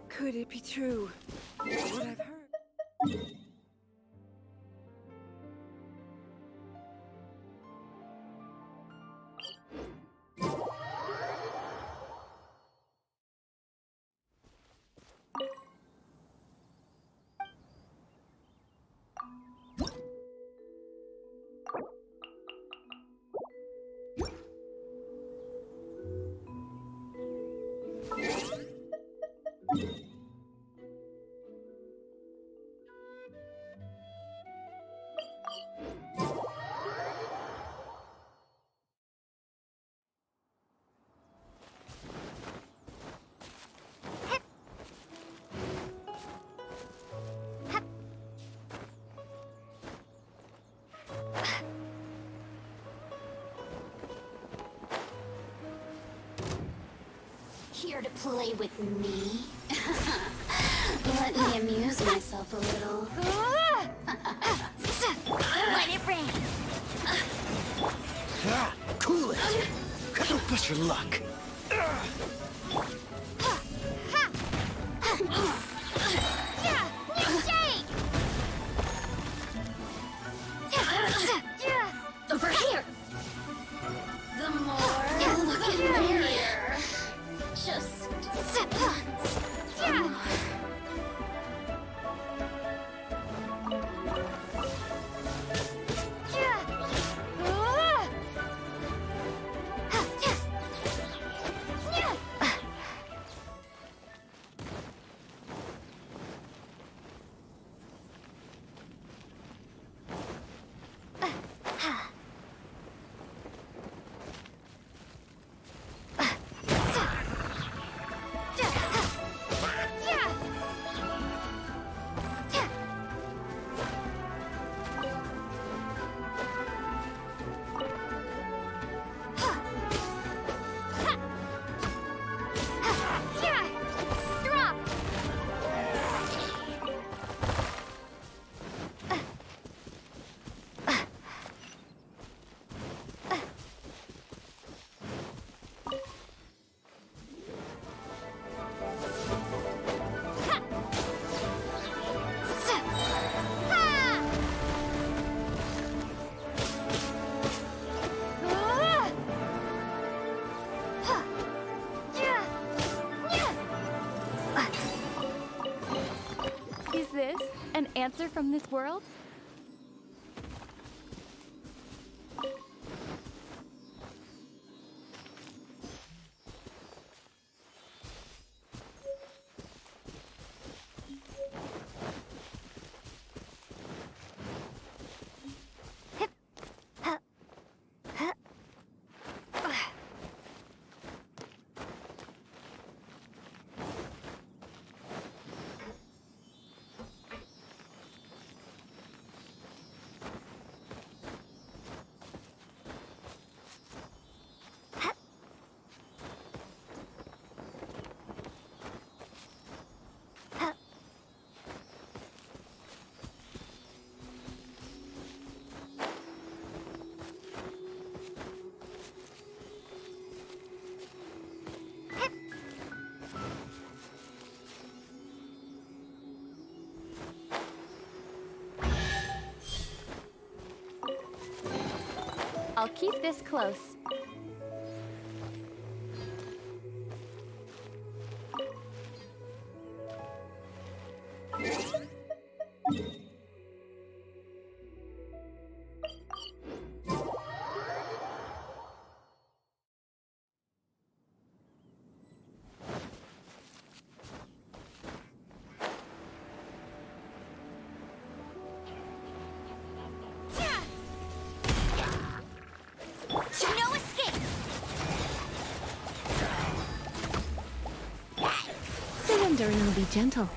Could it be true? What I've heard.
Here to play with me? Let me amuse myself a little.
Let it rain.
Cool it. Don't push your luck.
Over here.
answer from this world? I'll keep this close.
No escape!
Surrendering will be gentle.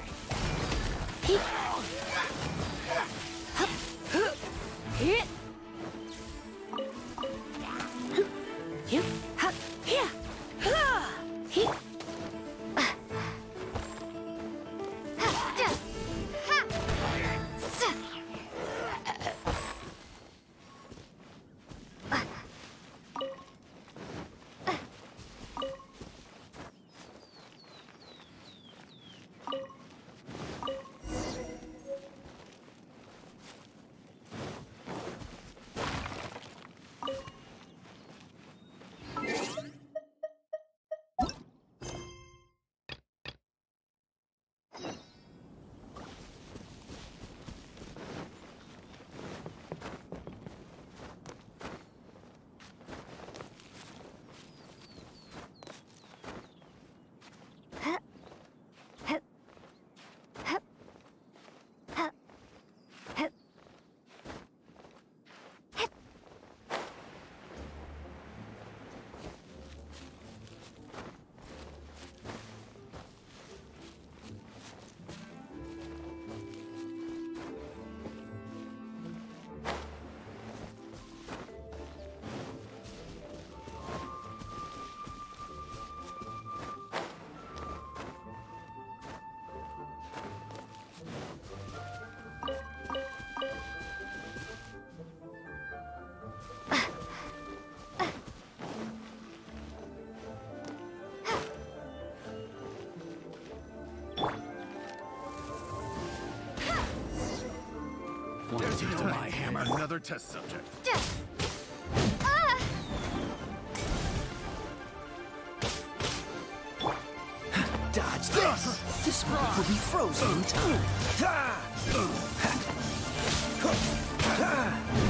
There's my hammer. Another test subject.
Dodge this! This move will be frozen in time.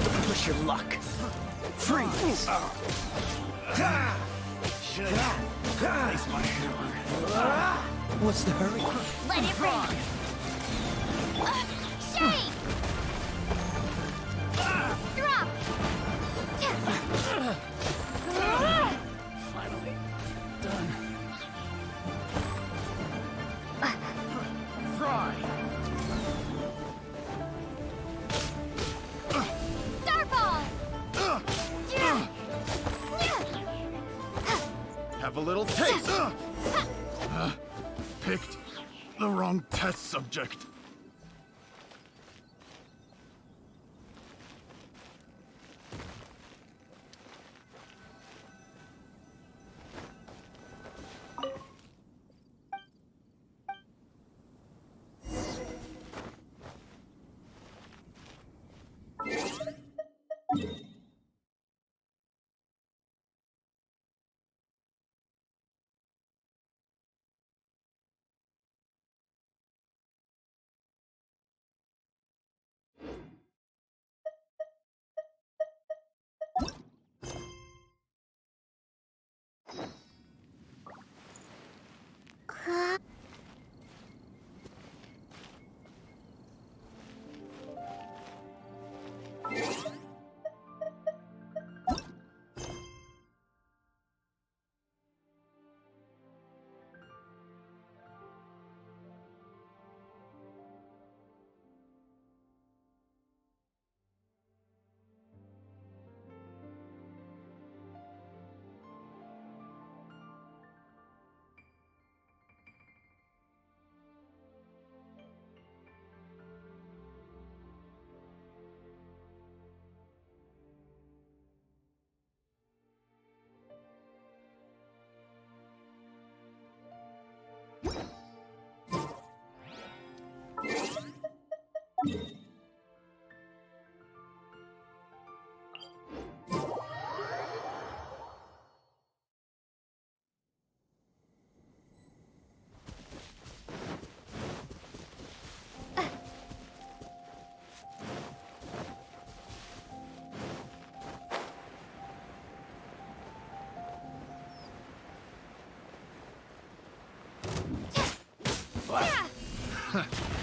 Don't push your luck. Freeze!
Should place my hammer.
What's the hurry?
Let it rain! Shame! Drop!
Finally done. Fry!
Starball!
Have a little taste. Picked the wrong test subject.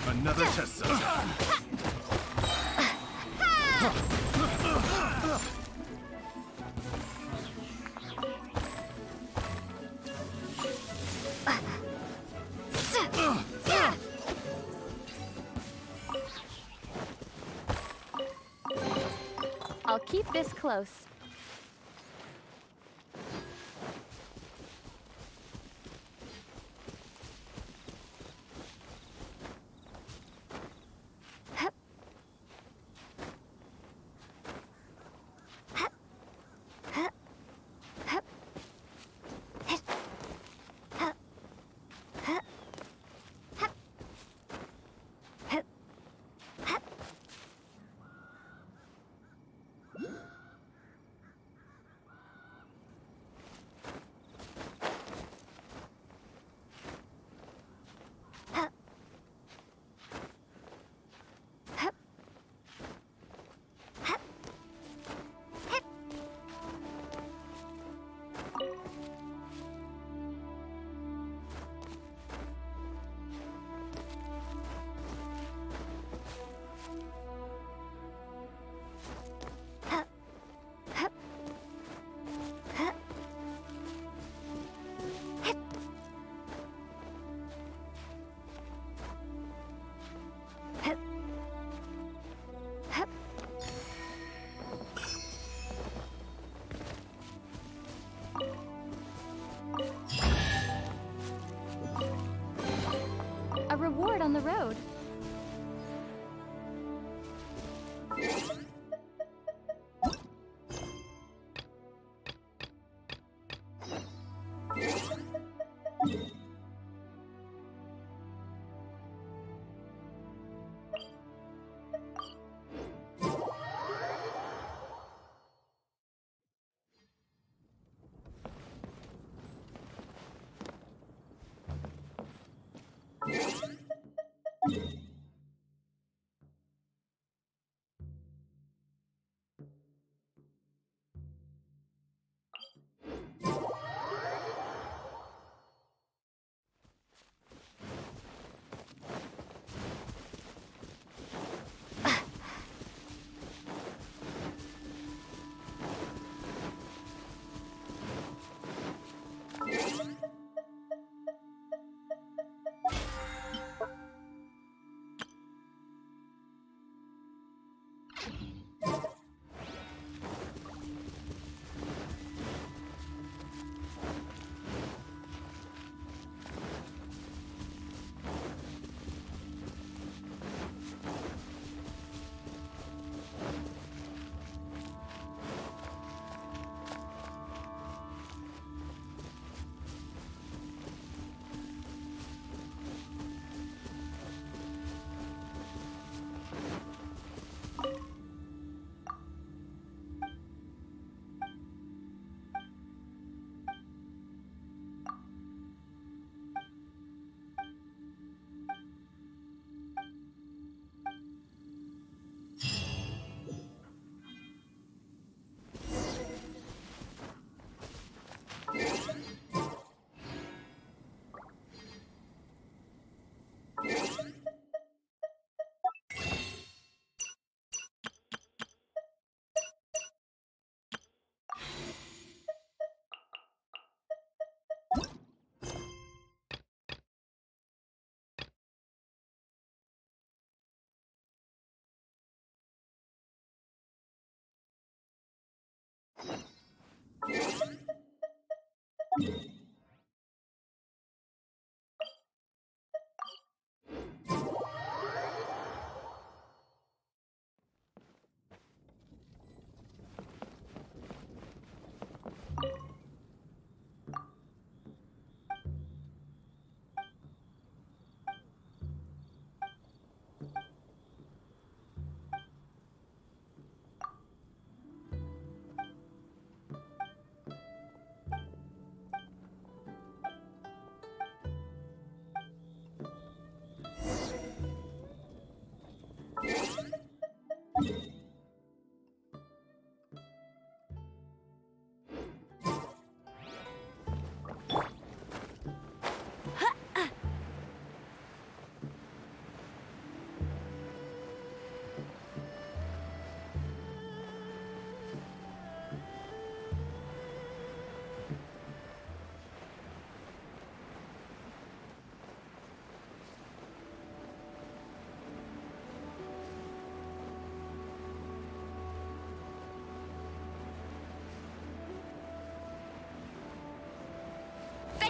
Another test subject.
I'll keep this close. A reward on the road.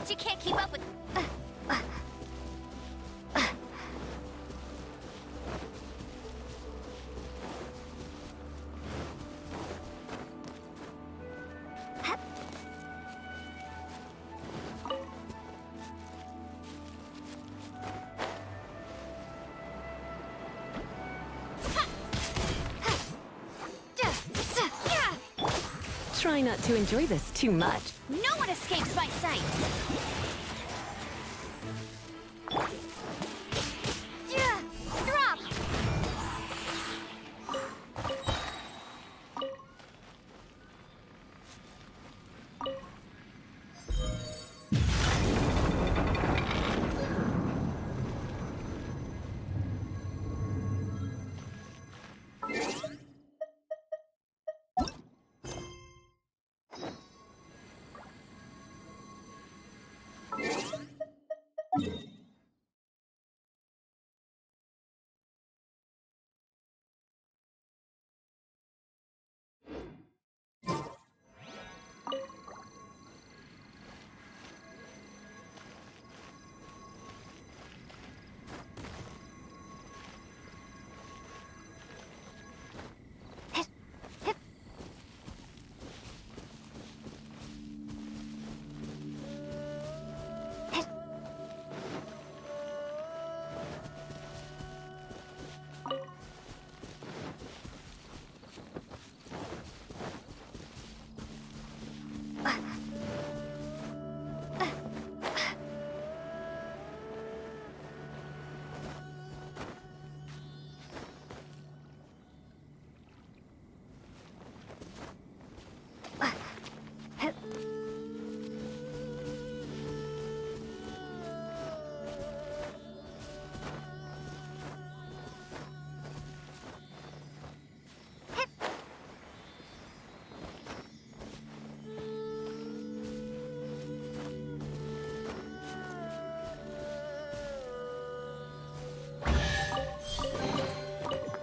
She can't keep up with...
Try not to enjoy this too much.
No one escapes my sight! Drop!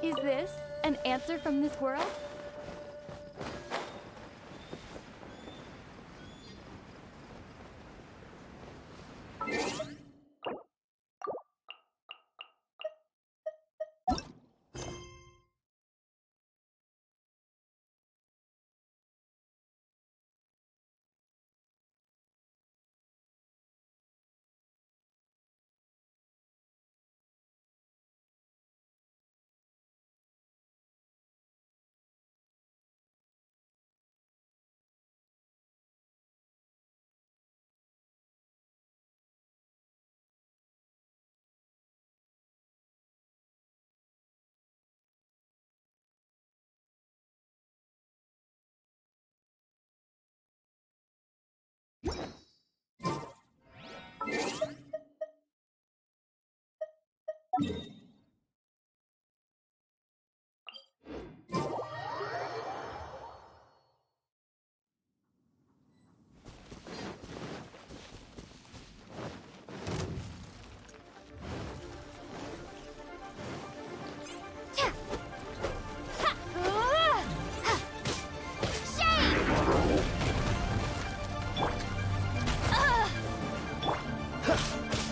Is this an answer from this world?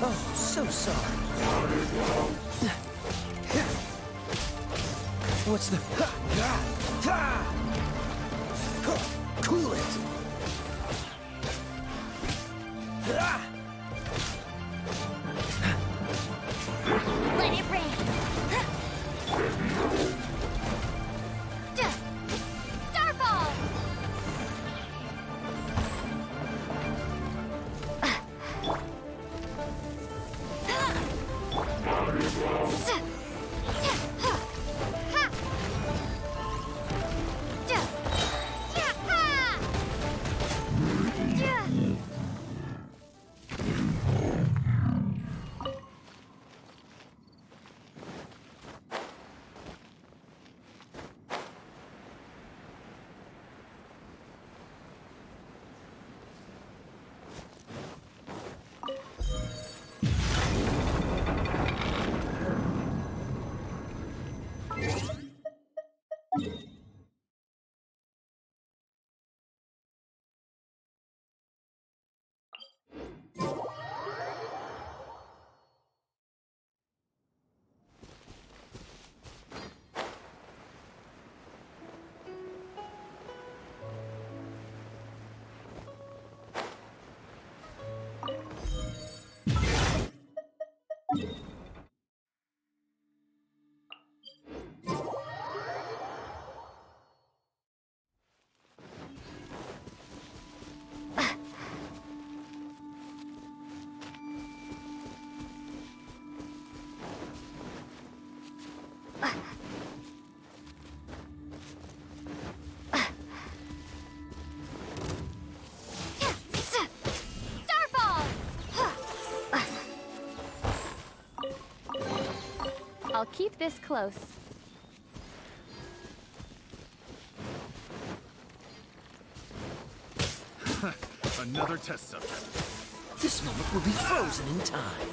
Oh, so sorry. What's the... Cool it!
Let it rain! Starball!
I'll keep this close.
Another test subject.
This moment will be frozen in time.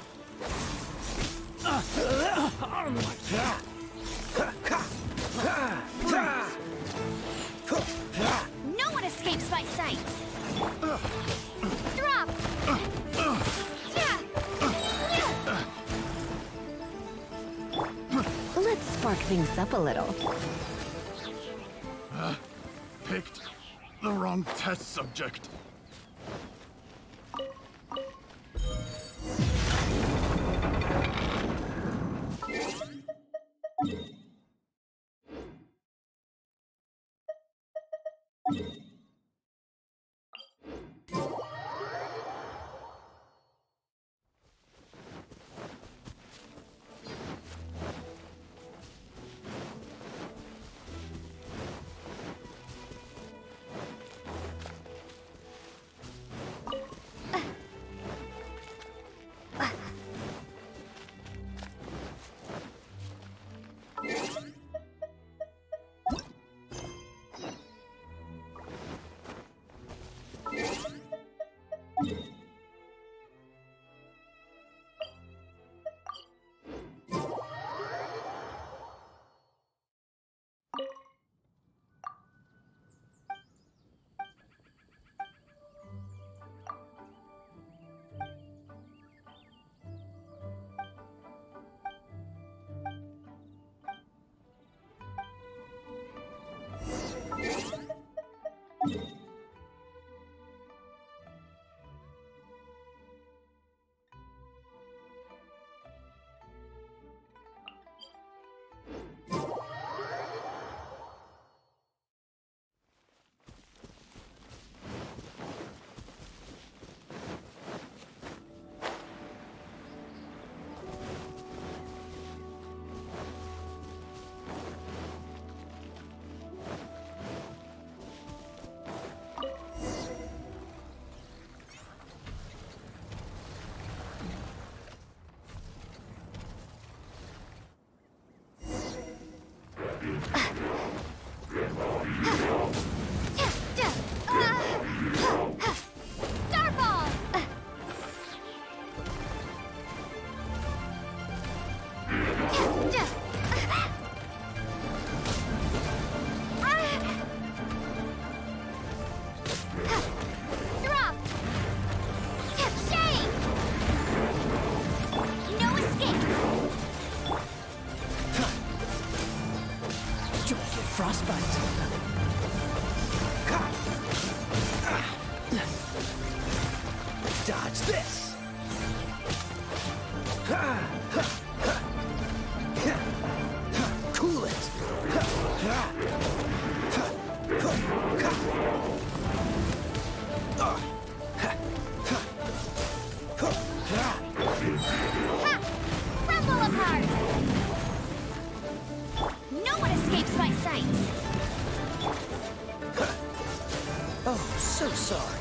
No one escapes my sights! Drop!
Let's spark things up a little.
Picked the wrong test subject.
Dodge this! Cool it!
Crumble apart! No one escapes my sights!
Oh, so sorry.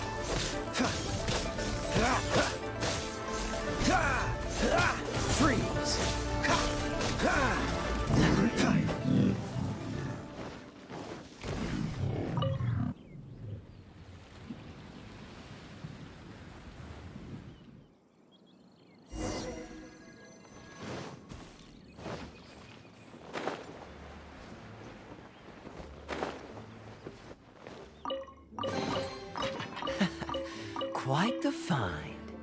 Freeze! Quite the find.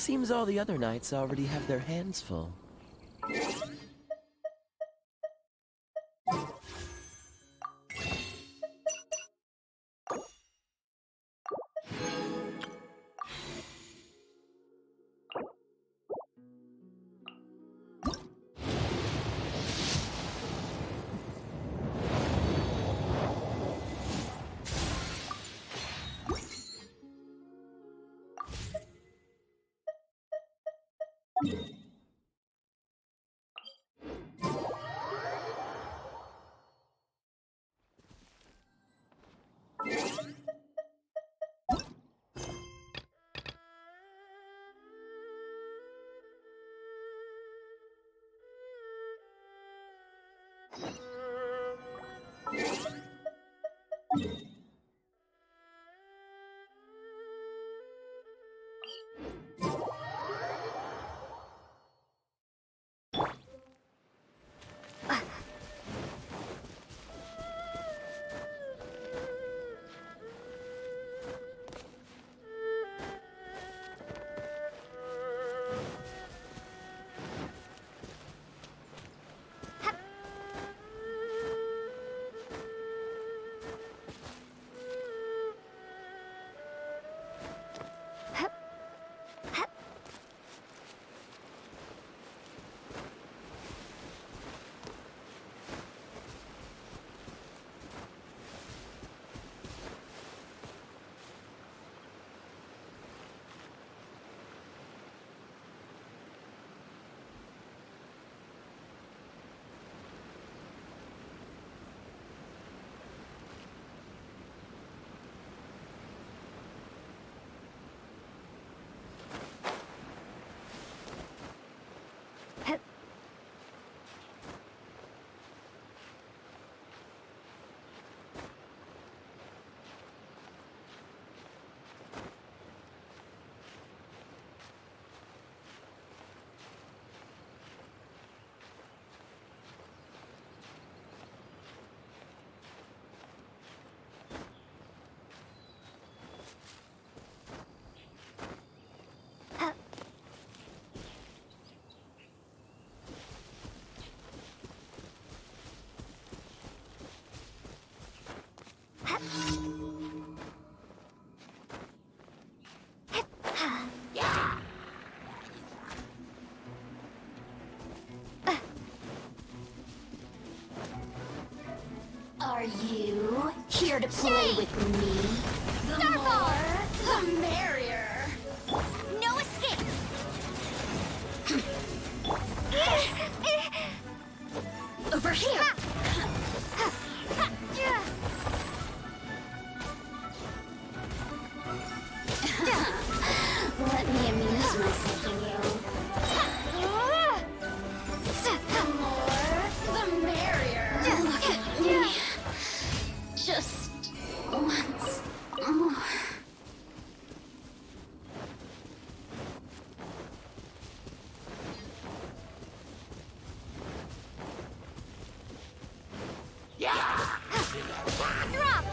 Seems all the other knights already have their hands full.
Are you here to play with me? The more, the merrier.
No escape!
Over here. Let me amuse myself in you. The more, the merrier. Look at me. Just once more.
Drop!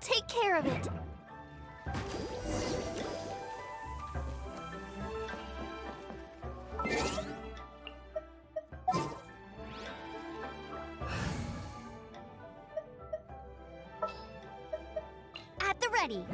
take care of it. At the ready.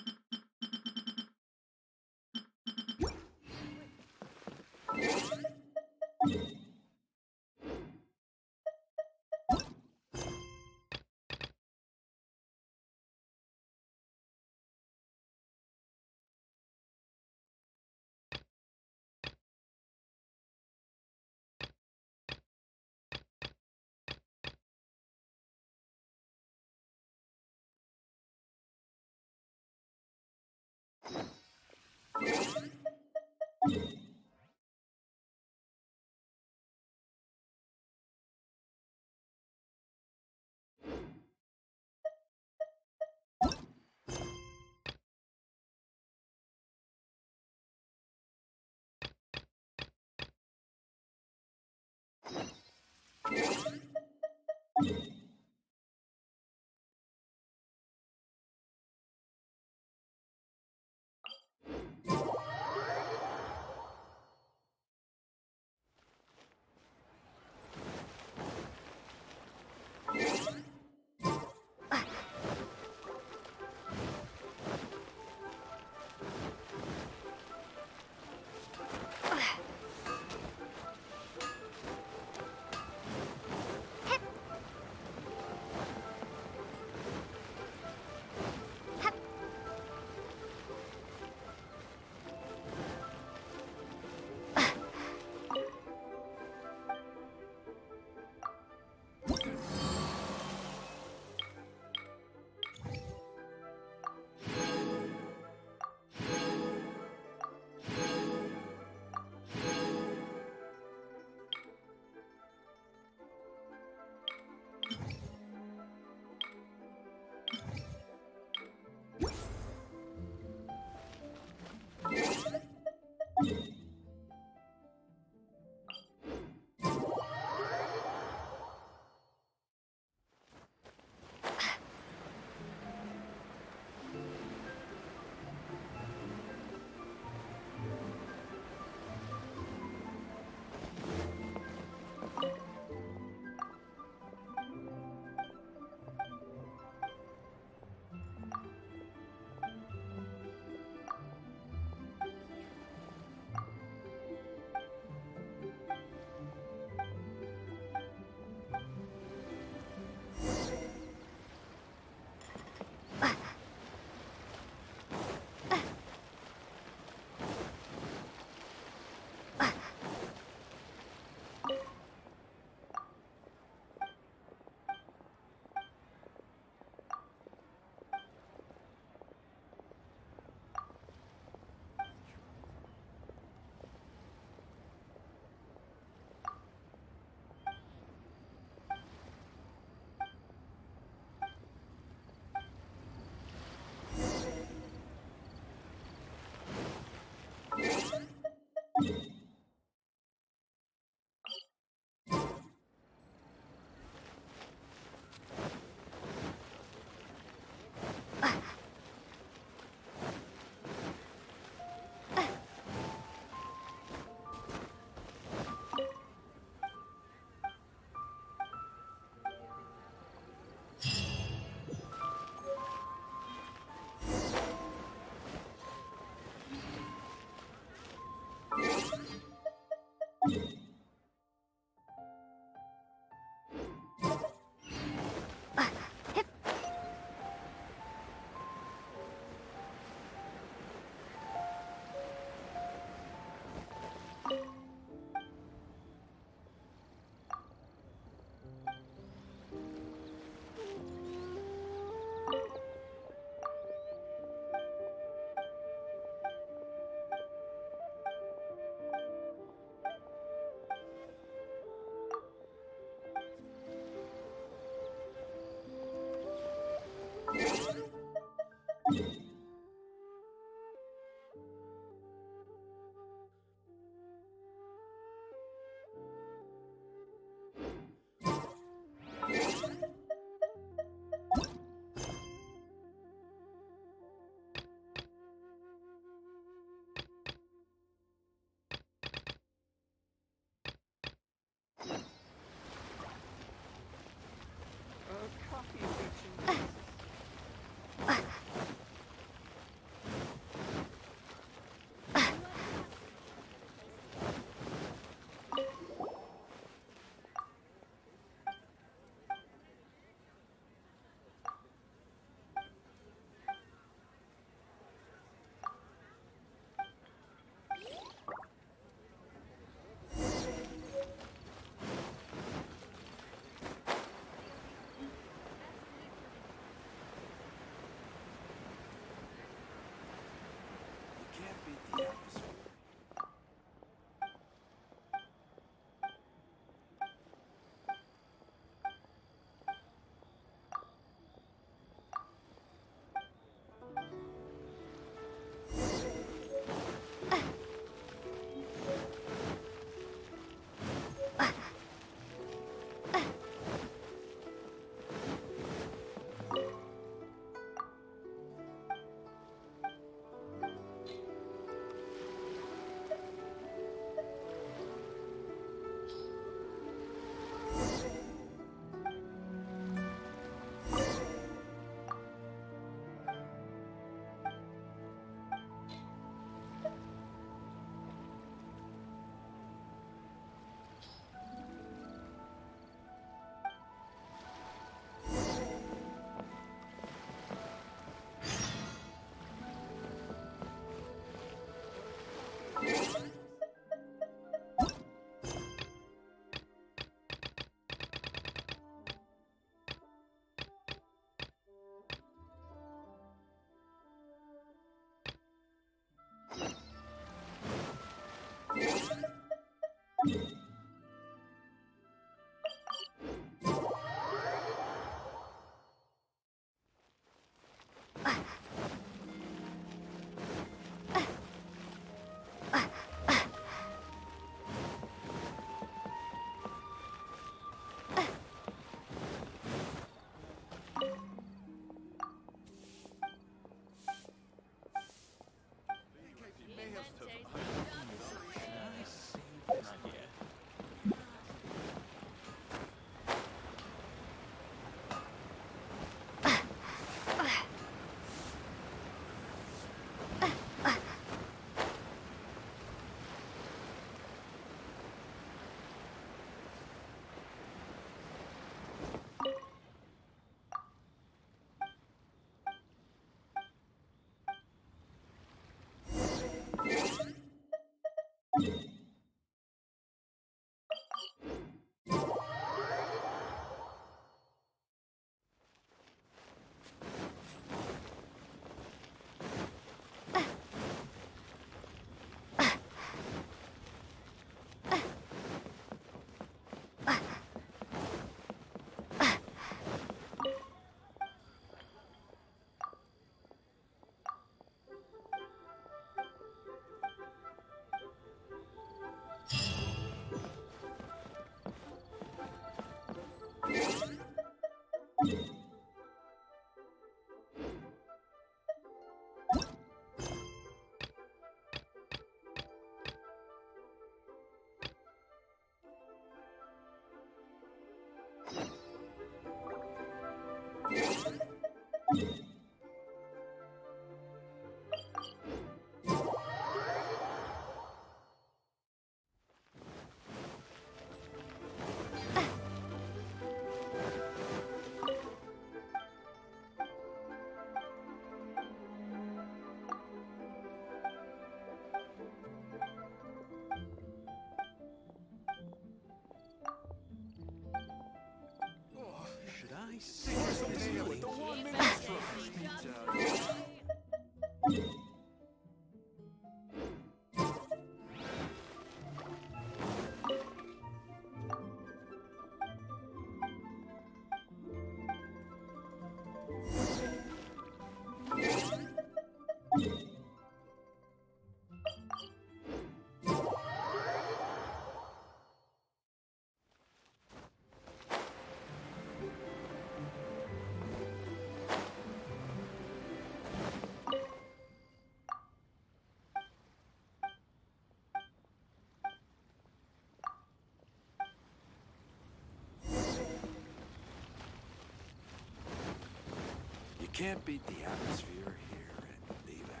You can't beat the atmosphere here at Diva.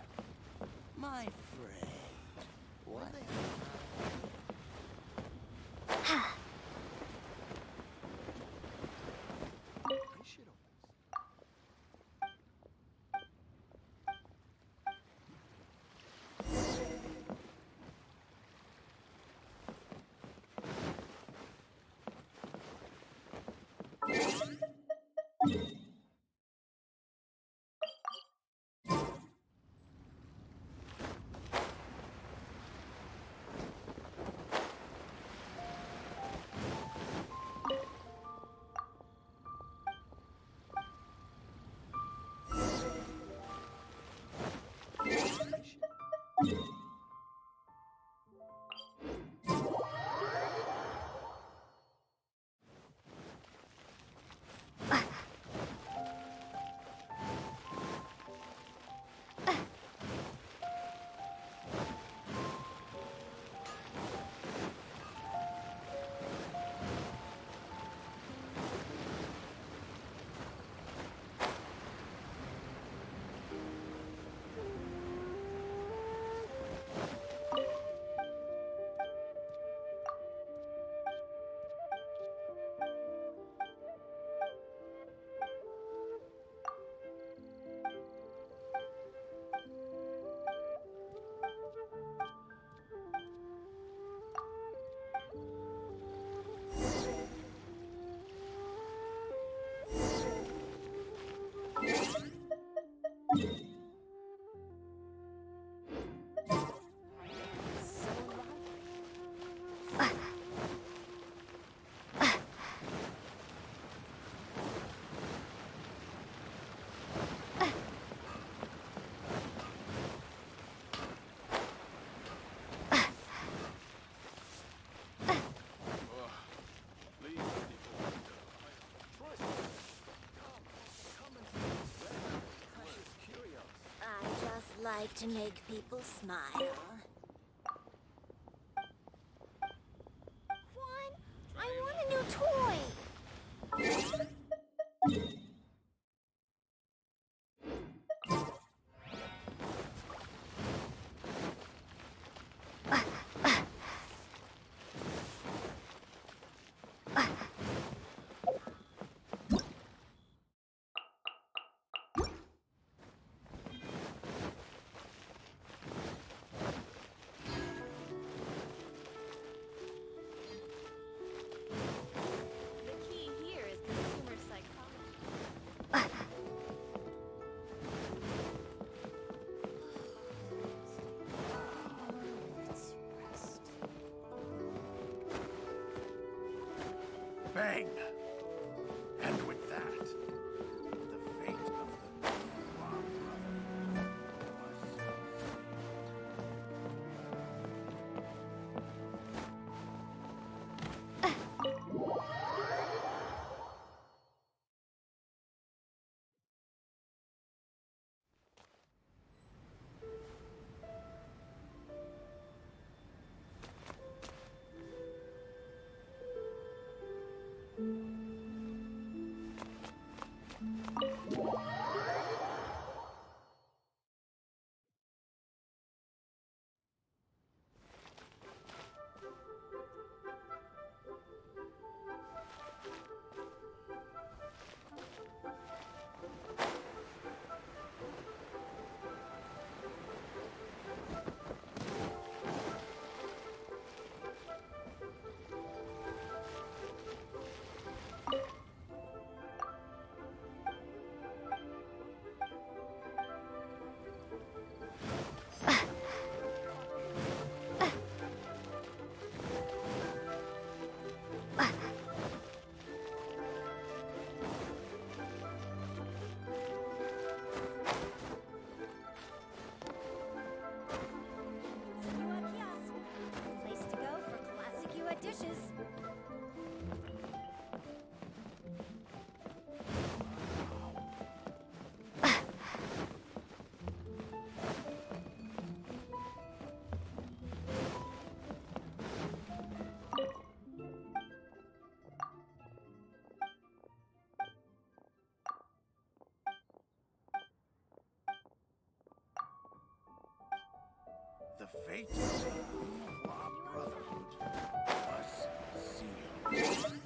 My friend. What?
Like to make people smile. Juan, I want a new toy!
Bang! And with that, the fate of the Ningguang brother fate of the Brotherhood. Us see you.